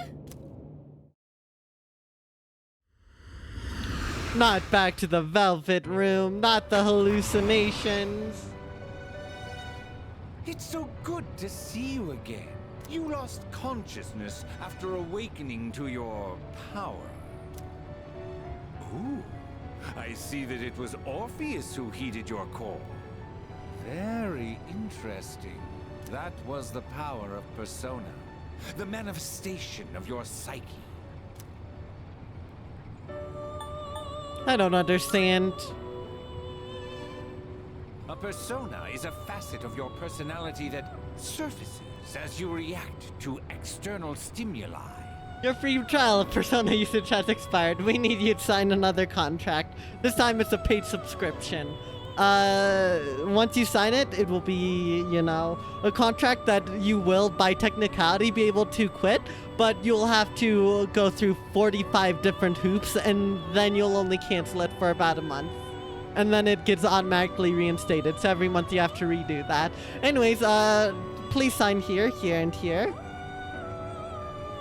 Speaker 4: Not back to the Velvet Room, not the hallucinations.
Speaker 2: It's so good to see you again. You lost consciousness after awakening to your power. Ooh, I see that it was Orpheus who heeded your call. Very interesting. That was the power of persona, the manifestation of your psyche.
Speaker 4: I don't understand.
Speaker 2: A persona is a facet of your personality that surfaces as you react to external stimuli.
Speaker 4: Your free trial of Persona usage has expired. We need you to sign another contract. This time it's a paid subscription. Once you sign it, it will be, you know, a contract that you will, by technicality, be able to quit, but you'll have to go through 45 different hoops, and then you'll only cancel it for about a month. And then it gets automatically reinstated, so every month you have to redo that. Anyways, please sign here, here, and here.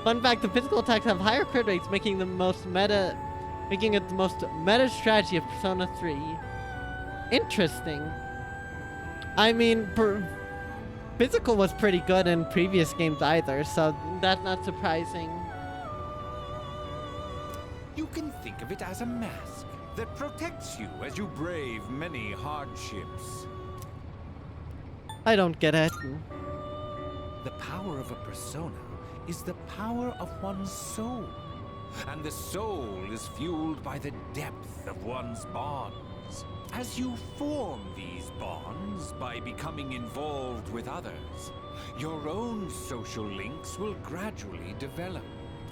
Speaker 4: Fun fact, the physical attacks have higher crit rates, making it the most meta strategy of Persona 3. Interesting. I mean, physical was pretty good in previous games either, so that's not surprising.
Speaker 2: You can think of it as a mask that protects you as you brave many hardships.
Speaker 4: I don't get it.
Speaker 2: The power of a persona is the power of one's soul. And the soul is fueled by the depth of one's bonds. As you form these bonds by becoming involved with others, your own social links will gradually develop.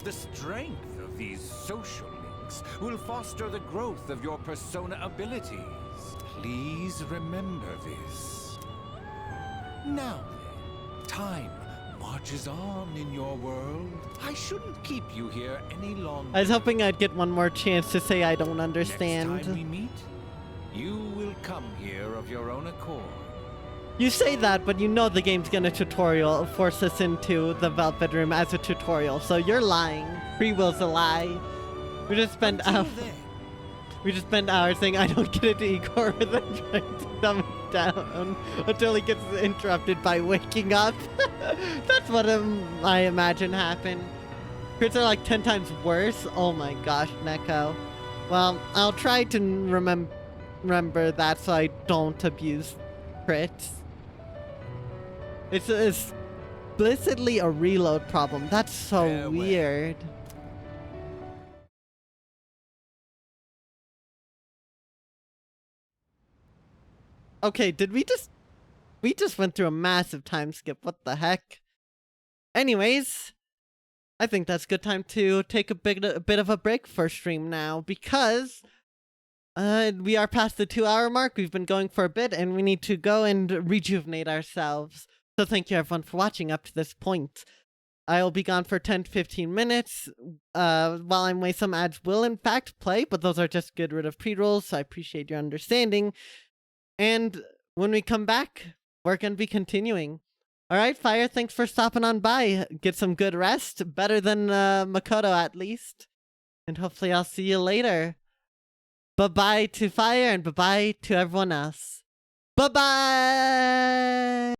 Speaker 2: The strength of these social links will foster the growth of your persona abilities. Please remember this. Now then, time marches on in your world. I shouldn't keep you here any longer.
Speaker 4: I was hoping I'd get one more chance to say I don't understand.
Speaker 2: Next time we meet, you will come here of your own accord.
Speaker 4: You say that, but you know the game's gonna force us into the Velvet Room as a tutorial, so you're lying. Free will's a lie. We just spend hours saying I don't get it to Igor, then trying to dumb it down until he gets interrupted by waking up. That's what I imagine happened. Crits are like 10 times worse. Oh my gosh, Neko. Well, I'll try to remember that so I don't abuse crits. It's explicitly a reload problem. That's so weird. Okay, we just went through a massive time skip. What the heck? Anyways, I think that's a good time to take a bit of a break for stream now, because we are past the 2-hour mark. We've been going for a bit, and we need to go and rejuvenate ourselves. So thank you everyone for watching up to this point. I'll be gone for 10 to 15 minutes. While I'm away, some ads will in fact play, but those are just get rid of pre-rolls, so I appreciate your understanding. And when we come back, we're going to be continuing. Alright, Fire, thanks for stopping on by. Get some good rest. Better than Makoto, at least. And hopefully I'll see you later. Bye-bye to Fire, and bye-bye to everyone else. Bye-bye!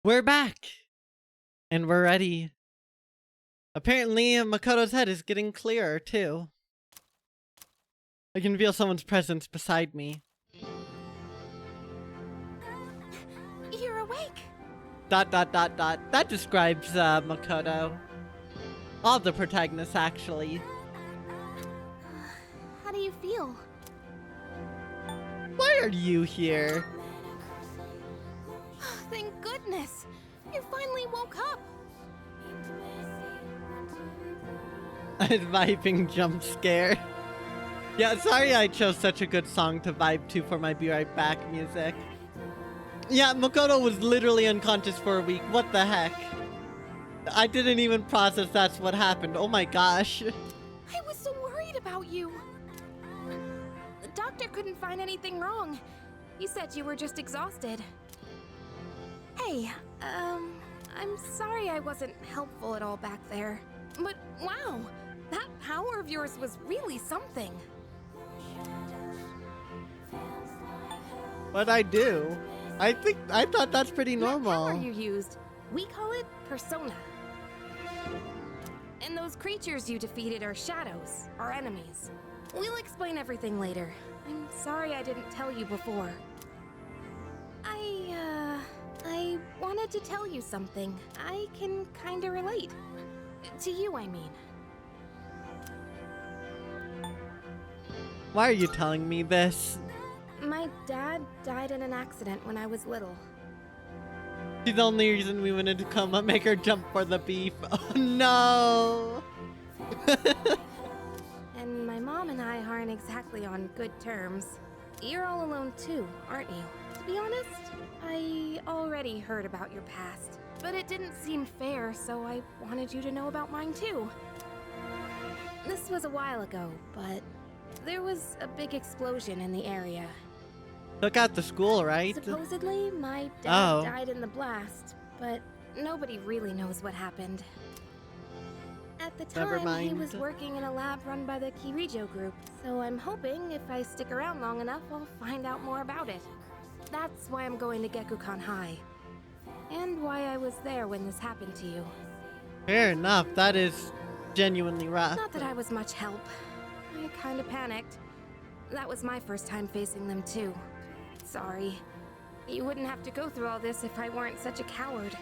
Speaker 4: We're back! And we're ready. Apparently, Makoto's head is getting clearer, too. I can feel someone's presence beside me.
Speaker 6: You're awake. ...
Speaker 4: That describes, Makoto. All the protagonists, actually.
Speaker 6: How do you feel?
Speaker 4: Why are you here?
Speaker 6: Thank goodness! You finally woke up!
Speaker 4: A vibing jump scare. Yeah, sorry I chose such a good song to vibe to for my Be Right Back music. Yeah, Makoto was literally unconscious for a week. What the heck? I didn't even process that's what happened. Oh my gosh.
Speaker 6: I was so worried about you. The doctor couldn't find anything wrong. He said you were just exhausted. Hey, I'm sorry I wasn't helpful at all back there. But wow, that power of yours was really something.
Speaker 4: What'd I do? I thought that's pretty normal.
Speaker 6: That power you used, we call it persona. And those creatures you defeated are shadows, our enemies. We'll explain everything later. I'm sorry I didn't tell you before. I wanted to tell you something. I can kinda relate. To you, I mean.
Speaker 4: Why are you telling me this?
Speaker 6: My dad died in an accident when I was little.
Speaker 4: She's the only reason we wanted to come and make her jump for the beef. Oh no!
Speaker 6: And my mom and I aren't exactly on good terms. You're all alone too, aren't you? To be honest, I already heard about your past, but it didn't seem fair, so I wanted you to know about mine too. This was a while ago, but there was a big explosion in the area.
Speaker 4: Took out the school, right?
Speaker 6: Supposedly, my dad died in the blast, but nobody really knows what happened. At the time, he was working in a lab run by the Kirijo group, so I'm hoping if I stick around long enough, I'll find out more about it. That's why I'm going to Gekukan High, and why I was there when this happened to you.
Speaker 4: Fair enough, that is genuinely rough.
Speaker 6: Not that I was much help. I kinda panicked. That was my first time facing them too. Sorry. You wouldn't have to go through all this if I weren't such a coward.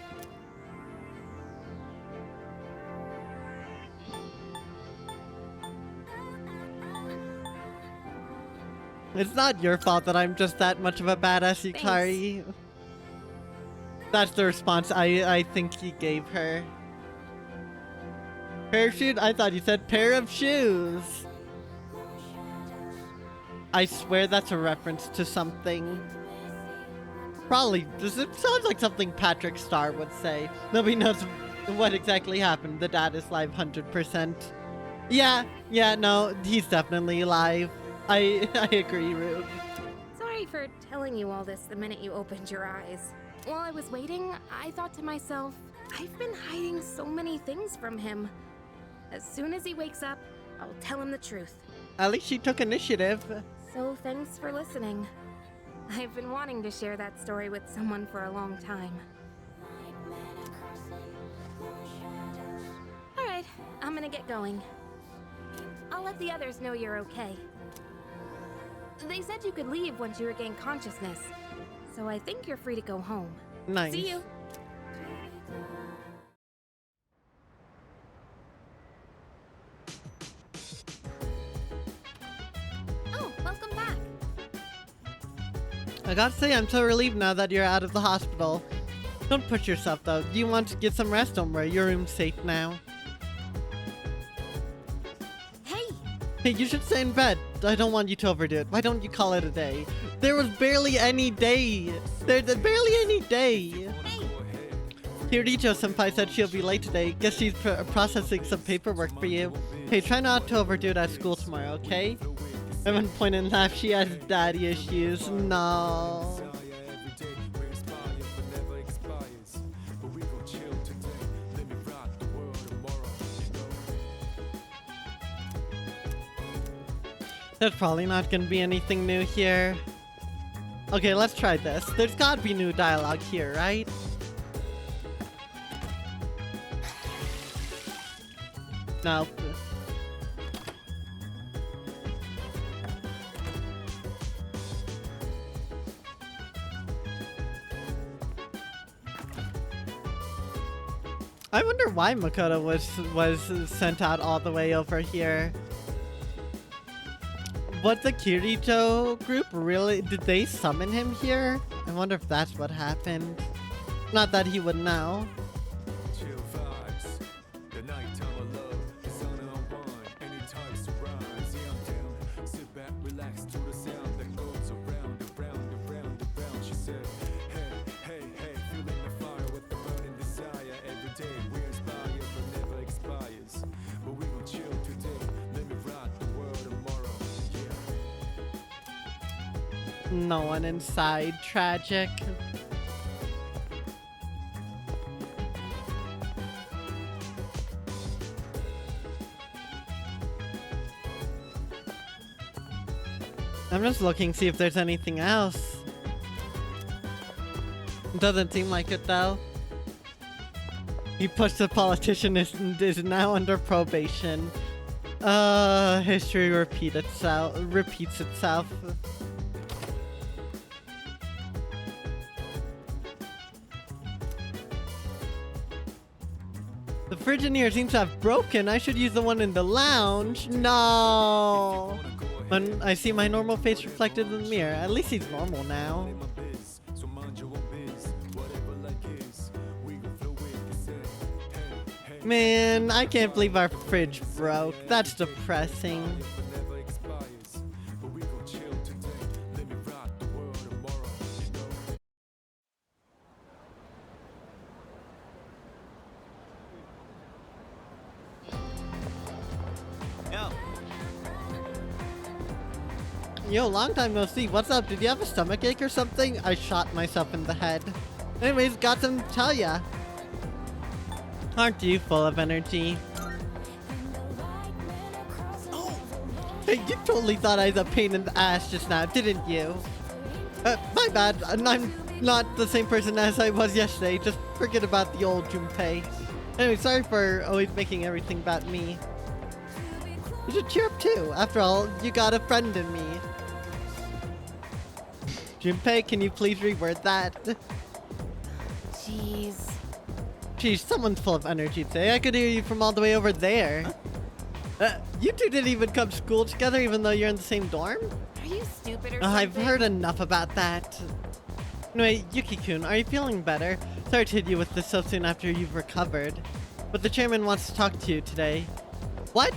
Speaker 4: It's not your fault that I'm just that much of a badass, Yukari. That's the response I think he gave her. Parachute? I thought you said pair of shoes. I swear that's a reference to something. Probably, it sounds like something Patrick Star would say. Nobody knows what exactly happened. The dad is live 100%. Yeah, no, he's definitely alive. I agree, Rube.
Speaker 6: Sorry for telling you all this the minute you opened your eyes. While I was waiting, I thought to myself, I've been hiding so many things from him. As soon as he wakes up, I'll tell him the truth.
Speaker 4: At least she took initiative.
Speaker 6: So thanks for listening. I've been wanting to share that story with someone for a long time. Alright, I'm gonna get going. I'll let the others know you're okay. They said you could leave once you regain consciousness, so I think you're free to go home.
Speaker 4: Nice.
Speaker 6: See you. Oh, welcome back.
Speaker 4: I gotta say, I'm so relieved now that you're out of the hospital. Don't push yourself though. Do you want to get some rest? Don't worry, your room's safe now. Hey, you should stay in bed. I don't want you to overdo it. Why don't you call it a day? There was barely any day. There's barely any day. Kirijo-senpai said she'll be late today. Guess she's processing some paperwork for you. Hey, try not to overdo it at school tomorrow, okay? Evan pointed and laughed. She has daddy issues. No. There's probably not gonna be anything new here. Okay, let's try this. There's gotta be new dialogue here, right? No. I wonder why Makoto was sent out all the way over here. What, the Kirito group really, did they summon him here? I wonder if that's what happened. Not that he would know.
Speaker 3: Chill vibes. The nighttime of love is on and on. Anytime surprise. Yeah, I'm down. Sit back, relax to the sound that goes around and round and round and round. She said, hey, hey, hey, feeling the fire with the burning desire. Every day we inspire, but never expires. But we gon' chill today. Let me rock the world tomorrow. Yeah.
Speaker 4: No one inside. Tragic. I'm just looking, see if there's anything else. Doesn't seem like it though. He pushed the politician is now under probation. History repeats itself. The fridge in here seems to have broken. I should use the one in the lounge. No. When I see my normal face reflected in the mirror. At least he's normal now. Man, I can't believe our fridge broke. That's depressing. Yo, long time no see. What's up? Did you have a stomachache or something? I shot myself in the head. Anyways, got some to tell ya. Aren't you full of energy? Hey, you totally thought I was a pain in the ass just now, didn't you? My bad. I'm not the same person as I was yesterday. Just forget about the old Junpei. Anyway, sorry for always making everything about me. You should cheer up too. After all, you got a friend in me. Junpei, can you please reword that?
Speaker 13: Jeez.
Speaker 4: Jeez, someone's full of energy today. I could hear you from all the way over there. You two didn't even come to school together even though you're in the same dorm?
Speaker 13: Are you stupid or something?
Speaker 4: I've heard enough about that. Anyway, Yuki-kun, are you feeling better? Sorry to hit you with this so soon after you've recovered. But the chairman wants to talk to you today. What?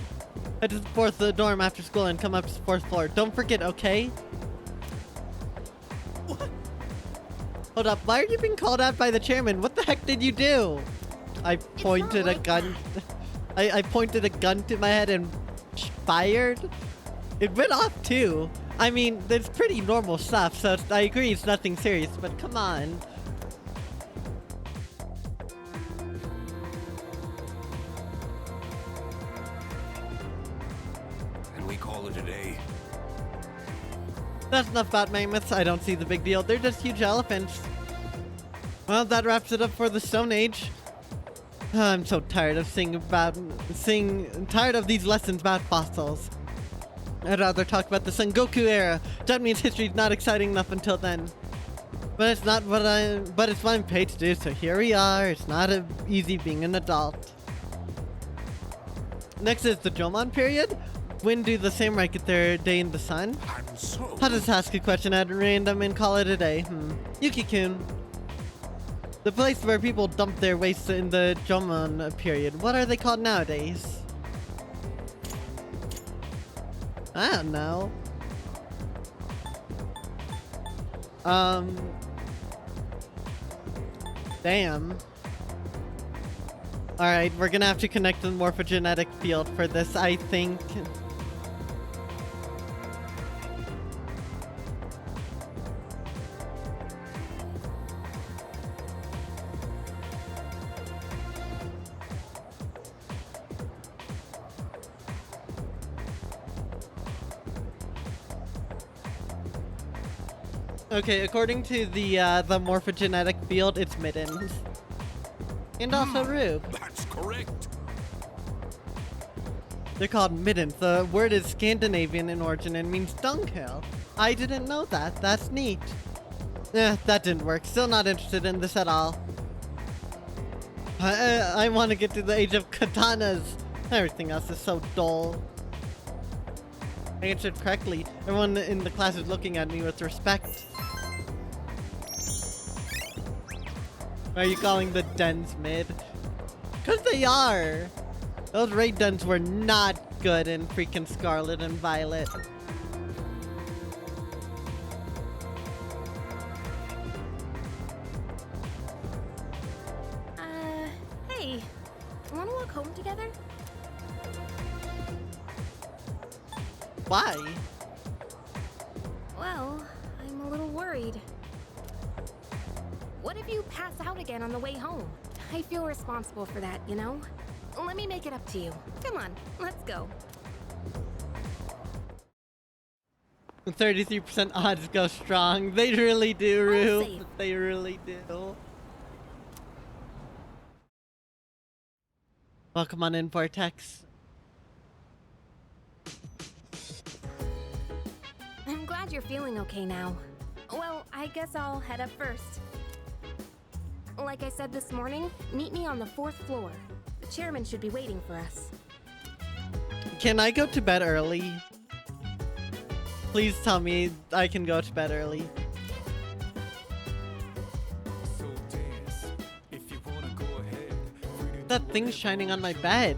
Speaker 4: Head to the fourth dorm after school and come up to the fourth floor. Don't forget, okay? What? Hold up, why are you being called out by the chairman? What the heck did you do? I pointed a gun. I pointed a gun to my head and fired. It went off too. I mean, it's pretty normal stuff, so I agree it's nothing serious, but come on.
Speaker 14: And we call it a day.
Speaker 4: That's enough about mammoths. I don't see the big deal. They're just huge elephants. Well, that wraps it up for the Stone Age. I'm so tired of tired of these lessons about fossils. I'd rather talk about the Sengoku era. Japanese history is not exciting enough until then. But it's what I'm paid to do, so here we are. It's not easy being an adult. Next is the Jomon period. When do the samurai get their day in the sun? I'll just ask a question at random and call it a day. Yuki-kun. The place where people dump their waste in the Jomon period. What are they called nowadays? I don't know. Damn. Alright, we're gonna have to connect the morphogenetic field for this, I think. Okay, according to the morphogenetic field, it's mittens. And also Rube.
Speaker 14: That's correct.
Speaker 4: They're called middens. The word is Scandinavian in origin and means dunghill. I didn't know that. That's neat. That didn't work. Still not interested in this at all. I want to get to the age of katanas. Everything else is so dull. I answered correctly. Everyone in the class is looking at me with respect. Why are you calling the dens mid? Because they are. Those raid dens were not good in freaking Scarlet and Violet.
Speaker 6: Hey, wanna walk home together?
Speaker 4: Why?
Speaker 6: Well, I'm a little worried. What if you pass out again on the way home? I feel responsible for that, you know? Let me make it up to you. Come on, let's go.
Speaker 4: 33% odds go strong. They really do, Rue. They really do. Welcome on in, Vortex.
Speaker 6: I'm glad you're feeling okay now. Well, I guess I'll head up first. Like I said this morning, meet me on the 4th floor. The chairman should be waiting for us.
Speaker 4: Can I go to bed early? Please tell me I can go to bed early. That thing's shining on my bed.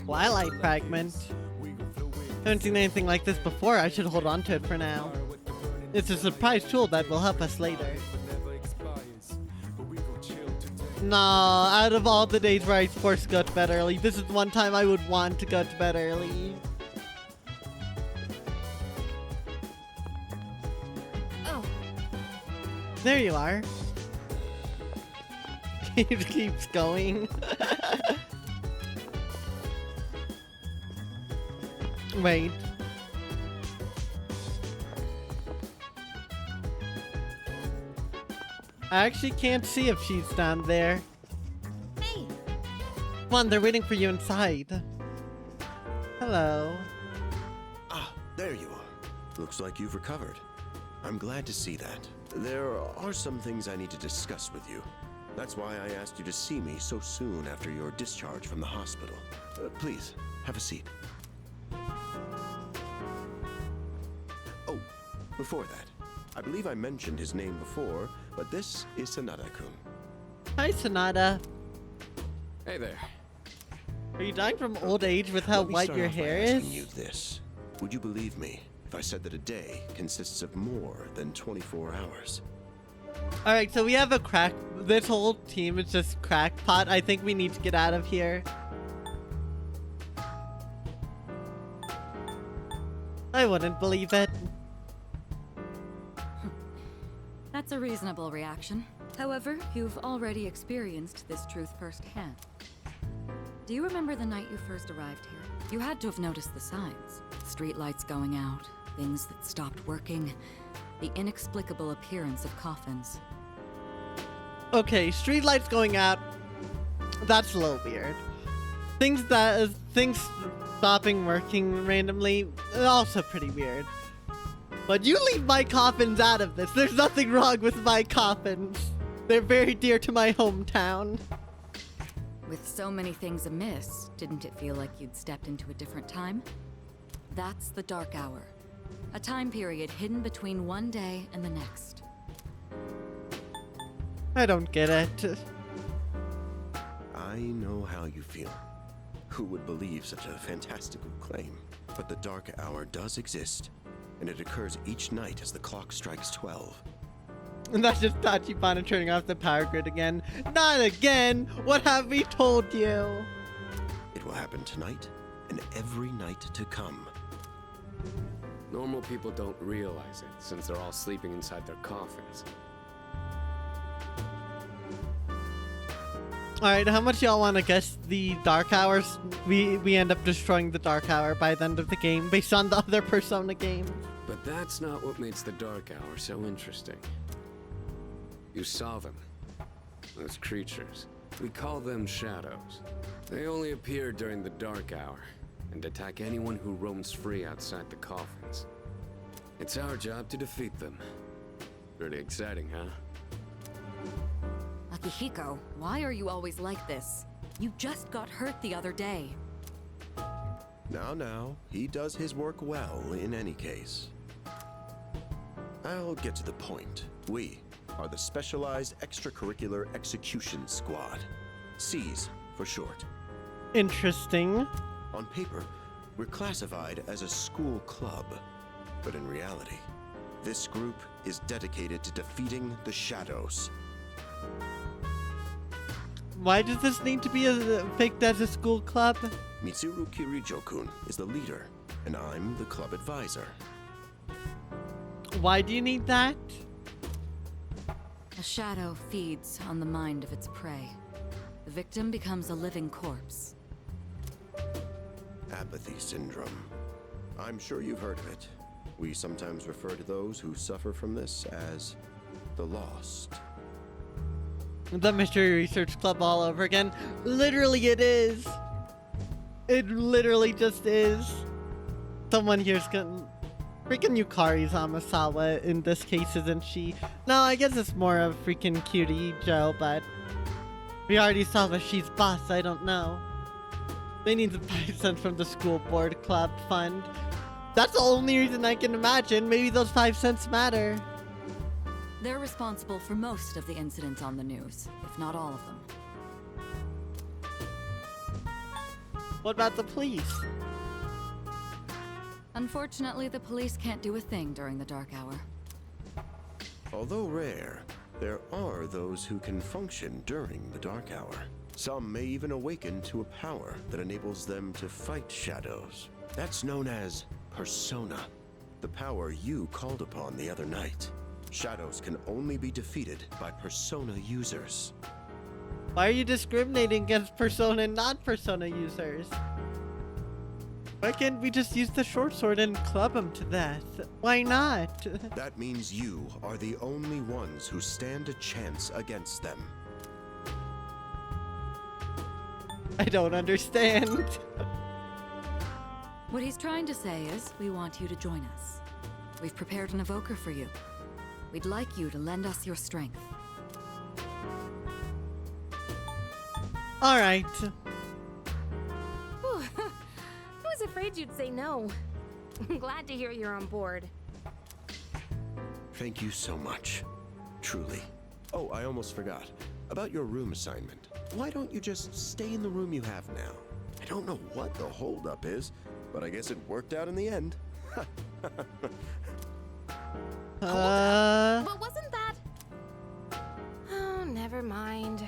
Speaker 4: Twilight fragment. Haven't seen anything like this before. I should hold on to it for now. It's a surprise tool that will help us later. Nah, out of all the days where I was forced to go to bed early, this is the one time I would want to go to bed early.
Speaker 6: Oh.
Speaker 4: There you are. It keeps going. Wait. I actually can't see if she's down there.
Speaker 6: Hey.
Speaker 4: Come on, they're waiting for you inside. Hello.
Speaker 18: Ah, there you are. Looks like you've recovered. I'm glad to see that. There are some things I need to discuss with you. That's why I asked you to see me so soon after your discharge from the hospital. Please, have a seat. Oh, before that, I believe I mentioned his name before, but this is Sanada-kun.
Speaker 4: Hi, Sonata.
Speaker 12: Hey there.
Speaker 4: Are you dying from old age with how white your hair is?
Speaker 18: Asking you this. Would you believe me if I said that a day consists of more than 24 hours?
Speaker 4: Alright, so we have a crack. This whole team is just crackpot. I think we need to get out of here. I wouldn't believe it.
Speaker 10: That's a reasonable reaction. However, you've already experienced this truth firsthand. Do you remember the night you first arrived here? You had to have noticed the signs. Streetlights going out, things that stopped working, the inexplicable appearance of coffins.
Speaker 4: Okay, streetlights going out. That's a little weird. Things stopping working randomly, also pretty weird. But you leave my coffins out of this. There's nothing wrong with my coffins. They're very dear to my hometown.
Speaker 10: With so many things amiss, didn't it feel like you'd stepped into a different time? That's the Dark Hour. A time period hidden between one day and the next.
Speaker 4: I don't get it.
Speaker 18: I know how you feel. Who would believe such a fantastical claim? But the Dark Hour does exist, and it occurs each night as the clock strikes 12.
Speaker 4: And that's just Tachibana turning off the power grid again. Not again! What have we told you?
Speaker 18: It will happen tonight and every night to come.
Speaker 1: Normal people don't realize it, since they're all sleeping inside their coffins.
Speaker 4: Alright, how much y'all want to guess the Dark Hours? We end up destroying the Dark Hour by the end of the game, based on the other Persona games.
Speaker 1: But that's not what makes the Dark Hour so interesting. You saw them. Those creatures. We call them shadows. They only appear during the dark hour and attack anyone who roams free outside the coffins. It's our job to defeat them. Pretty exciting, huh?
Speaker 10: Akihiko, why are you always like this? You just got hurt the other day.
Speaker 18: Now, he does his work well in any case. I'll get to the point. We are the Specialized Extracurricular Execution Squad. SEAS for short.
Speaker 4: Interesting.
Speaker 18: On paper, we're classified as a school club. But in reality, this group is dedicated to defeating the shadows.
Speaker 4: Why does this need to be faked as a school club?
Speaker 18: Mitsuru Kirijo-kun is the leader, and I'm the club advisor.
Speaker 4: Why do you need that?
Speaker 10: A shadow feeds on the mind of its prey. The victim becomes a living corpse.
Speaker 18: Apathy syndrome. I'm sure you've heard of it. We sometimes refer to those who suffer from this as the lost.
Speaker 4: The Mystery Research Club all over again. Literally it is. It literally just is. Someone here's gonna... Freaking Yukari Zamasawa in this case, isn't she? No, I guess it's more of freaking Cutie Joe, but... We already saw that she's boss, I don't know. They need the 5 cents from the school board club fund. That's the only reason I can imagine. Maybe those 5 cents matter.
Speaker 10: They're responsible for most of the incidents on the news, if not all of them.
Speaker 4: What about the police?
Speaker 10: Unfortunately, the police can't do a thing during the dark hour.
Speaker 18: Although rare, there are those who can function during the dark hour. Some may even awaken to a power that enables them to fight shadows. That's known as persona, the power you called upon the other night. Shadows can only be defeated by persona users.
Speaker 4: Why are you discriminating against persona and non-persona users? Why can't we just use the short sword and club them to death? Why not?
Speaker 18: That means you are the only ones who stand a chance against them.
Speaker 4: I don't understand.
Speaker 10: What he's trying to say is, we want you to join us. We've prepared an evoker for you. We'd like you to lend us your strength.
Speaker 4: Alright.
Speaker 6: I was afraid you'd say no. I'm glad to hear you're on board.
Speaker 18: Thank you so much. Truly. Oh, I almost forgot. About your room assignment. Why don't you just stay in the room you have now? I don't know what the holdup is, but I guess it worked out in the end.
Speaker 6: But wasn't that... Oh, never mind.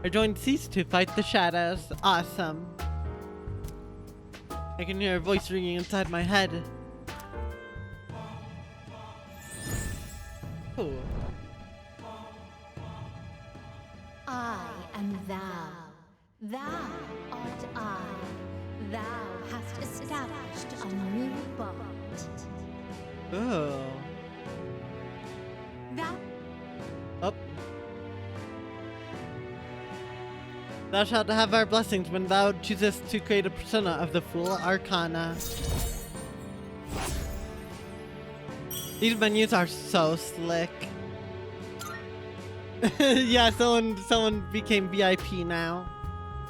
Speaker 4: I joined Cease to fight the shadows. Awesome. I can hear a voice ringing inside my head. Ooh.
Speaker 5: I am thou. Thou art I. Thou hast established a new bond.
Speaker 4: Oh.
Speaker 5: Thou
Speaker 4: Up. Thou shalt have our blessings when thou choosest to create a persona of the Fool Arcana. These menus are so slick. Yeah, someone became VIP now.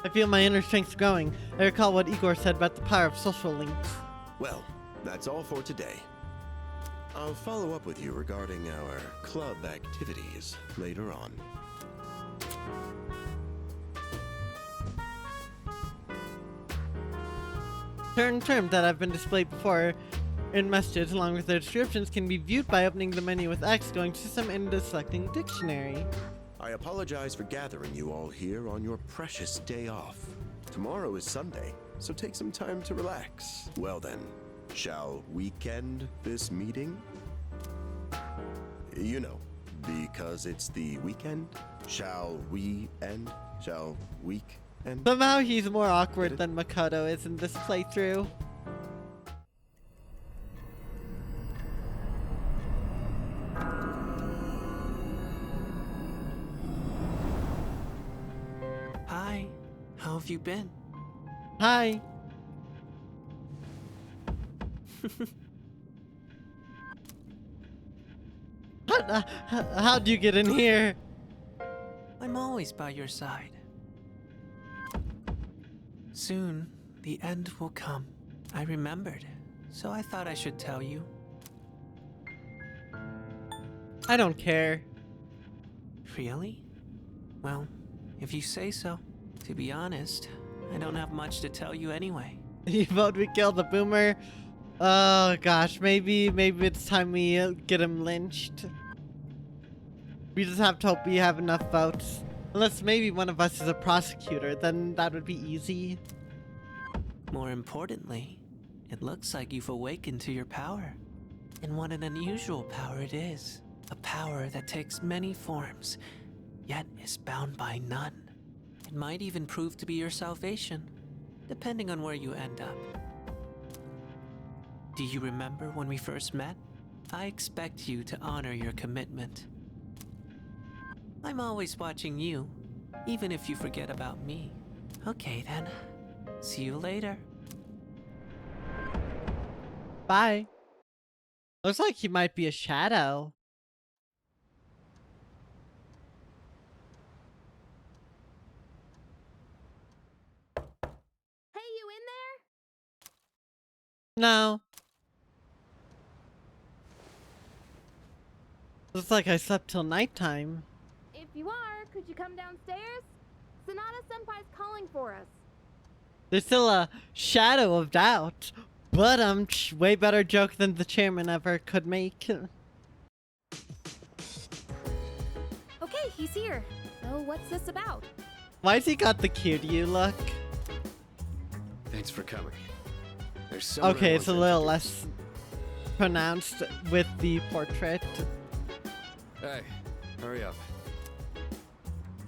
Speaker 4: I feel my inner strength growing. I recall what Igor said about the power of social links.
Speaker 18: Well, that's all for today. I'll follow up with you regarding our club activities later on.
Speaker 4: Certain terms that have been displayed before in messages along with their descriptions can be viewed by opening the menu with X, going to System, and selecting Dictionary.
Speaker 18: I apologize for gathering you all here on your precious day off. Tomorrow is Sunday, so take some time to relax. Well then, shall we end this meeting? You know, because it's the weekend. Shall we end? Shall week end?
Speaker 4: Somehow he's more awkward than Makoto is in this playthrough.
Speaker 9: have you been?
Speaker 4: Hi. How'd you get in here?
Speaker 9: I'm always by your side. Soon, the end will come. I remembered, so I thought I should tell you.
Speaker 4: I don't care.
Speaker 9: Really? Well, if you say so. To be honest, I don't have much to tell you anyway.
Speaker 4: You vote we kill the boomer? Oh gosh, maybe it's time we get him lynched. We just have to hope we have enough votes. Unless maybe one of us is a prosecutor, then that would be easy.
Speaker 9: More importantly, it looks like you've awakened to your power. And what an unusual power it is. A power that takes many forms, yet is bound by none. It might even prove to be your salvation, depending on where you end up. Do you remember when we first met? I expect you to honor your commitment. I'm always watching you, even if you forget about me. Okay then, see you later.
Speaker 4: Bye. Looks like he might be a shadow.
Speaker 6: Hey, you in there?
Speaker 4: No. Looks like I slept till nighttime.
Speaker 6: If you are, could you come downstairs? Sonata-senpai's calling for us.
Speaker 4: There's still a shadow of doubt, but way better joke than the chairman ever could make.
Speaker 6: Okay, he's here. So what's this about?
Speaker 4: Why's he got the cute you look?
Speaker 1: Thanks for coming. There's someone I
Speaker 4: Okay,
Speaker 1: want
Speaker 4: it's a
Speaker 1: to
Speaker 4: little
Speaker 1: introduce.
Speaker 4: less pronounced with the portrait.
Speaker 1: Hey, hurry up.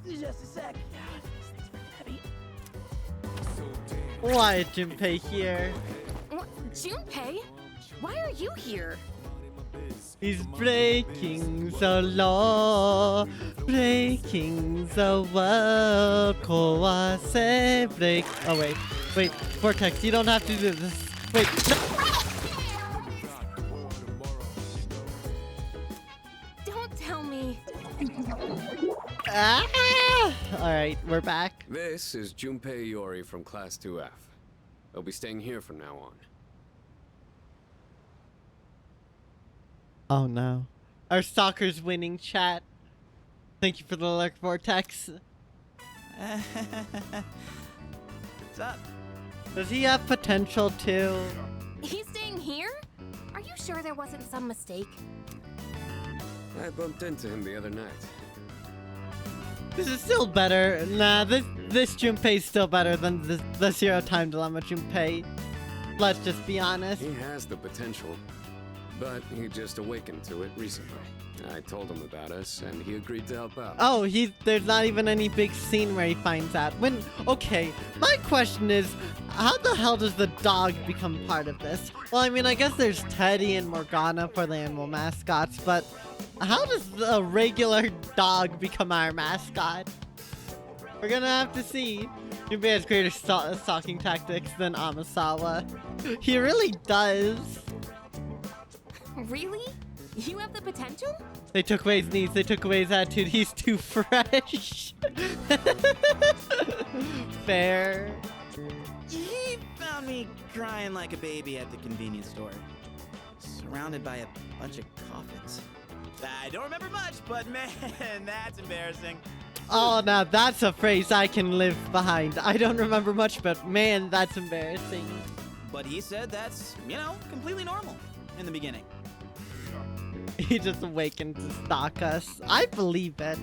Speaker 19: Just a sec. Heavy.
Speaker 4: Why is Junpei here?
Speaker 6: What? Junpei? Why are you here?
Speaker 4: He's breaking the law, breaking the world, Kowase break. Oh wait, Vortex, you don't have to do this. Wait, no.
Speaker 6: Don't tell me.
Speaker 4: Ah! Alright, we're back.
Speaker 1: This is Junpei Iori from Class 2F. They'll be staying here from now on.
Speaker 4: Oh no. Our stalker's winning, chat. Thank you for the alert, Vortex.
Speaker 19: What's up?
Speaker 4: Does he have potential too?
Speaker 6: He's staying here? Are you sure there wasn't some mistake?
Speaker 1: I bumped into him the other night.
Speaker 4: This is still better. Nah, this Junpei's still better than the Zero Time Dilemma Junpei. Let's just be honest.
Speaker 1: He has the potential, but he just awakened to it recently. I told him about us, and he agreed to help out.
Speaker 4: Oh, there's not even any big scene where he finds out. Okay, my question is, how the hell does the dog become part of this? Well, I mean, I guess there's Teddy and Morgana for the animal mascots, but how does a regular dog become our mascot? We're gonna have to see. Junpei has greater stalking tactics than Amasawa. He really does.
Speaker 6: Really? You have the potential?
Speaker 4: They took away his needs, they took away his attitude, he's too fresh. Fair.
Speaker 19: He found me crying like a baby at the convenience store, surrounded by a bunch of coffins. I don't remember much, but man, that's embarrassing.
Speaker 4: Oh, now that's a phrase I can live behind. I don't remember much, but man, that's embarrassing.
Speaker 19: But he said that's, completely normal in the beginning.
Speaker 4: He just awakened to stalk us. I believe it.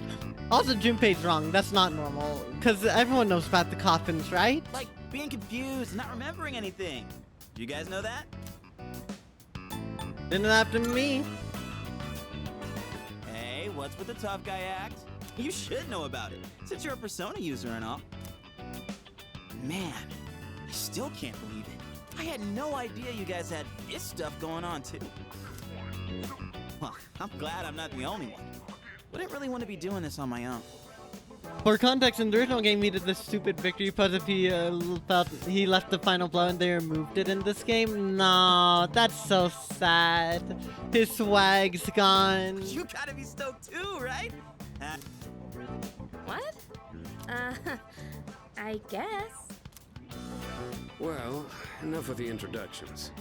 Speaker 4: Also, Junpei's wrong. That's not normal. Because everyone knows about the coffins, right?
Speaker 19: Like being confused and not remembering anything. Do you guys know that?
Speaker 4: Didn't happen to me.
Speaker 19: Hey, what's with the tough guy act? You should know about it, since you're a Persona user and all. Man, I still can't believe it. I had no idea you guys had this stuff going on, too. Well, I'm glad I'm not the only one. Wouldn't really want to be doing this on my own.
Speaker 4: For context, in the original game, he did this stupid victory pose if he felt he left the final blow and they removed it in this game. No, that's so sad. His swag's gone.
Speaker 19: You gotta be stoked too, right?
Speaker 6: What? I guess.
Speaker 1: Well, enough of the introductions.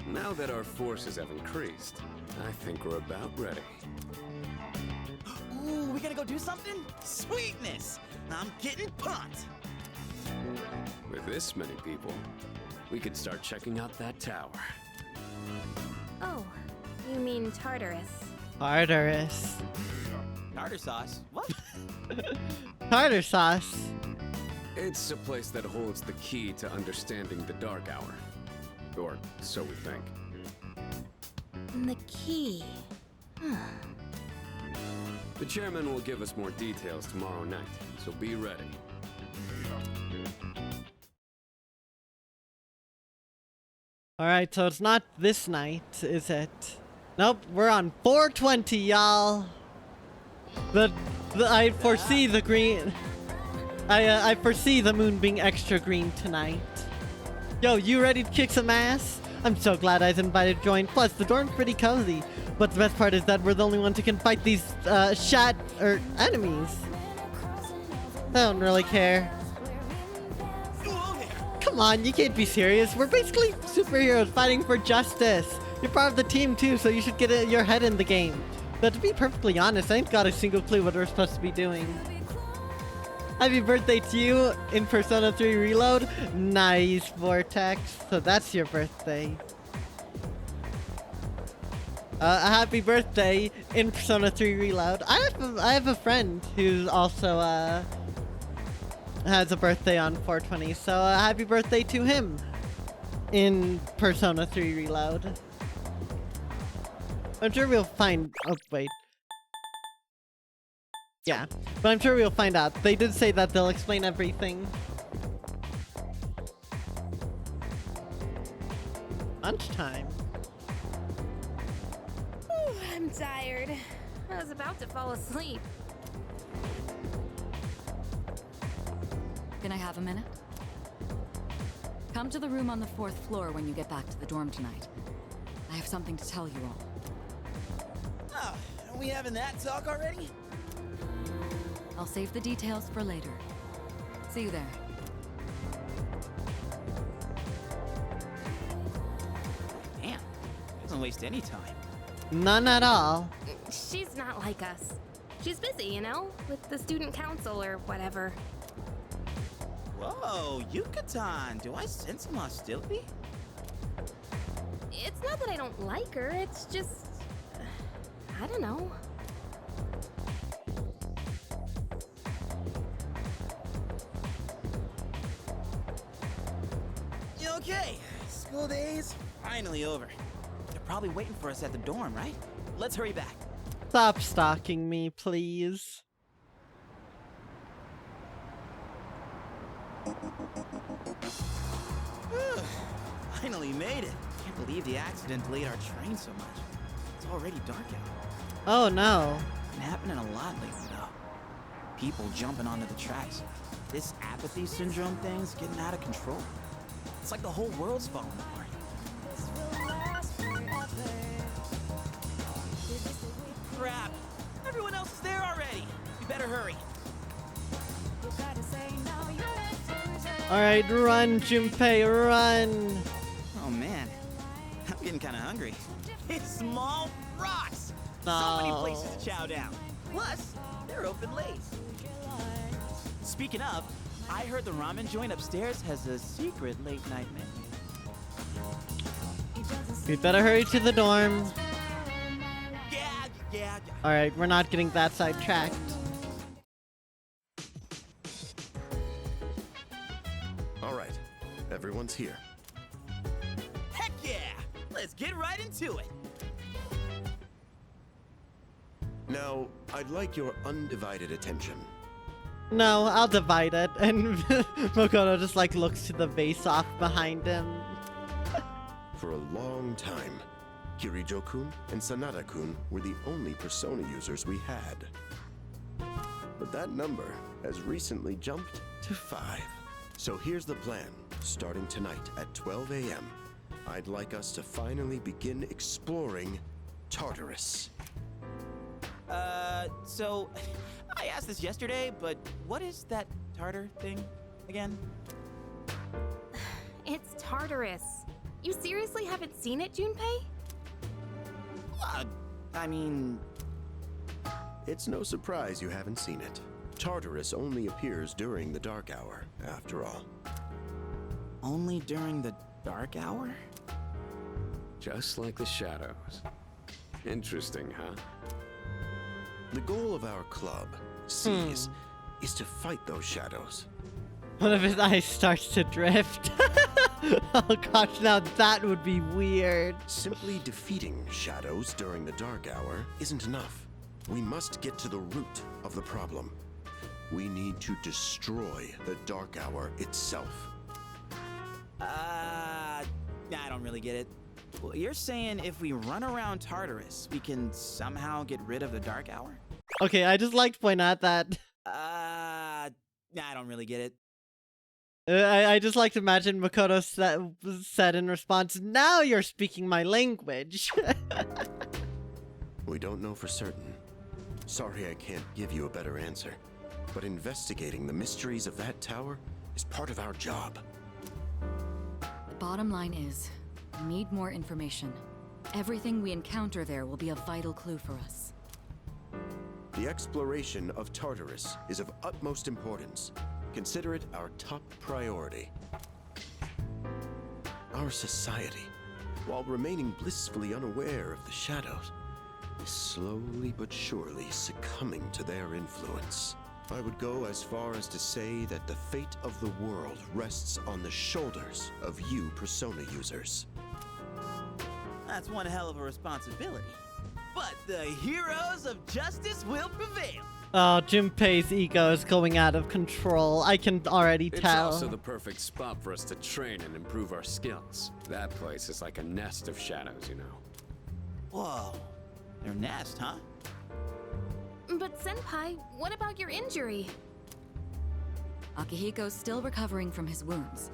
Speaker 1: Now that our forces have increased, I think we're about ready.
Speaker 19: Ooh, we gotta go do something? Sweetness! I'm getting pumped!
Speaker 1: With this many people, we could start checking out that tower.
Speaker 6: Oh, you mean Tartarus.
Speaker 4: Tartarus.
Speaker 19: Tartar sauce? What?
Speaker 4: Tartar sauce.
Speaker 1: It's a place that holds the key to understanding the Dark Hour. Or so we think.
Speaker 6: The key.
Speaker 1: The chairman will give us more details tomorrow night, so be ready.
Speaker 4: Alright, so it's not this night, is it? Nope, we're on 420, y'all. I foresee the green. I foresee the moon being extra green tonight. Yo, you ready to kick some ass? I'm so glad I was invited to join. Plus, the dorm's pretty cozy. But the best part is that we're the only ones who can fight these enemies. I don't really care. Come on, you can't be serious. We're basically superheroes fighting for justice. You're part of the team too, so you should get your head in the game. But to be perfectly honest, I ain't got a single clue what we're supposed to be doing. Happy birthday to you in Persona 3 Reload. Nice, Vortex. So that's your birthday. A happy birthday in Persona 3 Reload. I have a friend who's also has a birthday on 420. So happy birthday to him in Persona 3 Reload. I'm sure we'll find. Oh wait. Yeah, but I'm sure we'll find out. They did say that they'll explain everything. Lunchtime.
Speaker 6: Ooh, I'm tired. I was about to fall asleep.
Speaker 10: Can I have a minute? Come to the room on the 4th floor when you get back to the dorm tonight. I have something to tell you all.
Speaker 19: Oh, are we having that talk already?
Speaker 10: I'll save the details for later. See you there.
Speaker 19: Damn, doesn't waste any time.
Speaker 4: None at all.
Speaker 6: She's not like us. She's busy, you know, with the student council or whatever.
Speaker 19: Whoa, Yucatan, do I sense some hostility?
Speaker 6: It's not that I don't like her, it's just... I don't know.
Speaker 19: Okay, school days finally over. They're probably waiting for us at the dorm, right? Let's hurry back.
Speaker 4: Stop stalking me, please.
Speaker 19: Finally made it. Can't believe the accident delayed our train so much. It's already dark out.
Speaker 4: Oh no.
Speaker 19: Been happening a lot lately, though. People jumping onto the tracks. This apathy syndrome thing's getting out of control. It's like the whole world's falling apart. Crap! Everyone else is there already. We better hurry.
Speaker 4: Alright, run, Junpei, run!
Speaker 19: Oh man, I'm getting kind of hungry. It's small rocks!
Speaker 4: No.
Speaker 19: So many places to chow down. Plus, they're open late. Speaking of, I heard the ramen joint upstairs has a secret late night menu.
Speaker 4: We better hurry to the dorm.
Speaker 19: Yeah.
Speaker 4: Alright, we're not getting that sidetracked.
Speaker 18: Alright, everyone's here.
Speaker 19: Heck yeah! Let's get right into it!
Speaker 18: Now, I'd like your undivided attention.
Speaker 4: No, I'll divide it. And Mokoto just like looks to the vase off behind him.
Speaker 18: For a long time, Kirijo-kun and Sanada-kun were the only Persona users we had. but that number has recently jumped to 5. So here's the plan. Starting tonight at 12 a.m., I'd like us to finally begin exploring Tartarus.
Speaker 19: So I asked this yesterday, but what is that tartar thing again?
Speaker 6: It's Tartarus. You seriously haven't seen it, Junpei?
Speaker 19: I mean...
Speaker 18: It's no surprise you haven't seen it. Tartarus only appears during the dark hour, after all.
Speaker 19: Only during the dark hour?
Speaker 1: Just like the shadows. Interesting, huh?
Speaker 18: The goal of our club, Seas, is to fight those shadows.
Speaker 4: One of his eyes starts to drift. Oh gosh, now that would be weird.
Speaker 18: Simply defeating shadows during the dark hour isn't enough. We must get to the root of the problem. We need to destroy the dark hour itself.
Speaker 19: I don't really get it. Well, you're saying if we run around Tartarus, we can somehow get rid of the dark hour?
Speaker 4: Okay, I just like to point out that...
Speaker 19: I don't really get it.
Speaker 4: I just like to imagine Makoto said in response, "Now you're speaking my language."
Speaker 18: We don't know for certain. Sorry I can't give you a better answer. But investigating the mysteries of that tower is part of our job.
Speaker 10: The bottom line is, we need more information. Everything we encounter there will be a vital clue for us.
Speaker 18: The exploration of Tartarus is of utmost importance. Consider it our top priority. Our society, while remaining blissfully unaware of the shadows, is slowly but surely succumbing to their influence. I would go as far as to say that the fate of the world rests on the shoulders of you Persona users.
Speaker 19: That's one hell of a responsibility. But the heroes of justice will prevail.
Speaker 4: Oh, Junpei's ego is going out of control. I can already tell.
Speaker 1: It's also the perfect spot for us to train and improve our skills. That place is like a nest of shadows, you know.
Speaker 19: Whoa. Their nest, huh?
Speaker 6: But Senpai, what about your injury?
Speaker 10: Akihiko's still recovering from his wounds.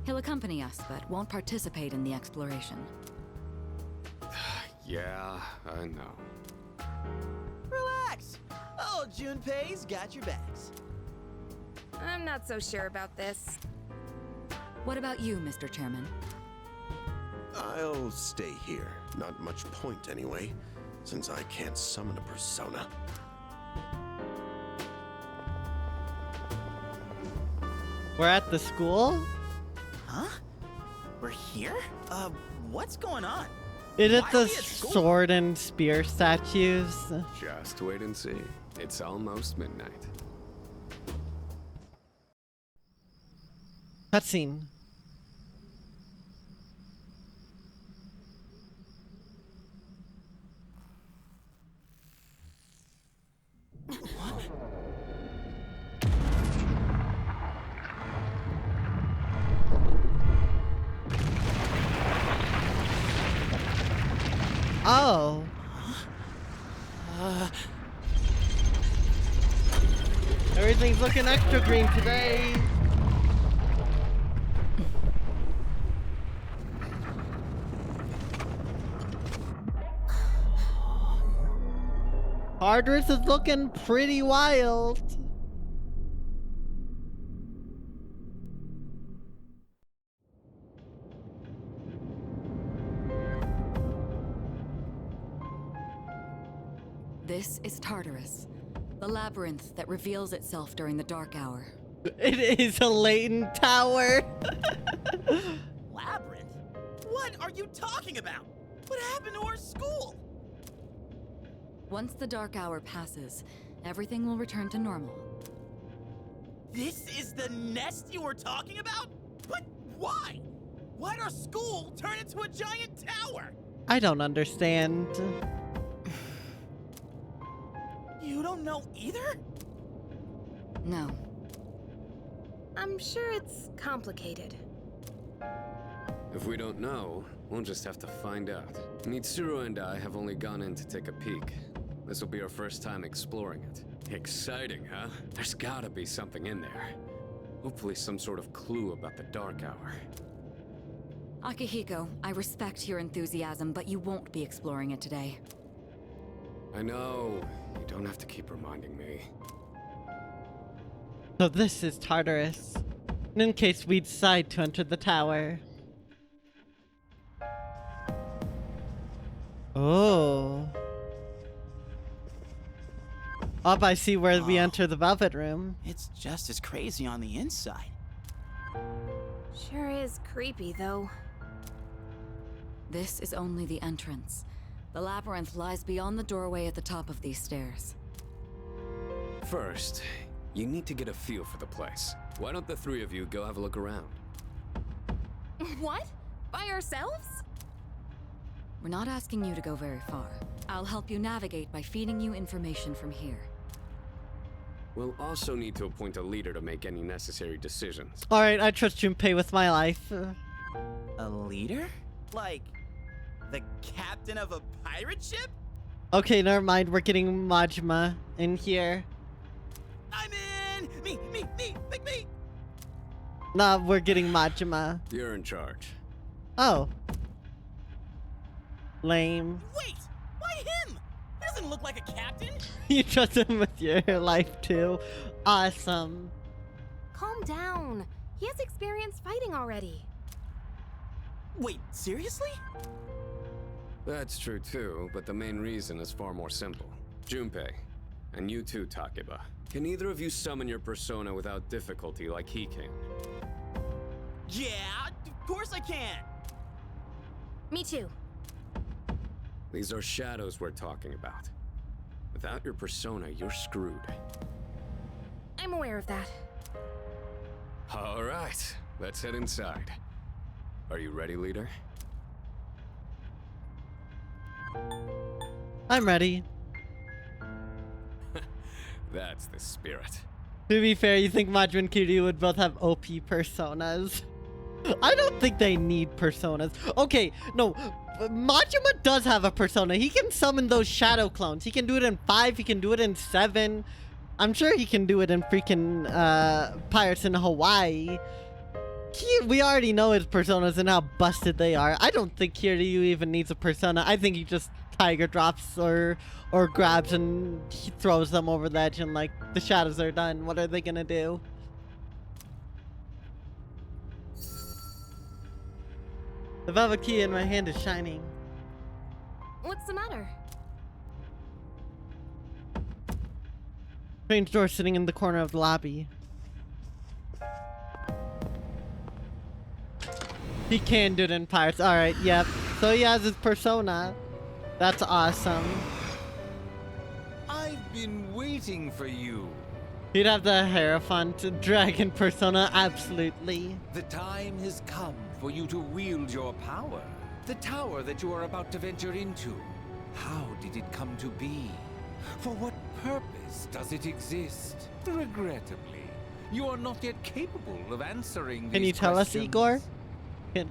Speaker 10: He'll accompany us, but won't participate in the exploration.
Speaker 1: Yeah, I know.
Speaker 19: Relax. Oh, Junpei's got your backs.
Speaker 6: I'm not so sure about this.
Speaker 10: What about you, Mr. Chairman?
Speaker 18: I'll stay here. Not much point anyway, since I can't summon a persona.
Speaker 4: We're at the school?
Speaker 19: Huh? We're here? What's going on?
Speaker 4: Is it
Speaker 19: Why
Speaker 4: the
Speaker 19: are we at school?
Speaker 4: sword and spear statues?
Speaker 1: Just wait and see. It's almost midnight.
Speaker 4: Cutscene. Oh. Everything's looking extra green today. Tartarus is looking pretty wild.
Speaker 10: This is Tartarus, the labyrinth that reveals itself during the dark hour.
Speaker 4: It is a latent tower.
Speaker 19: Labyrinth? What are you talking about? What happened to our school?
Speaker 10: Once the dark hour passes, everything will return to normal.
Speaker 19: This is the nest you were talking about? But why? Why'd our school turn into a giant tower?
Speaker 4: I don't understand.
Speaker 19: You don't know either?
Speaker 10: No.
Speaker 6: I'm sure it's complicated.
Speaker 1: If we don't know, we'll just have to find out. Mitsuru and I have only gone in to take a peek. This will be our first time exploring it. Exciting, huh? There's gotta be something in there. Hopefully some sort of clue about the Dark Hour.
Speaker 10: Akihiko, I respect your enthusiasm, but you won't be exploring it today.
Speaker 1: I know. You don't have to keep reminding me.
Speaker 4: So this is Tartarus. In case we decide to enter the tower. Oh. Up, I see where we enter the Velvet Room.
Speaker 19: It's just as crazy on the inside.
Speaker 6: Sure is creepy, though.
Speaker 10: This is only the entrance. The labyrinth lies beyond the doorway at the top of these stairs.
Speaker 1: First, you need to get a feel for the place. Why don't the three of you go have a look around?
Speaker 6: What? By ourselves?
Speaker 10: We're not asking you to go very far. I'll help you navigate by feeding you information from here.
Speaker 1: We'll also need to appoint a leader to make any necessary decisions.
Speaker 4: Alright, I trust Junpei with my life.
Speaker 19: A leader? Like, the captain of a pirate ship?
Speaker 4: Okay, never mind. We're getting Majima in here.
Speaker 19: I'm in! Me! Pick me!
Speaker 4: Nah, we're getting Majima.
Speaker 1: You're in charge.
Speaker 4: Oh. Lame.
Speaker 19: Wait! Why him? He doesn't look like a captain.
Speaker 4: You trust him with your life too. Awesome.
Speaker 6: Calm down. He has experience fighting already.
Speaker 19: Wait, seriously?
Speaker 1: That's true too, but the main reason is far more simple. Junpei, and you too, Takeba. Can either of you summon your persona without difficulty like he can?
Speaker 19: Yeah, of course I can.
Speaker 6: Me too.
Speaker 1: These are shadows we're talking about. Without your persona, you're screwed.
Speaker 6: I'm aware of that.
Speaker 1: All right, let's head inside. Are you ready, leader?
Speaker 4: I'm ready.
Speaker 1: That's the spirit.
Speaker 4: To be fair, you think Majima and Kiryu would both have OP personas? I don't think they need personas. Okay, no. Majima does have a persona. He can summon those shadow clones. He can do it in 5. He can do it in 7. I'm sure he can do it in freaking Pirates in Hawaii. We already know his personas and how busted they are. I don't think Kiryu even needs a persona. I think he just tiger drops or grabs and he throws them over the edge and like the shadows are done. What are they gonna do? The velvet key in my hand is shining.
Speaker 6: What's the matter?
Speaker 4: Strange door sitting in the corner of the lobby. He can do it in Pirates. Alright, yep. So he has his persona. That's awesome.
Speaker 2: I've been waiting for you.
Speaker 4: He'd have the Hierophant dragon persona, absolutely.
Speaker 2: The time has come for you to wield your power. The tower that you are about to venture into. How did it come to be? For what purpose does it exist? Regrettably, you are not yet capable of answering these
Speaker 4: Can you tell us,
Speaker 2: questions.
Speaker 4: Igor?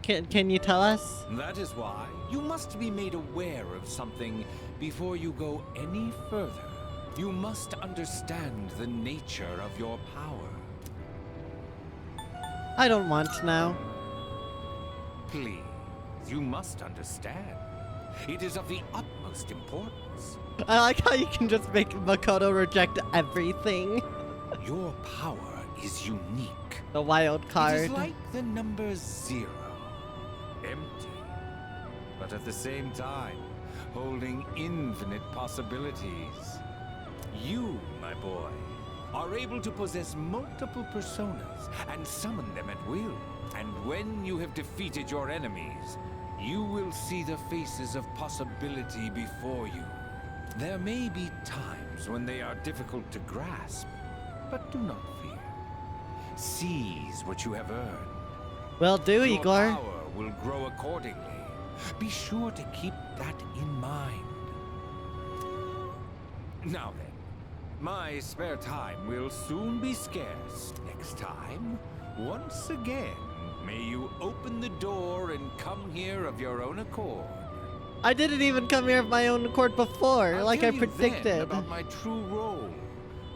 Speaker 4: Can you tell us?
Speaker 2: That is why you must be made aware of something before you go any further. You must understand the nature of your power.
Speaker 4: I don't want to know.
Speaker 2: Please, you must understand. It is of the utmost importance.
Speaker 4: I like how you can just make Makoto reject everything.
Speaker 2: Your power is unique.
Speaker 4: The wild card.
Speaker 2: It is like the number 0. Empty. But at the same time, holding infinite possibilities. You, my boy, are able to possess multiple personas and summon them at will. And when you have defeated your enemies, you will see the faces of possibility before you. There may be times when they are difficult to grasp, but do not fear. Seize what you have earned.
Speaker 4: Will do,
Speaker 2: Your
Speaker 4: Igor.
Speaker 2: power will grow accordingly. Be sure to keep that in mind. Now then, my spare time will soon be scarce. Next time, once again, may you open the door and come here of your own accord.
Speaker 4: I didn't even come here of my own accord before,
Speaker 2: I'll
Speaker 4: like
Speaker 2: tell
Speaker 4: I
Speaker 2: you then
Speaker 4: predicted.
Speaker 2: about my true role,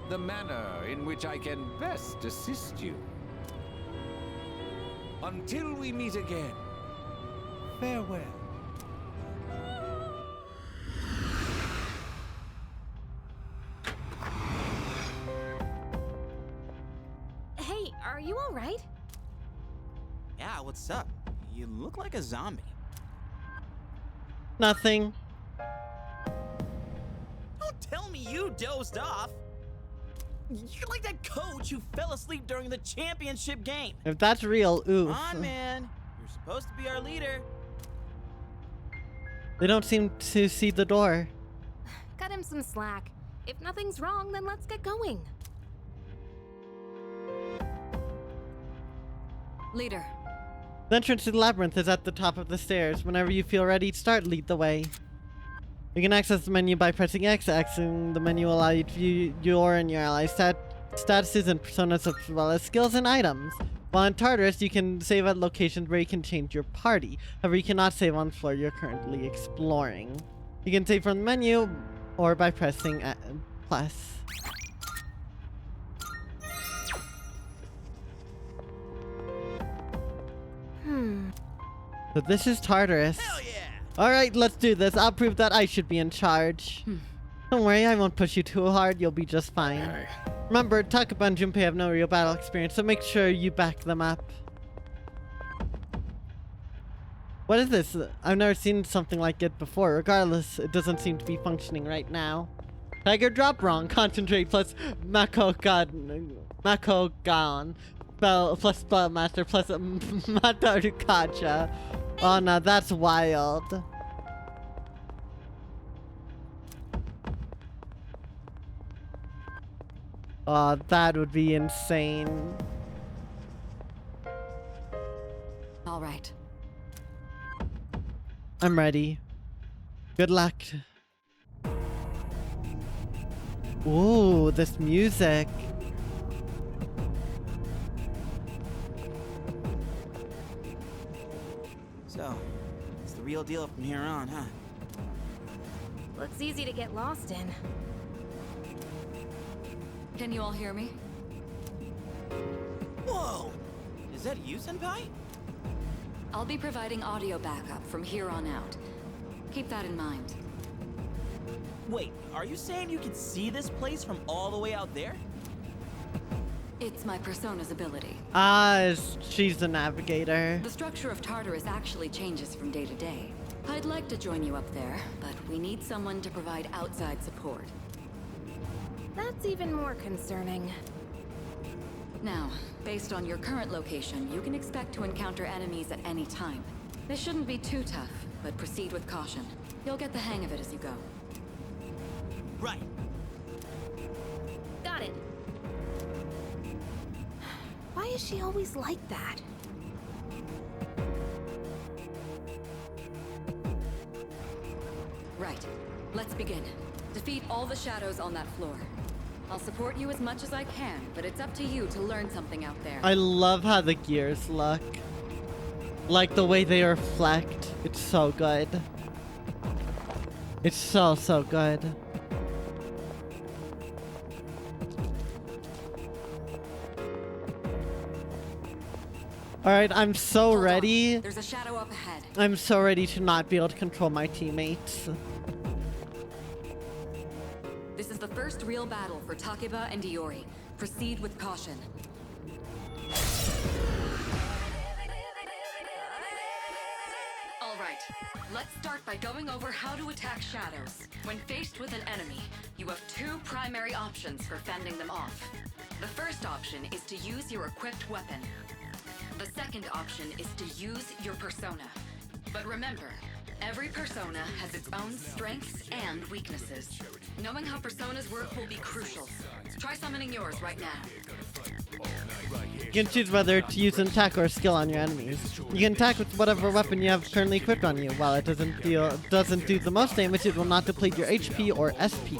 Speaker 2: the manner in which I can best assist you. Until we meet again, farewell.
Speaker 6: Hey, are you all right?
Speaker 19: Yeah, what's up? You look like a zombie.
Speaker 4: Nothing.
Speaker 19: Don't tell me you dozed off. You're like that coach who fell asleep during the championship game.
Speaker 4: If that's real, oof.
Speaker 19: Come on, man. You're supposed to be our leader.
Speaker 4: They don't seem to see the door.
Speaker 6: Cut him some slack. If nothing's wrong, then let's get going.
Speaker 10: Leader.
Speaker 4: The entrance to the labyrinth is at the top of the stairs. Whenever you feel ready to start, lead the way. You can access the menu by pressing X. Accessing the menu will allow you to view your and your allies' statuses and personas as well as skills and items. While in Tartarus, you can save at locations where you can change your party. However, you cannot save on the floor you're currently exploring. You can save from the menu or by pressing plus. So this is Tartarus. Hell yeah! Alright, let's do this. I'll prove that I should be in charge. Don't worry, I won't push you too hard. You'll be just fine. Remember, Takeba and Junpei have no real battle experience, so make sure you back them up. What is this? I've never seen something like it before. Regardless, it doesn't seem to be functioning right now. Tiger drop wrong. Concentrate plus Makogan. Spell plus Spellmaster plus Matarukacha. Oh no, that's wild. Oh, that would be insane.
Speaker 10: All right.
Speaker 4: I'm ready. Good luck. Ooh, this music.
Speaker 19: So, it's the real deal from here on, huh?
Speaker 6: Looks easy to get lost in.
Speaker 10: Can you all hear me?
Speaker 19: Whoa! Is that you, Senpai?
Speaker 10: I'll be providing audio backup from here on out. Keep that in mind.
Speaker 19: Wait, are you saying you can see this place from all the way out there?
Speaker 10: It's my persona's ability.
Speaker 4: She's the navigator.
Speaker 10: The structure of Tartarus actually changes from day to day. I'd like to join you up there, but we need someone to provide outside support.
Speaker 6: That's even more concerning.
Speaker 10: Now, based on your current location, you can expect to encounter enemies at any time. This shouldn't be too tough, but proceed with caution. You'll get the hang of it as you go.
Speaker 19: Right.
Speaker 6: Got it. Why is she always like that?
Speaker 10: Right. Let's begin. Defeat all the shadows on that floor. I'll support you as much as I can, but it's up to you to learn something out there.
Speaker 4: I love how the gears look. Like the way they reflect. It's so good. It's so, so good. Alright, I'm so ready.
Speaker 10: There's a shadow up ahead.
Speaker 4: I'm so ready to not be able to control my teammates.
Speaker 10: This is the first real battle for Takeba and Iori. Proceed with caution. Alright, let's start by going over how to attack shadows. When faced with an enemy, you have two primary options for fending them off. The first option is to use your equipped weapon. The second option is to use your persona. But remember, every persona has its own strengths and weaknesses. Knowing how personas work will be crucial. Try summoning yours right now.
Speaker 4: You can choose whether to use an attack or a skill on your enemies. You can attack with whatever weapon you have currently equipped on you. While it doesn't do the most damage, it will not deplete your HP or SP.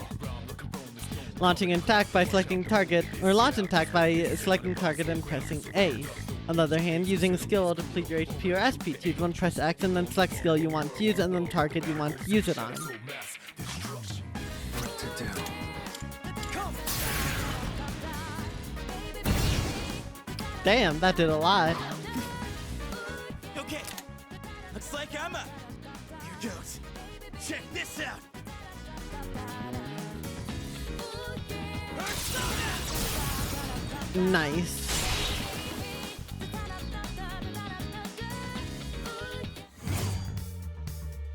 Speaker 4: Launching an attack by selecting target, or launch an attack by selecting target and pressing A. On the other hand, using a skill will deplete your HP or SP. Choose one, press X, and then select skill you want to use, and then target you want to use it on.
Speaker 12: What to do?
Speaker 4: Damn, that did a lot.
Speaker 19: Okay, looks like I'm up. You don't. Check this out.
Speaker 4: Nice.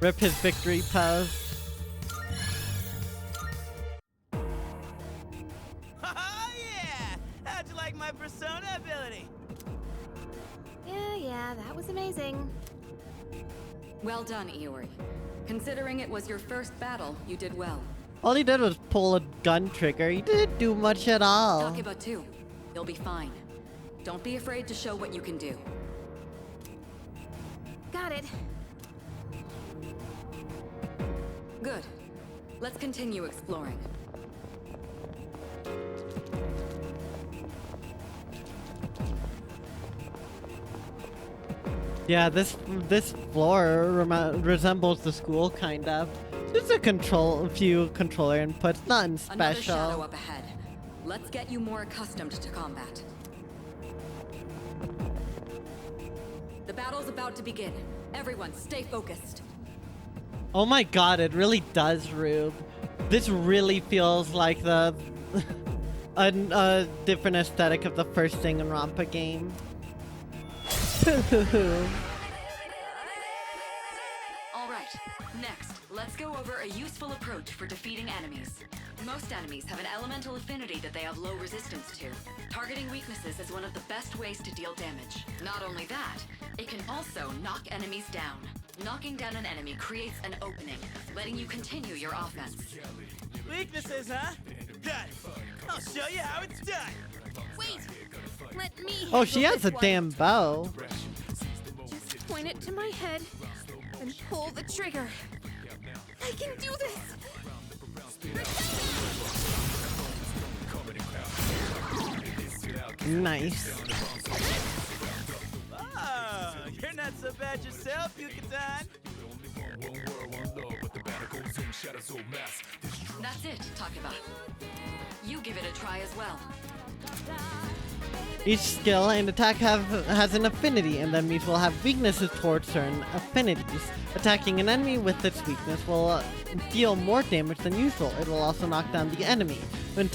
Speaker 4: Rip his victory pose.
Speaker 19: Oh yeah! How'd you like my persona ability?
Speaker 6: Yeah, that was amazing.
Speaker 10: Well done, Iori. Considering it was your first battle, you did well.
Speaker 4: All he did was pull a gun trigger. He didn't do much at all.
Speaker 10: Takiba too. You'll be fine. Don't be afraid to show what you can do.
Speaker 6: Got it.
Speaker 10: Good. Let's continue exploring.
Speaker 4: Yeah, this floor resembles the school, kind of. Just a few controller inputs, nothing
Speaker 10: Another
Speaker 4: special.
Speaker 10: shadow up ahead. Let's get you more accustomed to combat. The battle's about to begin. Everyone, stay focused.
Speaker 4: Oh my god, it really does, Rube. This really feels like the a different aesthetic of the first Danganronpa game.
Speaker 10: Alright, next, let's go over a useful approach for defeating enemies. Most enemies have an elemental affinity that they have low resistance to. Targeting weaknesses is one of the best ways to deal damage. Not only that, it can also knock enemies down. Knocking down an enemy creates an opening, letting you continue your offense.
Speaker 19: Weaknesses, huh? Got it. I'll show you how it's done.
Speaker 6: Wait! Let me
Speaker 4: Oh, she
Speaker 6: handle
Speaker 4: has a
Speaker 6: this one.
Speaker 4: damn bow.
Speaker 6: Just point it to my head and pull the trigger. I can do this!
Speaker 4: Nice.
Speaker 19: Oh, you're not so bad yourself, Yucatan.
Speaker 10: That's it, Takiba. You give it a try as well.
Speaker 4: Each skill and attack has an affinity, and enemies will have weaknesses towards certain affinities. Attacking an enemy with its weakness will deal more damage than usual. It will also knock down the enemy. When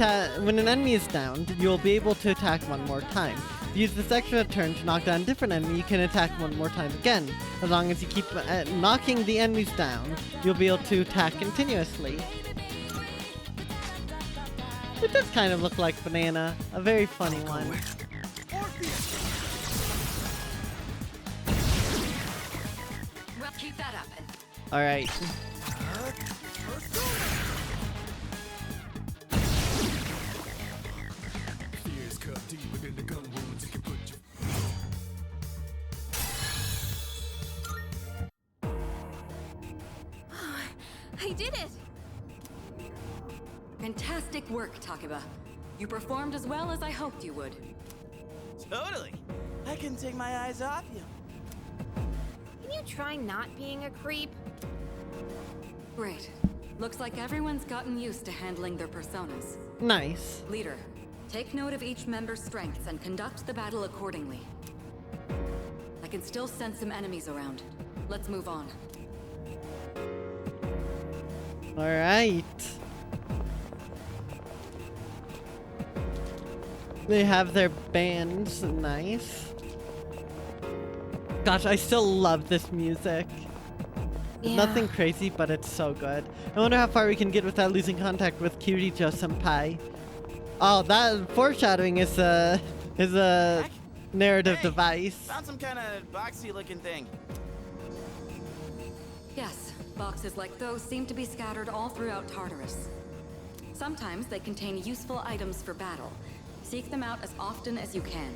Speaker 4: an enemy is downed, you will be able to attack one more time. Use this extra turn to knock down a different enemy. You can attack one more time again. As long as you keep knocking the enemies down, you'll be able to attack continuously. It does kind of look like Banana. A very funny one.
Speaker 10: Well, keep that up.
Speaker 4: Alright.
Speaker 6: I did it!
Speaker 10: Fantastic work, Takiba. You performed as well as I hoped you would.
Speaker 19: Totally. I couldn't take my eyes off you.
Speaker 6: Can you try not being a creep?
Speaker 10: Great. Looks like everyone's gotten used to handling their personas.
Speaker 4: Nice.
Speaker 10: Leader, take note of each member's strengths and conduct the battle accordingly. I can still sense some enemies around. Let's move on.
Speaker 4: Alright. They have their bands. Nice. Gosh, I still love this music.
Speaker 6: Yeah.
Speaker 4: Nothing crazy, but it's so good. I wonder how far we can get without losing contact with Kirijo-senpai. Oh, that foreshadowing is a narrative device.
Speaker 19: Found some kind of boxy-looking thing.
Speaker 10: Yes, boxes like those seem to be scattered all throughout Tartarus. Sometimes they contain useful items for battle. Seek them out as often as you can.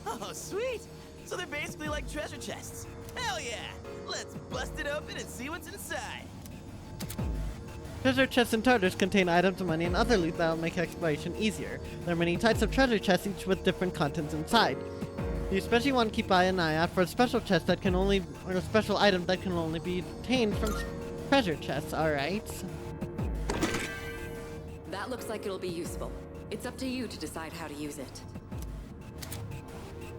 Speaker 19: Oh, sweet! So they're basically like treasure chests. Hell yeah! Let's bust it open and see what's inside.
Speaker 4: Treasure chests in Tartarus contain items, money, and other loot that will make exploration easier. There are many types of treasure chests, each with different contents inside. You especially want to keep an eye out for a special chest that can only, or a special item that can only be obtained from treasure chests, alright?
Speaker 10: That looks like it'll be useful. It's up to you to decide how to use it.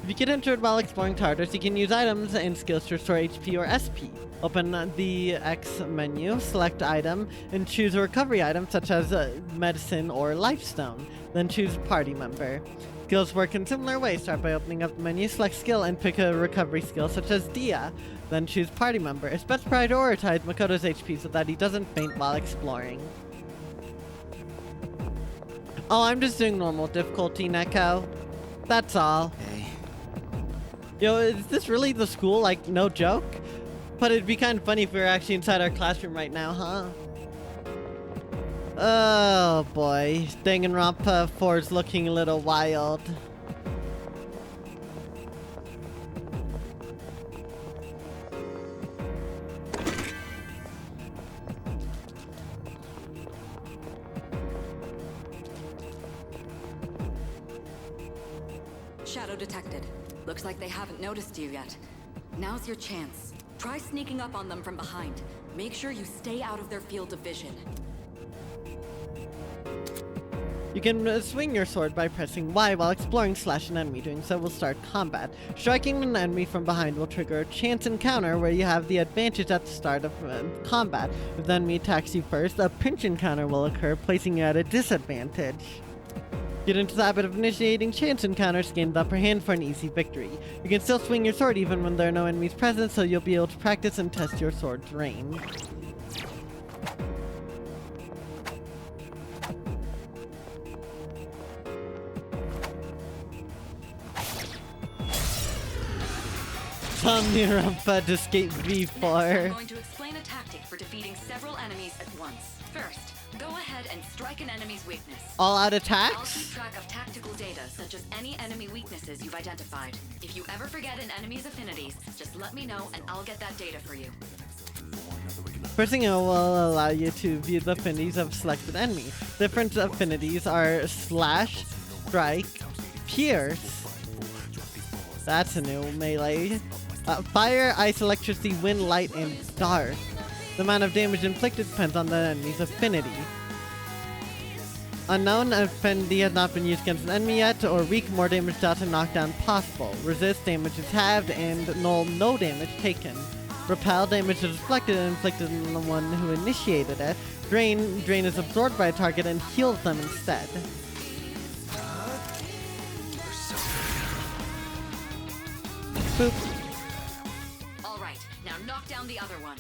Speaker 4: If you get injured while exploring Tartarus, you can use items and skills to restore HP or SP. Open the X menu, select item, and choose a recovery item such as medicine or lifestone. Then choose party member. Skills work in similar ways. Start by opening up the menu, select skill, and pick a recovery skill such as Dia. Then choose party member. It's best prioritize Makoto's HP so that he doesn't faint while exploring. Oh, I'm just doing normal difficulty, Neko. That's all.
Speaker 15: Hey.
Speaker 4: Yo, is this really the school? Like, no joke? But it'd be kind of funny if we were actually inside our classroom right now, huh? Oh boy, Danganronpa 4 is looking a little wild.
Speaker 10: Shadow detected. Looks like they haven't noticed you yet. Now's your chance. Try sneaking up on them from behind. Make sure you stay out of their field of vision.
Speaker 4: You can swing your sword by pressing Y while exploring / an enemy. Doing so will start combat. Striking an enemy from behind will trigger a chance encounter where you have the advantage at the start of combat. If the enemy attacks you first, a pinch encounter will occur, placing you at a disadvantage. Get into the habit of initiating chance encounters to gain the upper hand for an easy victory. You can still swing your sword even when there are no enemies present, so you'll be able to practice and test your sword's range. Somnirumpa to escape V4.
Speaker 10: I'm going to explain a tactic for defeating several enemies at once. First, go ahead and strike an enemy's weakness.
Speaker 4: All out
Speaker 10: I'll
Speaker 4: attacks?
Speaker 10: keep track of tactical data, such as any enemy weaknesses you've identified. If you ever forget an enemy's affinities, just let me know and I'll get that data for you.
Speaker 4: Pressing O will allow you to view the affinities of selected enemies. Different affinities are slash, strike, pierce. That's a new melee. Fire, ice, electricity, wind, light, and dark. The amount of damage inflicted depends on the enemy's affinity. Unknown affinity has not been used against an enemy yet, or weak, more damage dealt and knockdown possible. Resist, damage is halved, and null, no damage taken. Repel, damage is deflected and inflicted on the one who initiated it. Drain is absorbed by a target and heals them instead. Boop.
Speaker 10: Alright, now knock down the other one.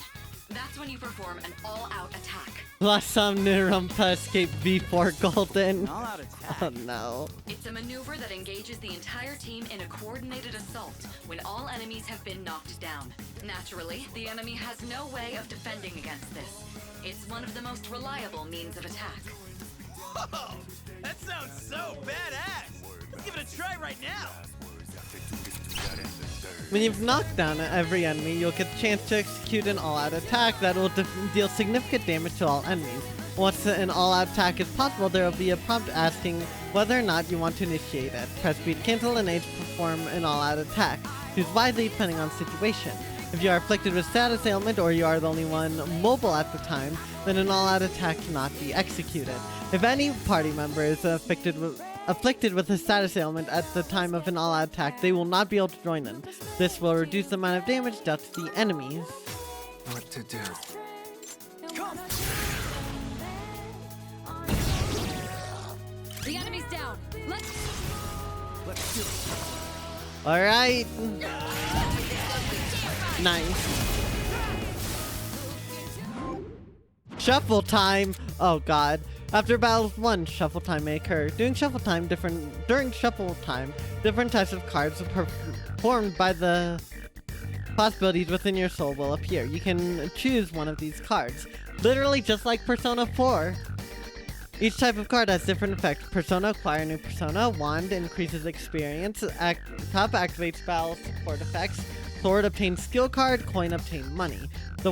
Speaker 10: That's when you perform an all-out attack.
Speaker 4: Somnirumpa escape V4 Golden.
Speaker 19: All-out attack?
Speaker 4: Oh no.
Speaker 10: It's a maneuver that engages the entire team in a coordinated assault when all enemies have been knocked down. Naturally, the enemy has no way of defending against this. It's one of the most reliable means of attack.
Speaker 19: Whoa! That sounds so badass! Let's give it a try right now!
Speaker 4: When you've knocked down every enemy, you'll get the chance to execute an all-out attack that will deal significant damage to all enemies. Once an all-out attack is possible, there will be a prompt asking whether or not you want to initiate it. Press B to cancel and A to perform an all-out attack. Choose wisely depending on the situation. If you are afflicted with status ailment or you are the only one mobile at the time, then an all-out attack cannot be executed. If any party member is afflicted with a status ailment at the time of an all-out attack, they will not be able to join in. This will reduce the amount of damage dealt to the enemies.
Speaker 12: What to do?
Speaker 19: Come!
Speaker 10: The enemy's down.
Speaker 19: Let's do it.
Speaker 4: Alright. Nice. Shuffle time! Oh god. After Battle 1, shuffle time may occur. During shuffle time, different types of cards performed by the possibilities within your soul will appear. You can choose one of these cards. Literally just like Persona 4. Each type of card has different effects. Persona, acquire new persona. Wand increases experience. Cup activates battle support effects. Sword, obtains skill card. Coin, obtain money. The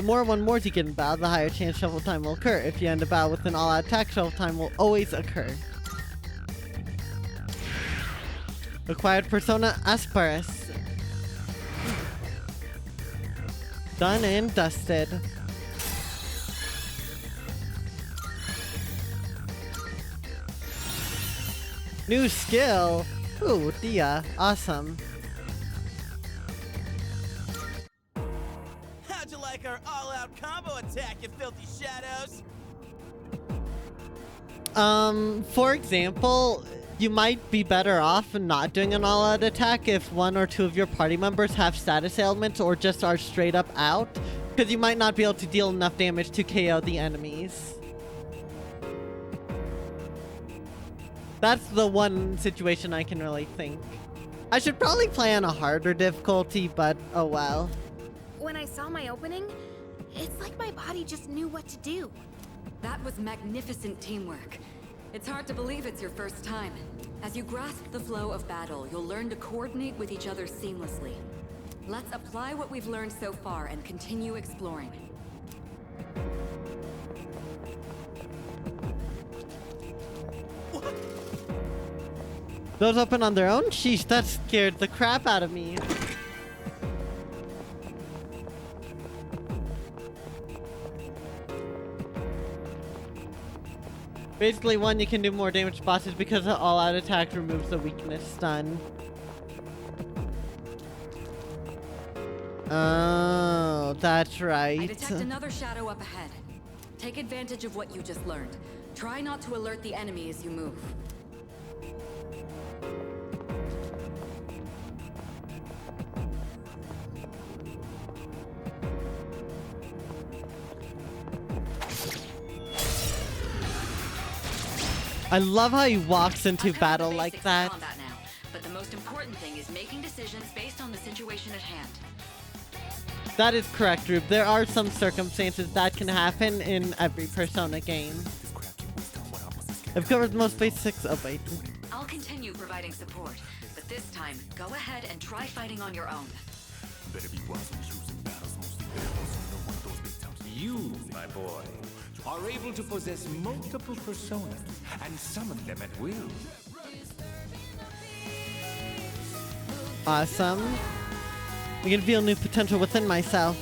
Speaker 4: more one mores you get in battle, the higher chance shuffle time will occur. If you end a battle with an all-out attack, shuffle time will always occur. Acquired Persona Asperus. Done and dusted. New skill. Ooh, Dia. Awesome.
Speaker 19: How'd you like our all-out combo attack, you filthy shadows?
Speaker 4: For example, you might be better off not doing an all-out attack if one or two of your party members have status ailments or just are straight up out, because you might not be able to deal enough damage to KO the enemies. That's the one situation I can really think. I should probably play on a harder difficulty, but oh well.
Speaker 6: When I saw my opening, it's like my body just knew what to do.
Speaker 10: That was magnificent teamwork. It's hard to believe it's your first time. As you grasp the flow of battle, you'll learn to coordinate with each other seamlessly. Let's apply what we've learned so far and continue exploring.
Speaker 4: Those open on their own? Sheesh, that scared the crap out of me. Basically, one, you can do more damage to bosses because the all-out attack removes the weakness stun. Oh, that's right.
Speaker 10: I detect another shadow up ahead. Take advantage of what you just learned. Try not to alert the enemy as you move.
Speaker 4: I love how he walks into battle like that.
Speaker 10: Combat now, but the most important thing is making decisions based on the situation at hand.
Speaker 4: That is correct, Rube. There are some circumstances that can happen in every Persona game. I've covered the most basics. Oh, wait.
Speaker 10: I'll continue providing support, but this time, go ahead and try fighting on your own.
Speaker 2: You, my boy, are able to possess multiple personas and summon them at will.
Speaker 4: Awesome. I can feel new potential within myself.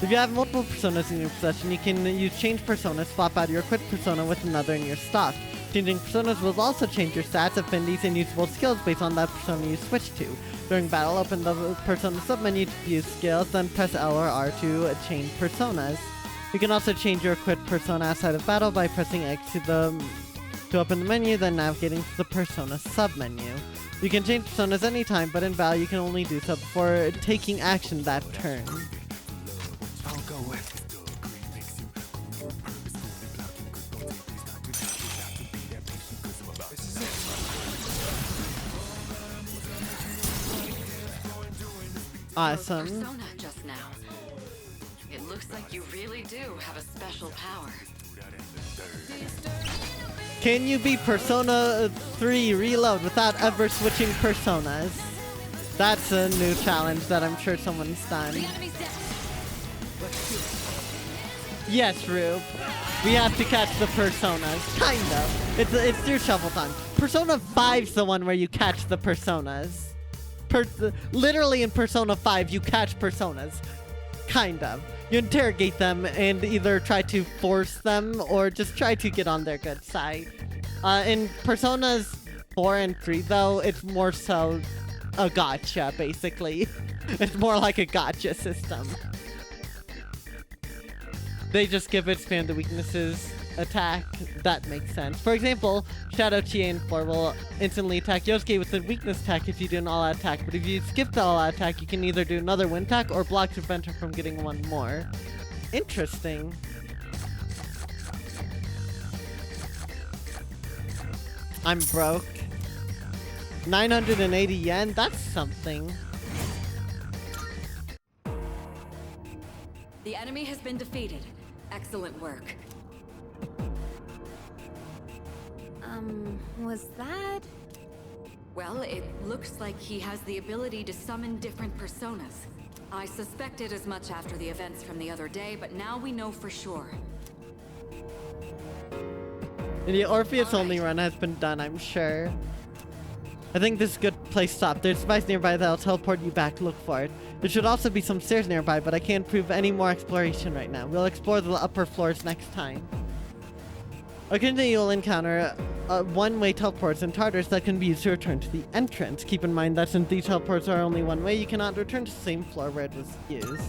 Speaker 4: If you have multiple personas in your possession, you can use change persona, swap out your equipped persona with another in your stock. Changing personas will also change your stats, affinities, and usable skills based on that persona you switch to. During battle, open the persona submenu to view skills, then press L or R to change personas. You can also change your equipped persona outside of battle by pressing X to open the menu, then navigating to the persona submenu. You can change personas anytime, but in battle you can only do so before taking action that turn.
Speaker 2: I'll go with.
Speaker 4: Awesome.
Speaker 10: Persona just now. It looks like you really do have a special power.
Speaker 4: Can you beat Persona 3 Reload without ever switching personas? That's a new challenge that I'm sure someone's done. Yes, Rube. We have to catch the personas. Kind of. It's your shovel time. Persona 5's the one where you catch the personas. Literally in Persona 5, you catch personas. Kind of. You interrogate them and either try to force them or just try to get on their good side. In Personas 4 and 3, though, it's more so a gotcha, basically. It's more like a gotcha system. They just give expand the weaknesses attack. That makes sense. For example, Shadow Chie in 4 will instantly attack Yosuke with a weakness attack if you do an all-out attack, but if you skip the all-out attack, you can either do another wind attack or block to prevent her from getting one more. Interesting. I'm broke. 980 yen? That's something.
Speaker 10: The enemy has been defeated. Excellent work.
Speaker 6: Was that?
Speaker 10: Well, it looks like he has the ability to summon different personas. I suspected as much after the events from the other day, but now we know for sure.
Speaker 4: The Orpheus only run has been done, I'm sure. I think this is a good place to stop. There's a device nearby that'll teleport you back. Look for it. There should also be some stairs nearby, but I can't prove any more exploration right now. We'll explore the upper floors next time. Occasionally you'll encounter one-way teleports and Tartars that can be used to return to the entrance. Keep in mind that since these teleports are only one way, you cannot return to the same floor where it was used.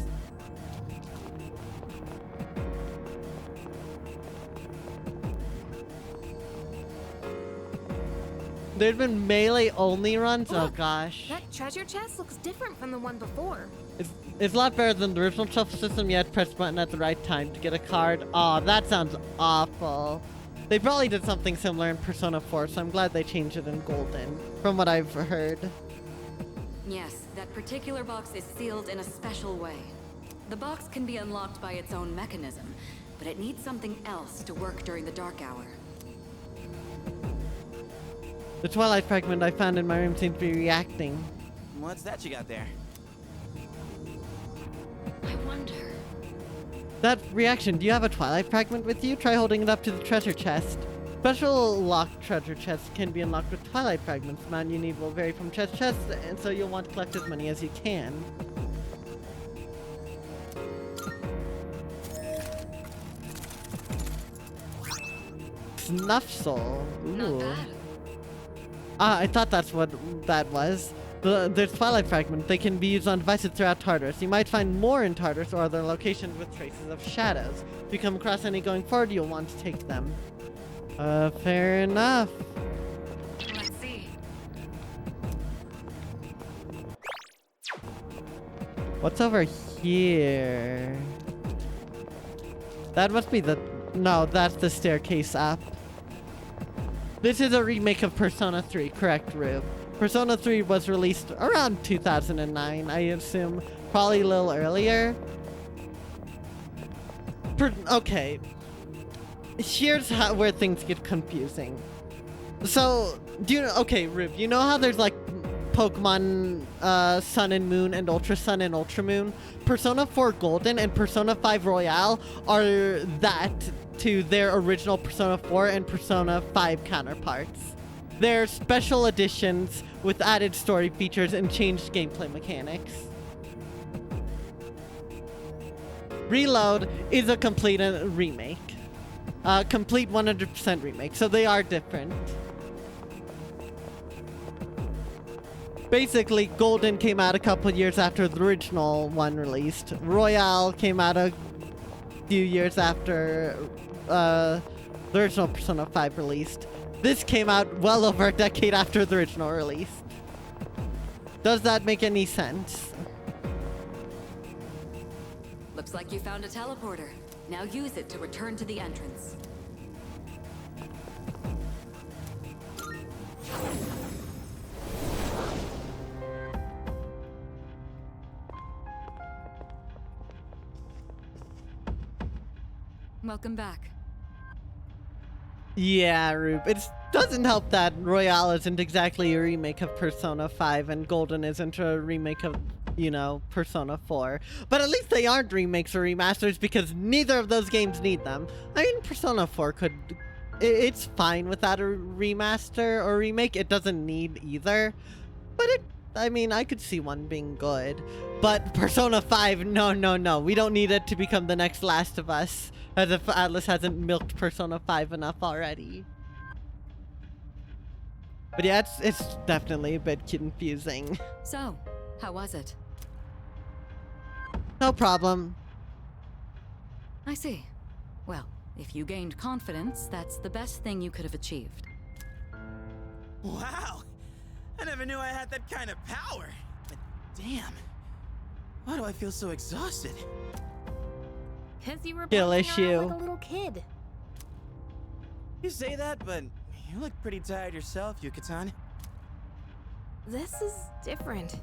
Speaker 4: There've been melee-only runs?
Speaker 6: Look,
Speaker 4: oh gosh.
Speaker 6: That treasure chest looks different from the one before.
Speaker 4: It's a lot better than the original shuffle system. You had to press the button at the right time to get a card. Aw, that sounds awful. They probably did something similar in Persona 4, so I'm glad they changed it in Golden, from what I've heard.
Speaker 10: Yes, that particular box is sealed in a special way. The box can be unlocked by its own mechanism, but it needs something else to work during the dark hour.
Speaker 4: The Twilight fragment I found in my room seems to be reacting.
Speaker 19: What's that you got there?
Speaker 10: I wonder.
Speaker 4: That reaction, do you have a Twilight fragment with you? Try holding it up to the treasure chest. Special locked treasure chests can be unlocked with Twilight fragments. The amount you need will vary from chest to chest, and so you'll want to collect as many as you can. Snuff Soul. Ooh. I thought that's what that was. There's Twilight Fragment. They can be used on devices throughout Tartarus. You might find more in Tartarus or other locations with traces of shadows. If you come across any going forward, you'll want to take them. Fair enough.
Speaker 10: Let's see.
Speaker 4: What's over here? That must be the... No, that's the staircase up. This is a remake of Persona 3, correct, Rube? Persona 3 was released around 2009, I assume. Probably a little earlier. Okay. Here's where things get confusing. So, do you know... Okay, Rube, you know how there's like Pokemon Sun and Moon and Ultra Sun and Ultra Moon? Persona 4 Golden and Persona 5 Royale are that to their original Persona 4 and Persona 5 counterparts. They're special editions with added story features and changed gameplay mechanics. Reload is a complete remake. Complete 100% remake, so they are different. Basically, Golden came out a couple years after the original one released. Royale came out a few years after the original Persona 5 released. This came out well over a decade after the original release. Does that make any sense?
Speaker 10: Looks like you found a teleporter. Now use it to return to the entrance. Welcome back.
Speaker 4: Yeah, Rube. It doesn't help that Royale isn't exactly a remake of Persona 5 and Golden isn't a remake of, you know, Persona 4. But at least they aren't remakes or remasters because neither of those games need them. I mean, Persona 4 could... It's fine without a remaster or remake. It doesn't need either. But I mean, I could see one being good. But Persona 5, no. We don't need it to become the next Last of Us. As if Atlas hasn't milked Persona 5 enough already. But yeah, it's definitely a bit confusing.
Speaker 10: So, how was it?
Speaker 4: No problem.
Speaker 10: I see. Well, if you gained confidence, that's the best thing you could have achieved.
Speaker 19: Wow! I never knew I had that kind of power. But damn, why do I feel so exhausted?
Speaker 6: Because you were
Speaker 4: Skill
Speaker 6: playing
Speaker 4: issue.
Speaker 6: around like a little kid.
Speaker 19: You say that, but you look pretty tired yourself, Yuka-tan.
Speaker 6: This is different.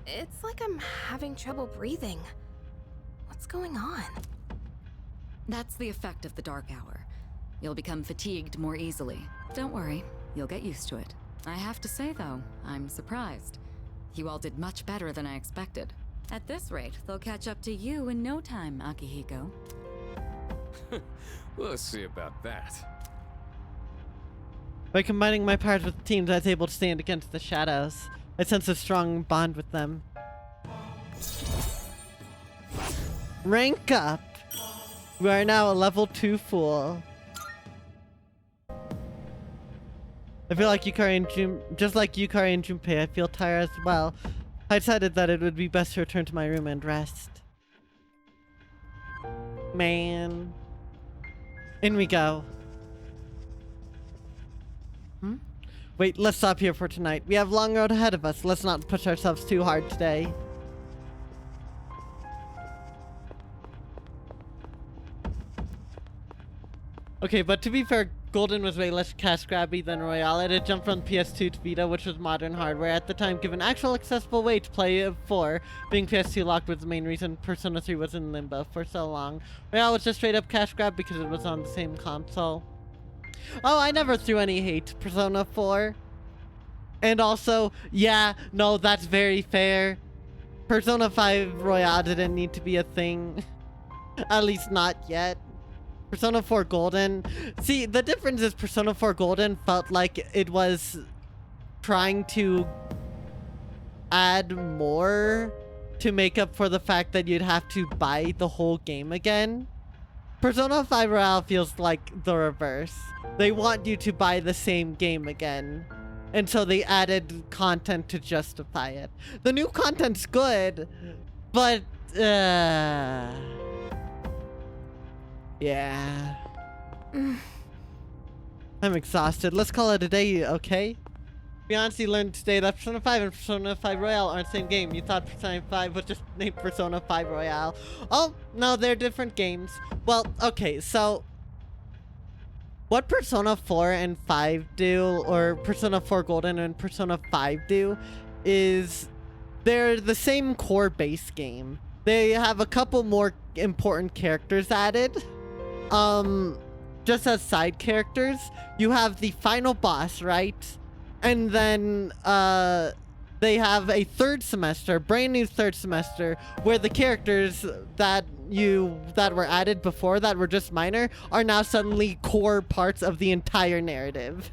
Speaker 6: It's like I'm having trouble breathing. What's going on?
Speaker 10: That's the effect of the dark hour. You'll become fatigued more easily. Don't worry, you'll get used to it. I have to say, though, I'm surprised. You all did much better than I expected. At this rate, they'll catch up to you in no time, Akihiko.
Speaker 1: We'll see about that.
Speaker 4: By combining my powers with teams, I was able to stand against the shadows. I sense a strong bond with them. Rank up! We are now a level 2 fool. I feel like Yukari and just like Yukari and Junpei, I feel tired as well. I decided that it would be best to return to my room and rest. Man. In we go. Wait, let's stop here for tonight. We have a long road ahead of us. Let's not push ourselves too hard today. Okay, but to be fair, Golden was way less cash grabby than Royale. It had jumped from PS2 to Vita, which was modern hardware at the time, given actual accessible way to play 4. Being PS2 locked was the main reason Persona 3 was in limbo for so long. Royale was just straight up cash grab because it was on the same console. Oh, I never threw any hate to Persona 4. And also, yeah, no, that's very fair. Persona 5 Royale didn't need to be a thing. At least not yet. Persona 4 Golden. See, the difference is Persona 4 Golden felt like it was trying to add more to make up for the fact that you'd have to buy the whole game again. Persona 5 Royale feels like the reverse. They want you to buy the same game again. And so they added content to justify it. The new content's good, but yeah. I'm exhausted. Let's call it a day, okay? We honestly learned today that Persona 5 and Persona 5 Royale aren't the same game. You thought Persona 5 was just named Persona 5 Royale. Oh, no, they're different games. Well, okay, so what Persona 4 and 5 do, or Persona 4 Golden and Persona 5 do, is they're the same core base game. They have a couple more important characters added. Just as side characters. You have the final boss, right? And then, they have a third semester, brand new third semester, where the characters that were added before that were just minor are now suddenly core parts of the entire narrative.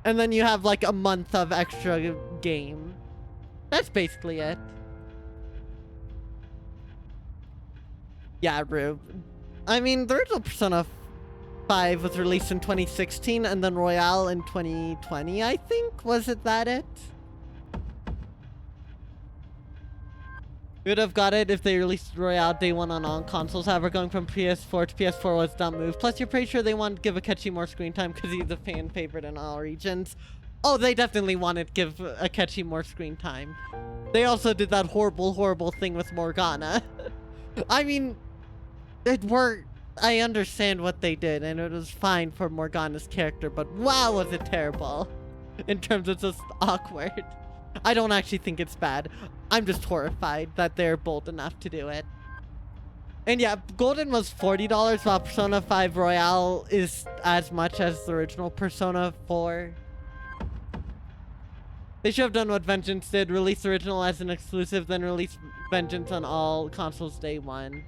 Speaker 4: And then you have like a month of extra game. That's basically it. Yeah, Rube. I mean, the original Persona 5 was released in 2016 and then Royale in 2020, I think. Was it that it? We would have got it if they released Royale day one on all consoles. However, going from PS4 to PS4 was a dumb move. Plus, you're pretty sure they wanted to give Akechi more screen time because he's a fan favorite in all regions. Oh, they definitely wanted to give Akechi more screen time. They also did that horrible, horrible thing with Morgana. I mean, it worked. I understand what they did, and it was fine for Morgana's character, but wow, was it terrible. In terms of just awkward. I don't actually think it's bad. I'm just horrified that they're bold enough to do it. And yeah, Golden was $40, while Persona 5 Royale is as much as the original Persona 4. They should have done what Vengeance did, release the original as an exclusive, then release Vengeance on all consoles day one.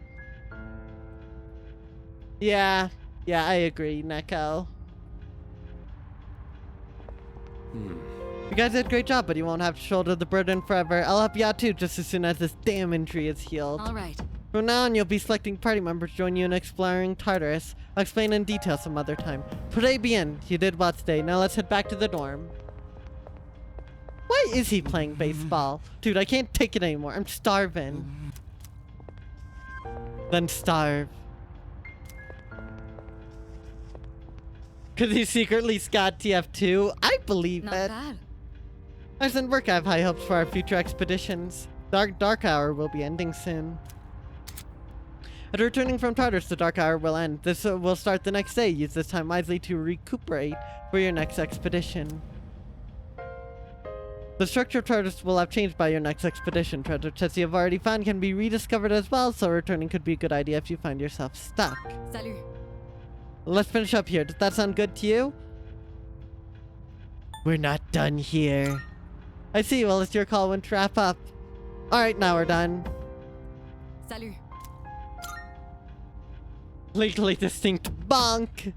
Speaker 4: Yeah, I agree, Neko. You guys did a great job, but you won't have to shoulder the burden forever. I'll help you out too, just as soon as this damn injury is healed.
Speaker 10: All right.
Speaker 4: From now on, you'll be selecting party members to join you in exploring Tartarus. I'll explain in detail some other time. Today bien. You did well today. Now let's head back to the dorm. Why is he playing baseball? Dude, I can't take it anymore. I'm starving. Then starve. Because he secretly got TF2? I believe
Speaker 10: Not
Speaker 4: it.
Speaker 10: bad.
Speaker 4: Excellent work. I have high hopes for our future expeditions. Dark Hour will be ending soon. After returning from Tartarus, the Dark Hour will end. This will start the next day. Use this time wisely to recuperate for your next expedition. The structure of Tartarus will have changed by your next expedition. Treasure chests you have already found can be rediscovered as well, so returning could be a good idea if you find yourself stuck.
Speaker 10: Salut.
Speaker 4: Let's finish up here. Does that sound good to you? We're not done here. I see. Well, it's your call when to wrap up. Alright, now we're done.
Speaker 10: Salut.
Speaker 4: Legally distinct bonk.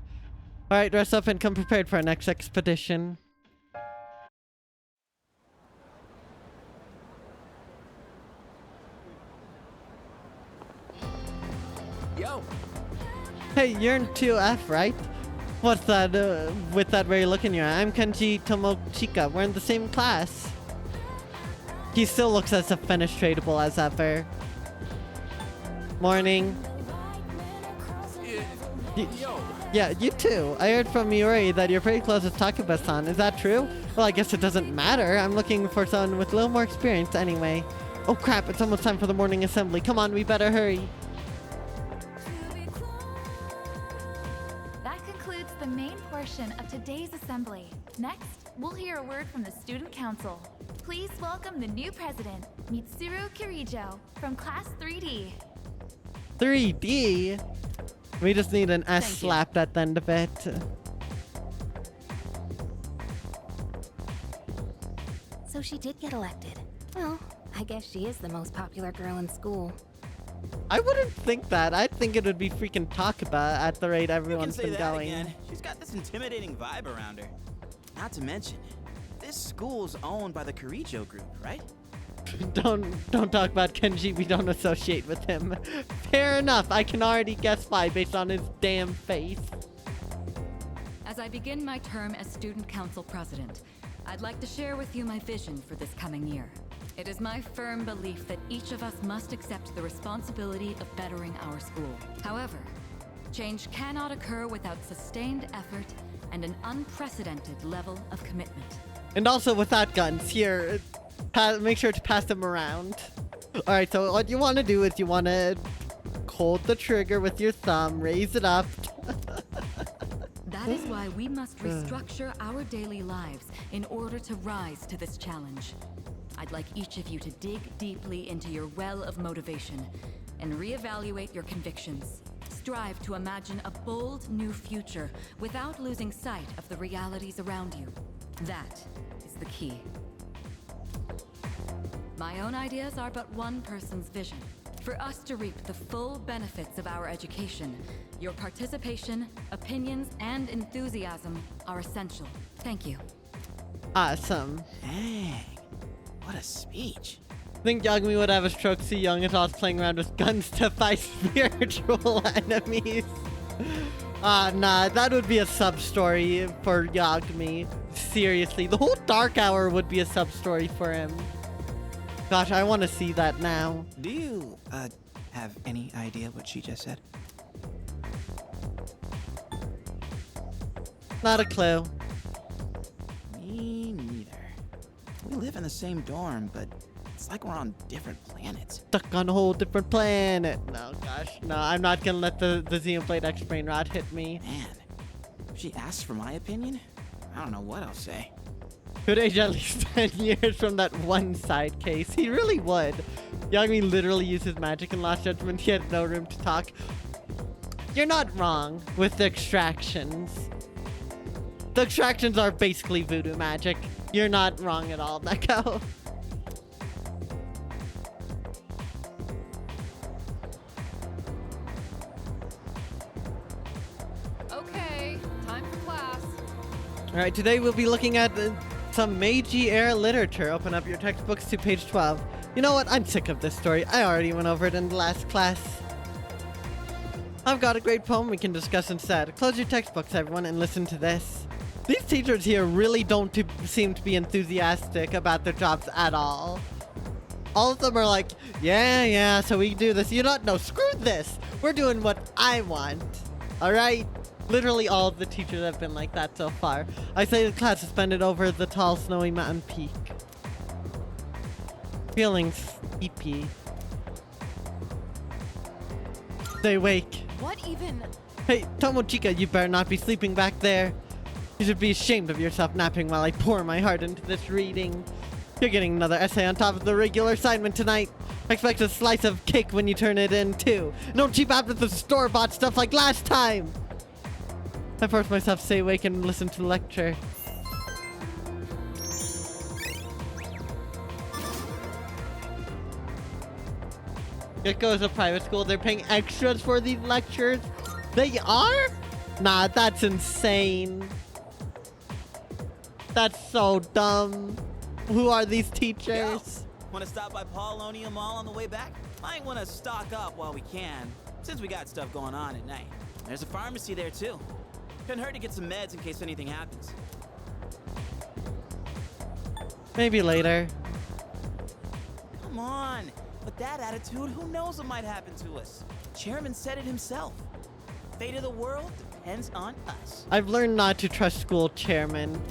Speaker 4: Alright, dress up and come prepared for our next expedition.
Speaker 12: Yo!
Speaker 4: Hey, you're in 2F, right? What's that, with that very look in your eye? I'm Kenji Tomochika. We're in the same class. He still looks as defenestratable as ever. Morning.
Speaker 12: Yo!
Speaker 4: Yeah, you too. I heard from Miuri that you're pretty close with Takuba-san. Is that true? Well, I guess it doesn't matter. I'm looking for someone with a little more experience anyway. Oh crap, it's almost time for the morning assembly. Come on, we better hurry.
Speaker 7: That concludes the main portion of today's assembly. Next, we'll hear a word from the Student Council. Please welcome the new president, Mitsuru Kirijo, from Class 3D.
Speaker 4: 3D? We just need an S slapped at the end of it.
Speaker 6: So she did get elected. Well, I guess she is the most popular girl in school.
Speaker 4: I wouldn't think that. I'd think it would be freaking Takuba at the rate
Speaker 19: You can
Speaker 4: everyone's
Speaker 19: say
Speaker 4: been
Speaker 19: that
Speaker 4: going.
Speaker 19: again. She's got this intimidating vibe around her. Not to mention, this school's owned by the Kirijo group, right?
Speaker 4: Don't talk about Kenji. We don't associate with him. Fair enough. I can already guess why based on his damn face.
Speaker 10: As I begin my term as Student Council President, I'd like to share with you my vision for this coming year. It is my firm belief that each of us must accept the responsibility of bettering our school. However, change cannot occur without sustained effort and an unprecedented level of commitment.
Speaker 4: And also without guns. Here, make sure to pass them around. Alright, so what you want to do is you want to hold the trigger with your thumb, raise it up.
Speaker 10: That is why we must restructure our daily lives in order to rise to this challenge. I'd like each of you to dig deeply into your well of motivation and reevaluate your convictions. Strive to imagine a bold new future without losing sight of the realities around you. That is the key. My own ideas are but one person's vision. For us to reap the full benefits of our education, your participation, opinions, and enthusiasm are essential. Thank you.
Speaker 4: Awesome.
Speaker 19: Dang. What a speech.
Speaker 4: I think Yagami would have a stroke see young adults playing around with guns to fight spiritual enemies. Nah, that would be a sub-story for Yagami. Seriously, the whole Dark Hour would be a sub-story for him. Gosh, I want to see that now.
Speaker 19: Do you, have any idea what she just said?
Speaker 4: Not a clue.
Speaker 19: Me neither. We live in the same dorm, but it's like we're on different planets.
Speaker 4: Stuck on a whole different planet. No, gosh. No, I'm not gonna let the Xenoblade X brain rot hit me.
Speaker 19: Man, if she asks for my opinion, I don't know what I'll say.
Speaker 4: Could age at least 10 years from that one side case. He really would. Yagami literally uses magic in Lost Judgment. He had no room to talk. You're not wrong with the extractions. The extractions are basically voodoo magic. You're not wrong at all, Neko.
Speaker 17: Okay, time for class.
Speaker 4: Alright, today we'll be looking at some Meiji era literature. Open up your textbooks to page 12. You know what? I'm sick of this story. I already went over it in the last class. I've got a great poem we can discuss instead. Close your textbooks, everyone, and listen to this. These teachers here really don't seem to be enthusiastic about their jobs at all. All of them are like, yeah, so we do this. You don't know, screw this. We're doing what I want. Alright? Literally all of the teachers have been like that so far. I say the class suspended over the tall, snowy mountain peak. Feeling sleepy. Stay awake.
Speaker 17: What even?
Speaker 4: Hey, Tomochika, you better not be sleeping back there. You should be ashamed of yourself napping while I pour my heart into this reading. You're getting another essay on top of the regular assignment tonight. Expect a slice of cake when you turn it in, too. Don't cheap out with the store-bought stuff like last time. I forced myself to stay awake and listen to the lecture. Gekko is a private school. They're paying extras for these lectures. They are? Nah, that's insane. That's so dumb. Who are these teachers?
Speaker 19: Want to stop by Paulonia Mall on the way back? Might want to stock up while we can, since we got stuff going on at night. There's a pharmacy there too. Couldn't hurt to get some meds in case anything happens.
Speaker 4: Maybe later.
Speaker 19: Come on. With that attitude, who knows what might happen to us? Chairman said it himself. Fate of the world depends on us.
Speaker 4: I've learned not to trust school chairmen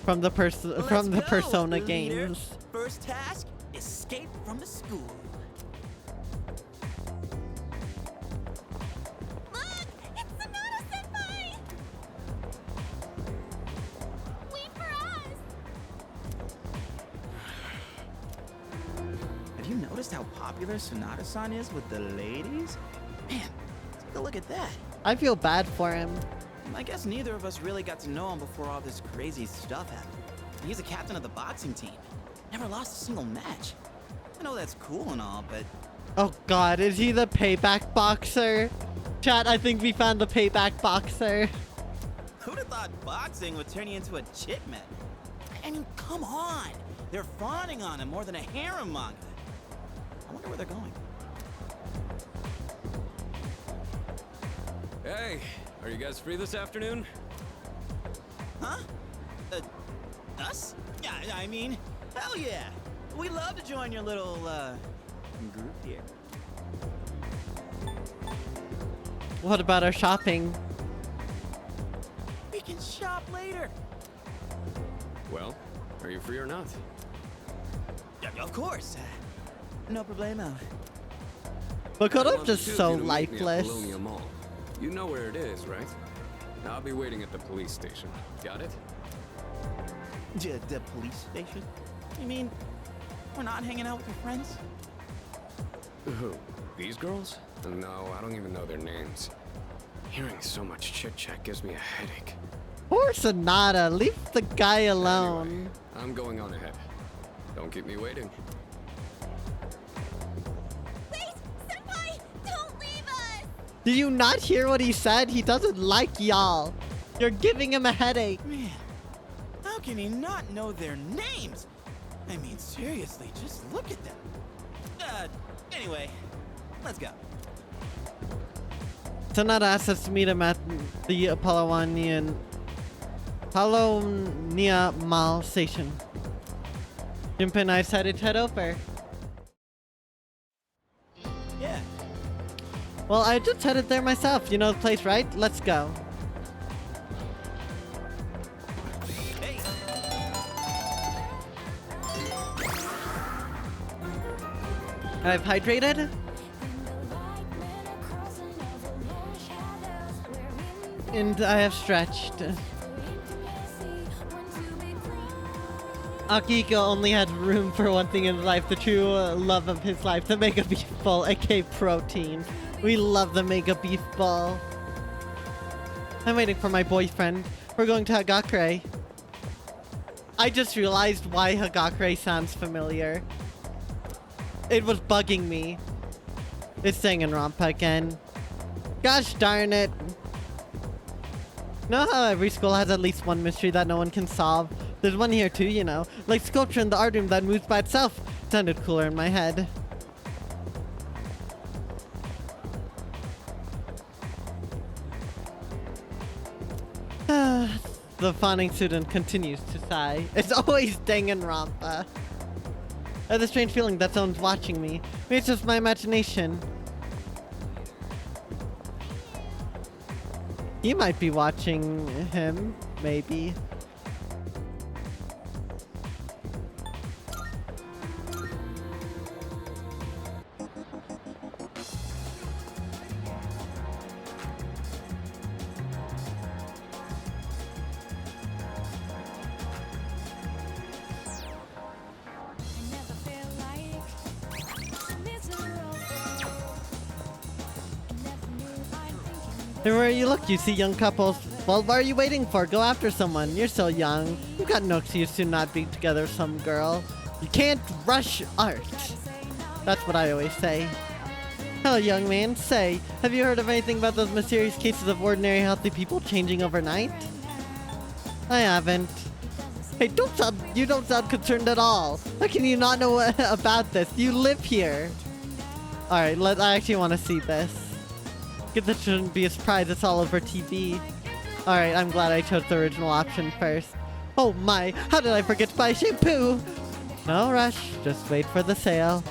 Speaker 4: from the Persona
Speaker 19: leader.
Speaker 4: games.
Speaker 19: First task, escape from the school.
Speaker 16: Look! It's Sonata-senpai! Wait for us!
Speaker 19: Have you noticed how popular Sonata-san is with the ladies? Man, take a look at that.
Speaker 4: I feel bad for him.
Speaker 19: I guess neither of us really got to know him before all this crazy stuff happened. He's a captain of the boxing team. Never lost a single match. I know that's cool and all, but...
Speaker 4: Oh god, is he the payback boxer? Chat, I think we found the payback boxer.
Speaker 19: Who'd have thought boxing would turn you into a chick man? I mean, come on! They're fawning on him more than a harem manga. I wonder where they're going.
Speaker 1: Hey, are you guys free this afternoon?
Speaker 19: Huh? Us? Yeah, I mean, hell yeah! We'd love to join your little, group here.
Speaker 4: What about our shopping?
Speaker 19: We can shop later.
Speaker 1: Well, are you free or not?
Speaker 19: Yeah, of course. No problemo.
Speaker 4: But could
Speaker 1: I'd
Speaker 4: I'm
Speaker 1: love
Speaker 4: just
Speaker 1: the two
Speaker 4: so
Speaker 1: of you to meet me at
Speaker 4: lifeless.
Speaker 1: Colonia Mall. You know where it is, right? I'll be waiting at the police station. Got it?
Speaker 19: The police station? You mean we're not hanging out with your friends?
Speaker 1: Who? These girls? No, I don't even know their names. Hearing so much chit-chat gives me a headache.
Speaker 4: Poor Sonata, leave the guy alone.
Speaker 1: Anyway, I'm going on ahead. Don't keep me waiting.
Speaker 16: Wait! Senpai! Don't leave us!
Speaker 4: Did you not hear what he said? He doesn't like y'all. You're giving him a headache.
Speaker 19: Man, how can he not know their names? I mean, seriously, just look at them. Anyway, let's go.
Speaker 4: Sonata asked us to meet him at the Palonia Mall station. Junpei and I decided to head over.
Speaker 19: Yeah.
Speaker 4: Well, I just headed there myself. You know the place, right? Let's go.
Speaker 19: Hey.
Speaker 4: I've hydrated. And I have stretched. Akiko only had room for one thing in his life, the true love of his life, the Mega Beef Ball, aka protein. We love the Mega Beef Ball. I'm waiting for my boyfriend. We're going to Hagakure. I just realized why Hagakure sounds familiar. It was bugging me. It's Danganronpa again. Gosh darn it. You know how every school has at least one mystery that no one can solve? There's one here too, you know. Like sculpture in the art room that moves by itself. It sounded cooler in my head. The fawning student continues to sigh. It's always Danganronpa. I have the strange feeling that someone's watching me. Maybe it's just my imagination. He might be watching him, maybe. Everywhere you look, you see young couples. Well, what are you waiting for? Go after someone. You're so young. You've got no excuse to not be together with some girl. You can't rush art. That's what I always say. Hello, young man. Say, have you heard of anything about those mysterious cases of ordinary healthy people changing overnight? I haven't. Hey, you don't sound concerned at all. How can you not know about this? You live here. Alright, I actually want to see this. This shouldn't be a surprise, it's all over TV. Alright, I'm glad I chose the original option first. Oh my, how did I forget to buy shampoo? No rush, just wait for the sale.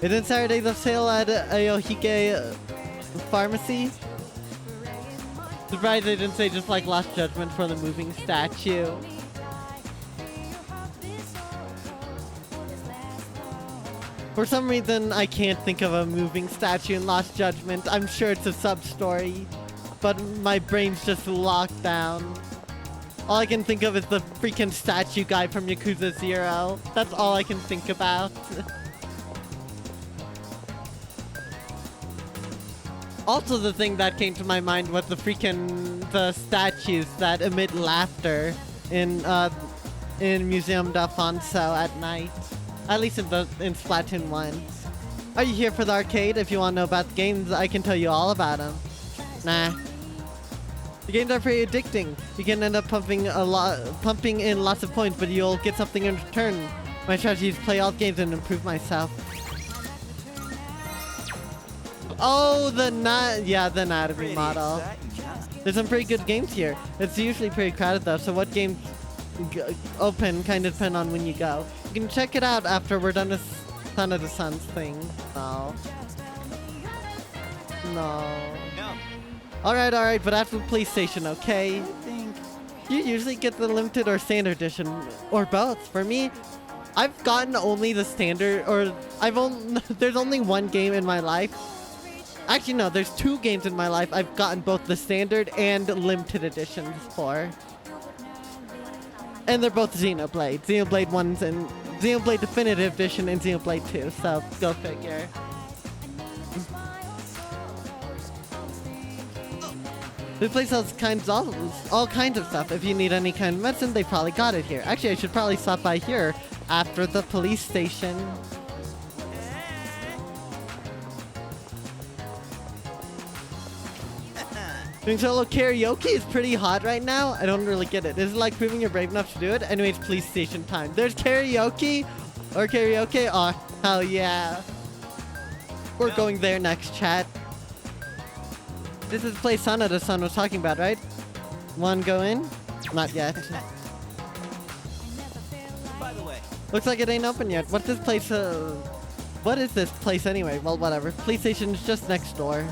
Speaker 4: Isn't Saturday the sale at Aohike Pharmacy? Surprised they didn't say just like Lost Judgment for the moving statue. For some reason, I can't think of a moving statue in Lost Judgment. I'm sure it's a sub-story, but my brain's just locked down. All I can think of is the freaking statue guy from Yakuza 0. That's all I can think about. Also, the thing that came to my mind was the statues that emit laughter in Museum d'Alfonso at night. At least in Splatoon 1. Are you here for the arcade? If you want to know about the games, I can tell you all about them. Nah. The games are pretty addicting. You can end up pumping in lots of points, but you'll get something in return. My strategy is to play all the games and improve myself. Oh, the anatomy model. There's some pretty good games here. It's usually pretty crowded though, so what games open kind of depend on when you go. You can check it out after we're done with Son of the Suns thing. No. Alright, but after the police station, okay? You usually get the limited or standard edition, or both. For me, I've gotten only the standard, or there's only one game in my life. Actually, no, there's 2 games in my life I've gotten both the standard and limited editions for. And they're both Xenoblade. Xenoblade 1's and Xenoblade Definitive Edition and Xenoblade 2, so go figure. This place sells all kinds of stuff. If you need any kind of medicine, they probably got it here. Actually, I should probably stop by here after the police station. Doing solo karaoke is pretty hot right now. I don't really get it. Is it like proving you're brave enough to do it? Anyways, police station time. There's karaoke? Or karaoke? Oh, hell yeah. We're going there next, chat. This is the place Son of the Sun was talking about, right? One go in? Not yet.
Speaker 19: By the way.
Speaker 4: Looks like it ain't open yet. What's this place? What is this place anyway? Well, whatever. Police station's just next door.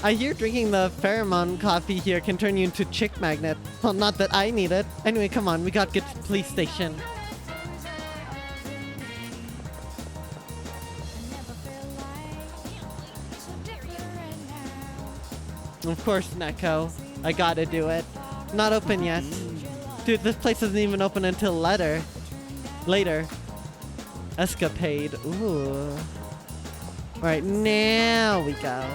Speaker 4: I hear drinking the pheromone coffee here can turn you into chick magnet. Well, not that I need it. Anyway, come on, we gotta get to the police station. Of course, Neko. I gotta do it. Not open yet. Dude, this place isn't even open until later. Escapade. Ooh. Alright, now we go.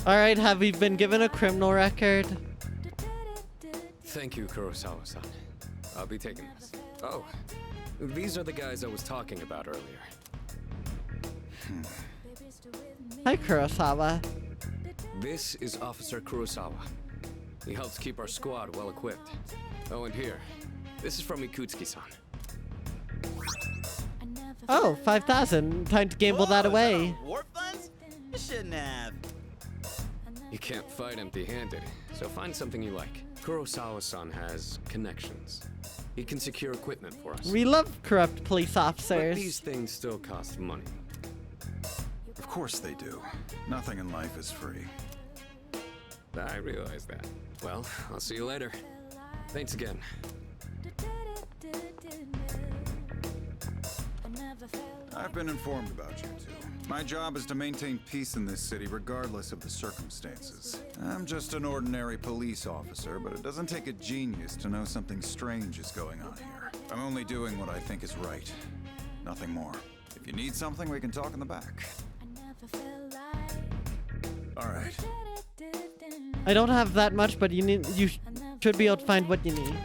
Speaker 4: Alright, have we been given a criminal record?
Speaker 1: Thank you, Kurosawa-san. I'll be taking this. Oh, these are the guys I was talking about earlier.
Speaker 4: Hi, Kurosawa.
Speaker 1: This is Officer Kurosawa. He helps keep our squad well equipped. Oh, and here, this is from Ikutsuki-san.
Speaker 4: Oh, 5,000. Time to gamble that away.
Speaker 19: War funds? You shouldn't have.
Speaker 1: You can't fight empty-handed, so find something you like. Kurosawa-san has connections. He can secure equipment for us.
Speaker 4: We love corrupt police officers.
Speaker 1: But these things still cost money.
Speaker 8: Of course they do. Nothing in life is free.
Speaker 1: I realize that. Well, I'll see you later. Thanks again.
Speaker 8: I've been informed about you two. My job is to maintain peace in this city regardless of the circumstances. I'm just an ordinary police officer, but it doesn't take a genius to know something strange is going on here. I'm only doing what I think is right. Nothing more. If you need something, we can talk in the back. All right.
Speaker 4: I don't have that much, but you should be able to find what you need.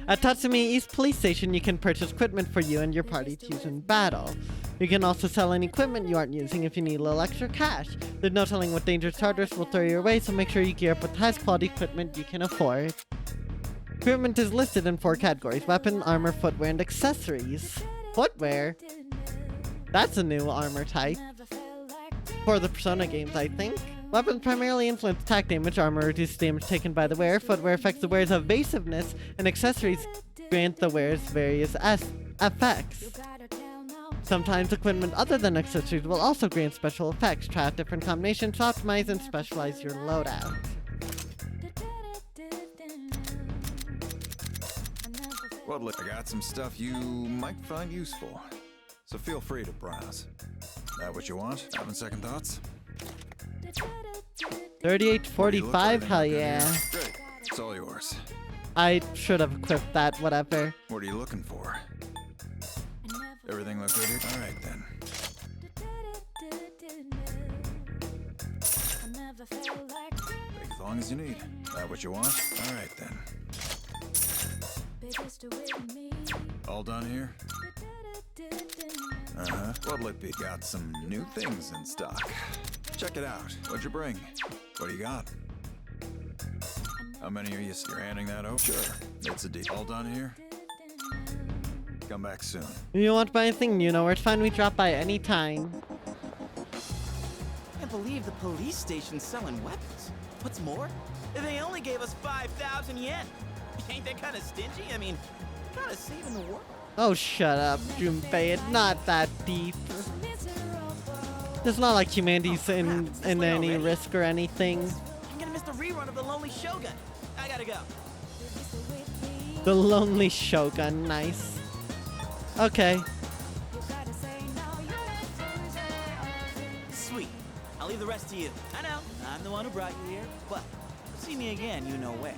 Speaker 4: At Tatsumi East Police Station, you can purchase equipment for you and your party to use in battle. You can also sell any equipment you aren't using if you need a little extra cash. There's no telling what dangerous Tartarus will throw your way, so make sure you gear up with the highest quality equipment you can afford. Equipment is listed in 4 categories: weapon, armor, footwear, and accessories. Footwear? That's a new armor type. For the Persona games, I think. Weapons primarily influence attack damage, armor reduces damage taken by the wearer, footwear affects the wearer's evasiveness, and accessories grant the wearer's various effects. Sometimes equipment other than accessories will also grant special effects. Try out different combinations to optimize and specialize your loadout.
Speaker 8: Well, look, I got some stuff you might find useful, so feel free to browse. That what you want? Having second thoughts?
Speaker 4: 3845, hell yeah.
Speaker 8: Great, it's all yours.
Speaker 4: I should have equipped that, whatever.
Speaker 8: What are you looking for? Everything look good here? All right then. Take as long as you need. That what you want? All right then. All done here? Uh-huh. What'll it be? Got some new things in stock. Check it out. What'd you bring? What do you got? How many are you? You're handing that over? Sure. It's a deal. All done here? Come back soon.
Speaker 4: If you want to buy anything new, know where to find me, drop by anytime.
Speaker 19: Can't believe the police station's selling weapons. What's more, they only gave us 5,000 yen. Ain't that kind of stingy? I mean, kind of saving the world.
Speaker 4: Oh, shut up, Junpei. It's not that deep. It's not like humanity's in any risk or anything.
Speaker 19: I'm gonna miss the rerun of The Lonely Shogun. I gotta go.
Speaker 4: The Lonely Shogun, nice. Okay.
Speaker 19: Sweet. I'll leave the rest to you. I know, I'm the one who brought you here, but see me again, you know where.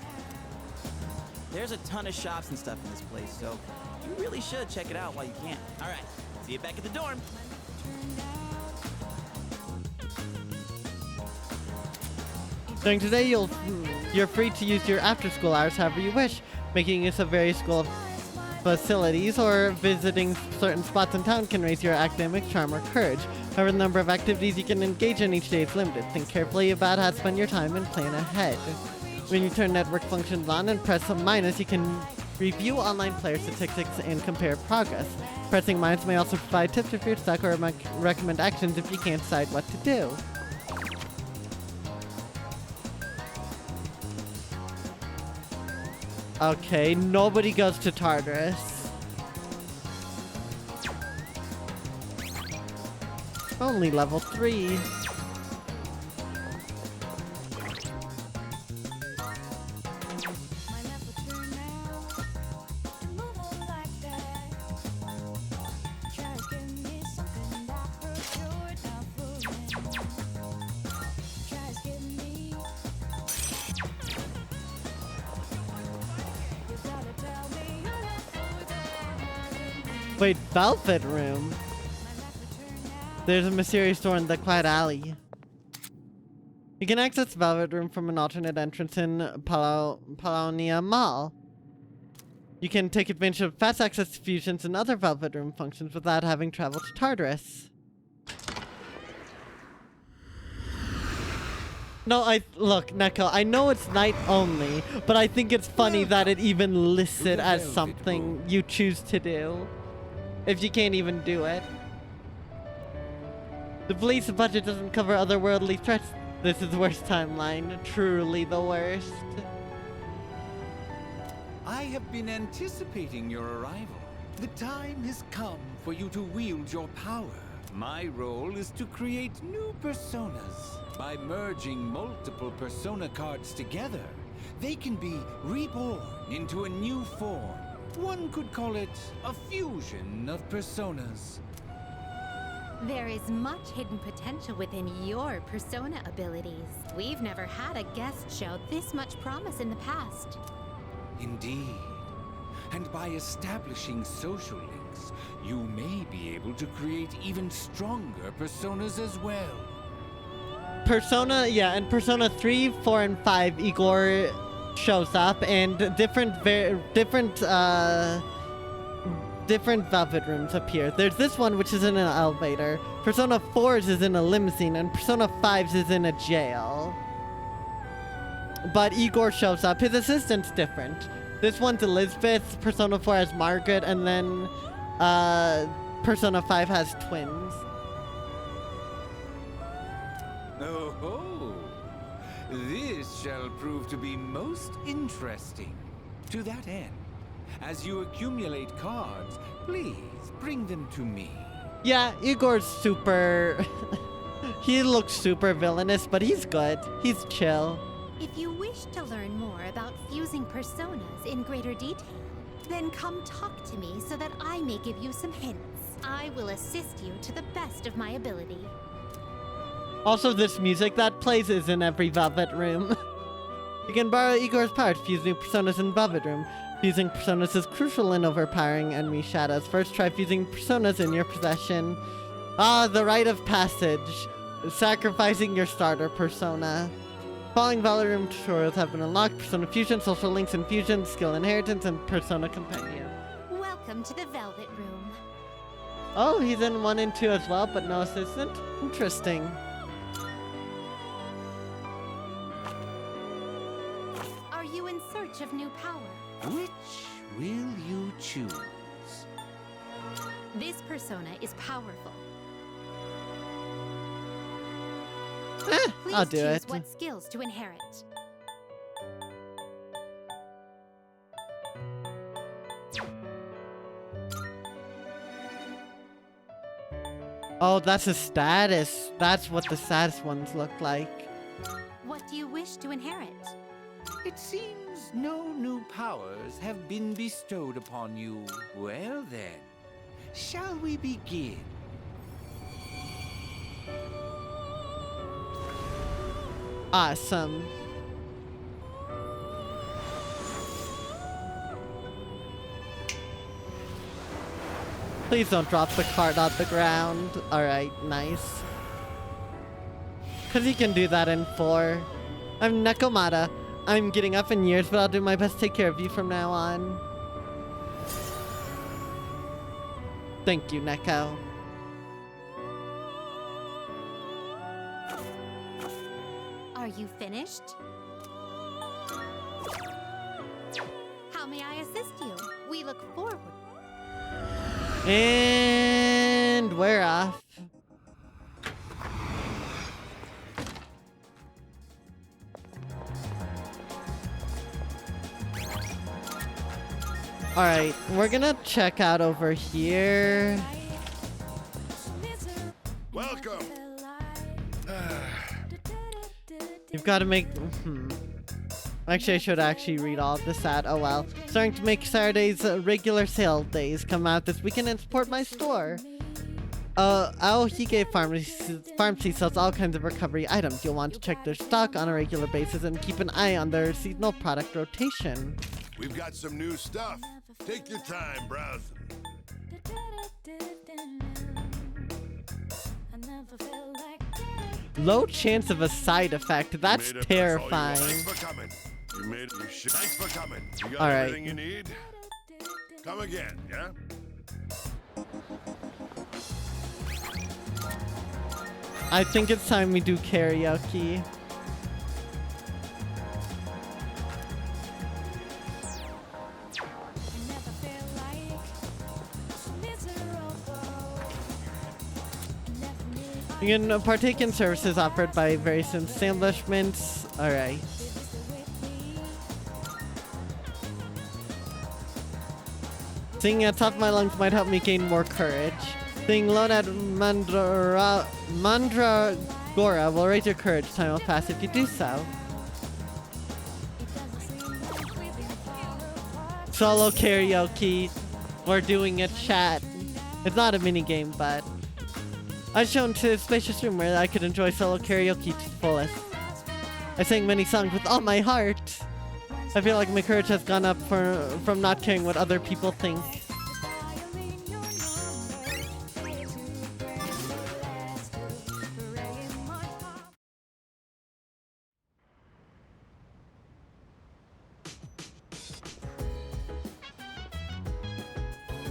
Speaker 19: There's a ton of shops and stuff in this place, so you really should check it out while you can. All right, see you back at the dorm.
Speaker 4: During today, you're free to use your after-school hours however you wish, making use of various school facilities or visiting certain spots in town can raise your academic charm or courage. However, the number of activities you can engage in each day is limited. Think carefully about how to spend your time and plan ahead. When you turn network functions on and press minus, you can review online player statistics and compare progress. Pressing minus may also provide tips if you're stuck or recommend actions if you can't decide what to do. Okay, nobody goes to Tartarus. Only level 3. Wait, Velvet Room? There's a mysterious door in the quiet alley. You can access Velvet Room from an alternate entrance in Paulownia Mall. You can take advantage of fast access to fusions and other Velvet Room functions without having traveled to Tartarus. No, look, Neko, I know it's night only, but I think it's funny that it even lists it as something you choose to do. If you can't even do it. The police budget doesn't cover otherworldly threats. This is the worst timeline. Truly the worst.
Speaker 2: I have been anticipating your arrival. The time has come for you to wield your power. My role is to create new personas. By merging multiple persona cards together, they can be reborn into a new form. One could call it a fusion of personas.
Speaker 5: There is much hidden potential within your persona abilities. We've never had a guest show this much promise in the past.
Speaker 2: Indeed. And by establishing social links, you may be able to create even stronger personas as well.
Speaker 4: Persona, yeah, and Persona 3, 4, and 5, Igor shows up, and different Velvet rooms appear. There's this one which is in an elevator. Persona 4's is in a limousine, and Persona 5's is in a jail. But Igor shows up. His assistant's different. This one's Elizabeth, Persona 4 has Margaret, and then Persona 5 has twins.
Speaker 2: Oh, this shall prove to be most interesting. To that end, as you accumulate cards, please bring them to me.
Speaker 4: Yeah, Igor's super... he looks super villainous, but he's good. He's chill.
Speaker 5: If you wish to learn more about fusing personas in greater detail, then come talk to me so that I may give you some hints. I will assist you to the best of my ability.
Speaker 4: Also, this music that plays is in every Velvet room. You can borrow Igor's power to fuse new personas in Velvet room. Fusing personas is crucial in overpowering enemy shadows. First, try fusing personas in your possession. Ah, the rite of passage. Sacrificing your starter persona. Following Velvet room tutorials have been unlocked: Persona Fusion, Social Links and Fusion, Skill Inheritance, and Persona Compendium.
Speaker 5: Welcome to the Velvet Room.
Speaker 4: Oh, he's in 1 and 2 as well, but no assistant? Interesting.
Speaker 5: Are you in search of new power?
Speaker 2: Which will you choose?
Speaker 5: This persona is powerful. Please
Speaker 4: I'll do
Speaker 5: choose
Speaker 4: it.
Speaker 5: what skills to inherit.
Speaker 4: Oh, that's a status. That's what the status ones look like.
Speaker 5: What do you wish to inherit?
Speaker 2: It seems no new powers have been bestowed upon you. Well then, shall we begin?
Speaker 4: Awesome. Please don't drop the card on the ground. Alright, nice. Because he can do that in 4. I'm Nekomata. I'm getting up in years, but I'll do my best to take care of you from now on. Thank you, Neko.
Speaker 5: Are you finished? How may I assist you? We look forward.
Speaker 4: And we're off. Alright, we're gonna check out over here.
Speaker 14: Welcome.
Speaker 4: You've got to make... Actually, I should actually read all of this ad. Oh well. Starting to make Saturday's regular sale days come out this weekend and support my store. Aohige Pharmacy sells all kinds of recovery items. You'll want to check their stock on a regular basis and keep an eye on their seasonal product rotation.
Speaker 14: We've got some new stuff. Take your time browsing.
Speaker 4: Low chance of a side effect. That's terrifying.
Speaker 14: Thanks for coming. Thanks for coming. You got
Speaker 4: All right.
Speaker 14: everything you need? Come again, yeah?
Speaker 4: I think it's time we do karaoke. You can partake in services offered by various establishments. Alright. Singing at the top of my lungs might help me gain more courage. Being alone at Mandragora will raise your courage. Time will pass if you do so. Solo karaoke. We're doing a chat. It's not a mini game, but I was shown to a spacious room where I could enjoy solo karaoke to the fullest. I sang many songs with all my heart. I feel like my courage has gone up from not caring what other people think.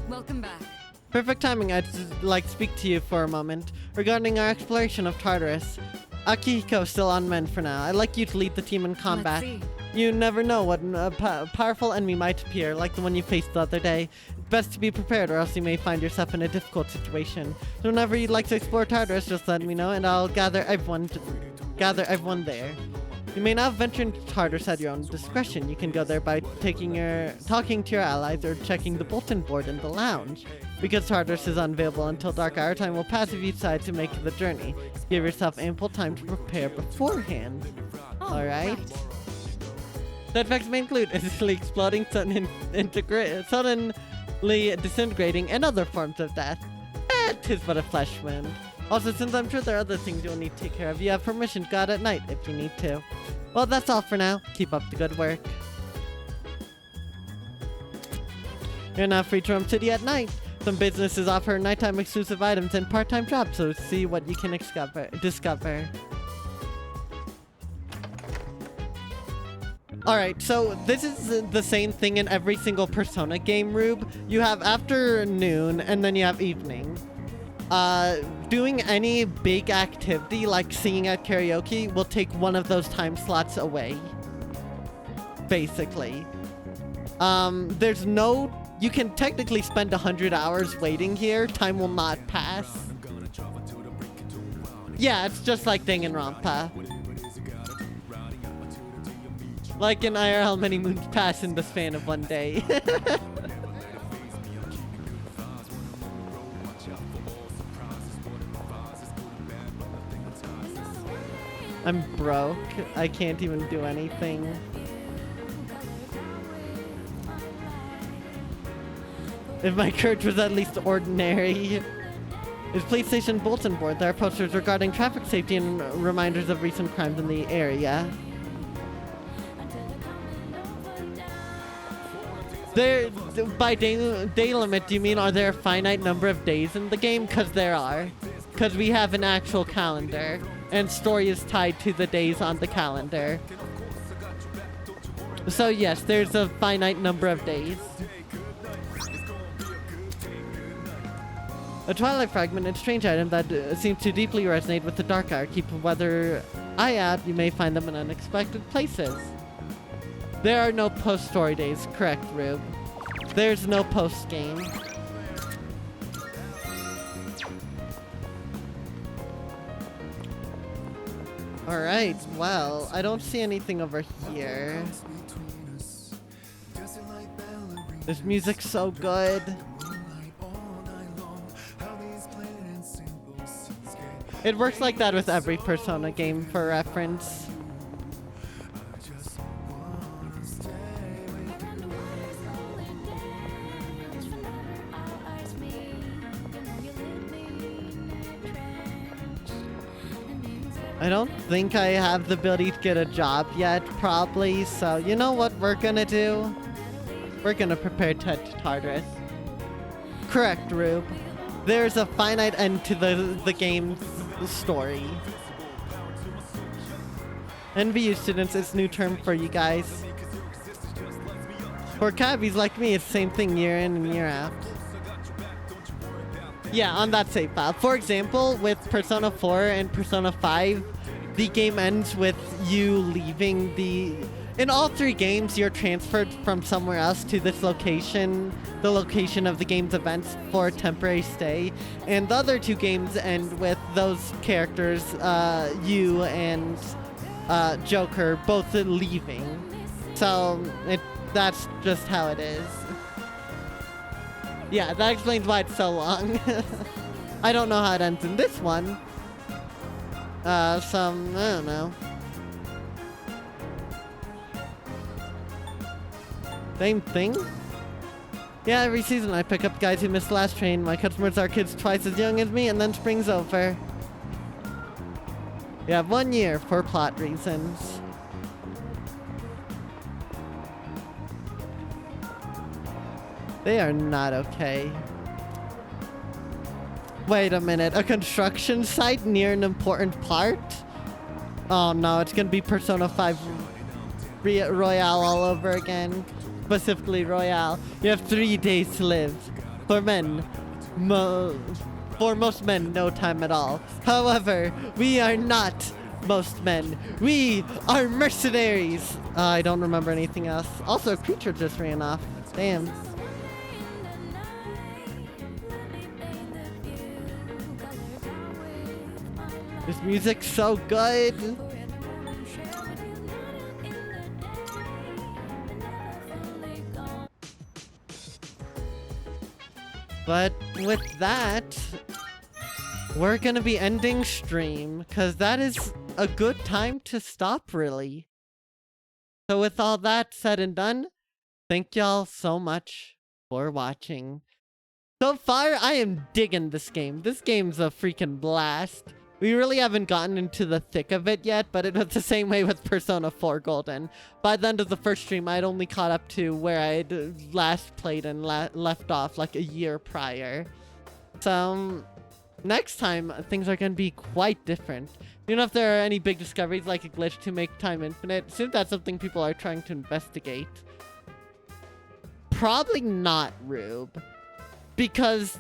Speaker 10: Welcome back.
Speaker 4: Perfect timing. I'd like to speak to you for a moment regarding our exploration of Tartarus. Akihiko is still on men for now. I'd like you to lead the team in combat.
Speaker 10: see.
Speaker 4: You never know what a powerful enemy might appear, like the one you faced the other day. It's best to be prepared, or else you may find yourself in a difficult situation. So whenever you'd like to explore Tartarus, just let me know, and I'll gather everyone there. You may now venture into Tartarus at your own discretion. You can go there by talking to your allies or checking the bulletin board in the lounge. Because Tartarus is unavailable until dark hour, time will pass if you decide to make the journey. Give yourself ample time to prepare beforehand. Alright? Side effects may include instantly exploding, suddenly disintegrating, and other forms of death. Tis but a flesh wound. Also, since I'm sure there are other things you'll need to take care of, you have permission to go out at night if you need to. Well, that's all for now. Keep up the good work. You're now free to roam city at night. Some businesses offer nighttime exclusive items and part-time jobs, so see what you can discover. Alright, so this is the same thing in every single Persona game, Rube. You have afternoon, and then you have evening. Doing any big activity, like singing at karaoke, will take one of those time slots away. Basically. There's no... You can technically spend 100 hours waiting here. Time will not pass. Yeah, it's just like Danganronpa. Like in IRL, many moons pass in the span of one day. I'm broke. I can't even do anything. If my courage was at least ordinary. It's police station bulletin board. There are posters regarding traffic safety and reminders of recent crimes in the area. There, by day limit, do you mean are there a finite number of days in the game? Because there are. Because we have an actual calendar. And story is tied to the days on the calendar. So yes, there's a finite number of days. A twilight fragment, a strange item that seems to deeply resonate with the dark hour. Keep a weather eye out, you may find them in unexpected places. There are no post-story days, correct, Rube? There's no post-game. Alright, well, I don't see anything over here. This music's so good. It works like that with every Persona game, for reference. I don't think I have the ability to get a job yet, probably, so you know what we're gonna do? We're gonna prepare to head to Tartarus. Correct, Rube. There's a finite end to the game's story. NVU students, it's a new term for you guys. For cabbies like me, it's the same thing year in and year out. Yeah, on that save file. For example, with Persona 4 and Persona 5, the game ends with you leaving the... In all three games, you're transferred from somewhere else to this location, the location of the game's events, for a temporary stay. And the other two games end with those characters, you and Joker, both leaving. So, that's just how it is. Yeah, that explains why it's so long. I don't know how it ends in this one. I don't know. Same thing? Yeah, every season I pick up guys who missed the last train. My customers are kids twice as young as me, and then spring's over. We have 1 year for plot reasons. They are not okay. Wait a minute, a construction site near an important part? Oh no, it's gonna be Persona 5 Royale all over again. Specifically Royale. You have 3 days to live. For men, for most men, no time at all. However, we are not most men. We are mercenaries. I don't remember anything else. Also, a creature just ran off. Damn. This music's so good. But with that, we're gonna be ending stream, because that is a good time to stop, really. So with all that said and done, thank y'all so much for watching. So far, I am digging this game. This game's a freaking blast. We really haven't gotten into the thick of it yet, but it was the same way with Persona 4 Golden. By the end of the first stream, I'd only caught up to where I'd last played and left off like a year prior. So, next time, things are going to be quite different. You know, if there are any big discoveries like a glitch to make time infinite, since that's something people are trying to investigate. Probably not, Rube. Because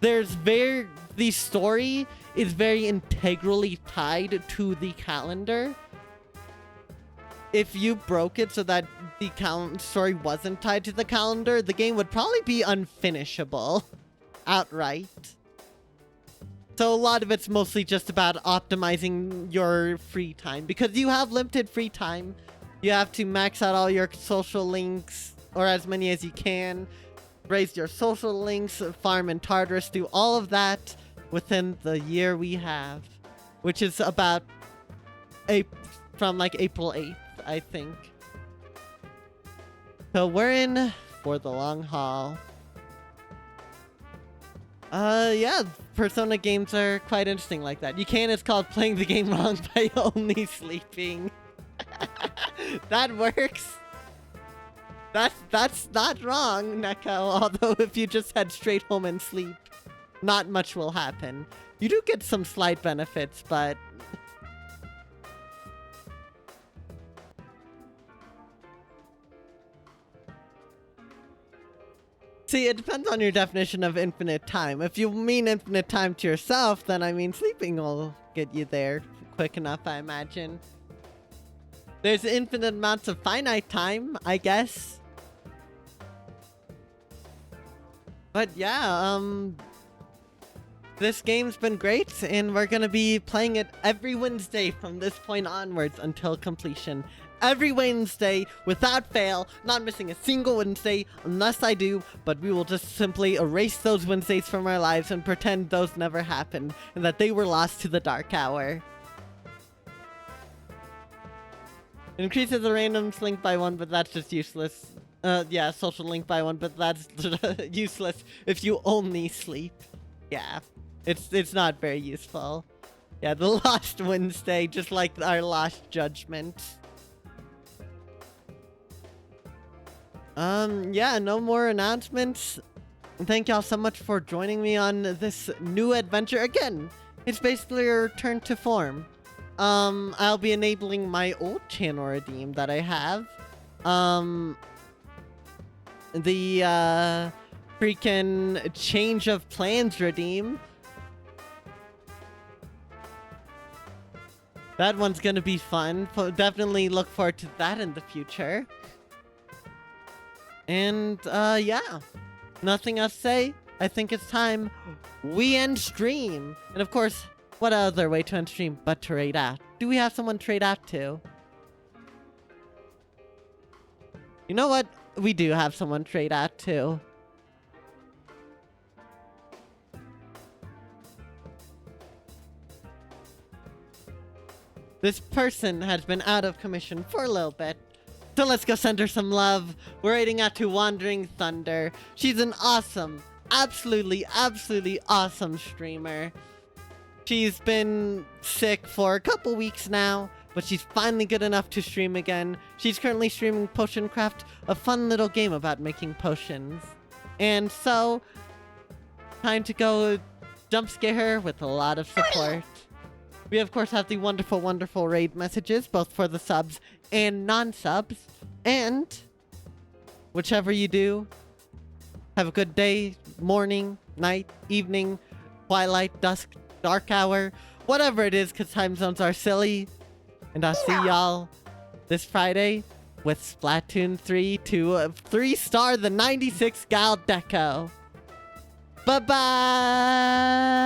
Speaker 4: the story is very integrally tied to the calendar. If you broke it so that the story wasn't tied to the calendar, the game would probably be unfinishable outright. So a lot of it's mostly just about optimizing your free time. Because you have limited free time, you have to max out all your social links, or as many as you can. Raise your social links, farm in Tartarus, do all of that within the year we have. Which is about from like April 8th, I think. So we're in for the long haul. Yeah, Persona games are quite interesting like that. You can, it's called playing the game wrong by only sleeping. That works. That's not wrong, Neko, although if you just head straight home and sleep, not much will happen. You do get some slight benefits, but... See, it depends on your definition of infinite time. If you mean infinite time to yourself, then I mean sleeping will get you there quick enough, I imagine. There's infinite amounts of finite time, I guess. But yeah, this game's been great, and we're gonna be playing it every Wednesday from this point onwards until completion. Every Wednesday, without fail, not missing a single Wednesday, unless I do, but we will just simply erase those Wednesdays from our lives and pretend those never happened, and that they were lost to the dark hour. Increases the random link by 1, but that's just useless. Yeah, social link by 1, but that's useless if you only sleep. Yeah, it's not very useful. Yeah, the Lost Wednesday, just like our Lost Judgment. Yeah, no more announcements. Thank y'all so much for joining me on this new adventure. Again, it's basically a return to form. I'll be enabling my old channel redeem that I have. The freaking change of plans redeem. That one's gonna be fun. Definitely look forward to that in the future. And, yeah. Nothing else to say. I think it's time we end stream. And of course, what other way to end stream but to raid out? Do we have someone to trade out to? You know what? We do have someone to trade out to. This person has been out of commission for a little bit. So let's go send her some love. We're raiding out to Wandering Thunder. She's an awesome, absolutely awesome streamer. She's been sick for a couple weeks now, but she's finally good enough to stream again. She's currently streaming Potion Craft, a fun little game about making potions. And so, time to go jump scare her with a lot of support. We of course have the wonderful raid messages, both for the subs and non-subs. And whichever you do, Have a good day, morning, night, evening, twilight, dusk, dark hour, whatever it is, because time zones are silly. And I'll see y'all this Friday with Splatoon 3 to 3-star the 96 Gal Deco. Bye-bye!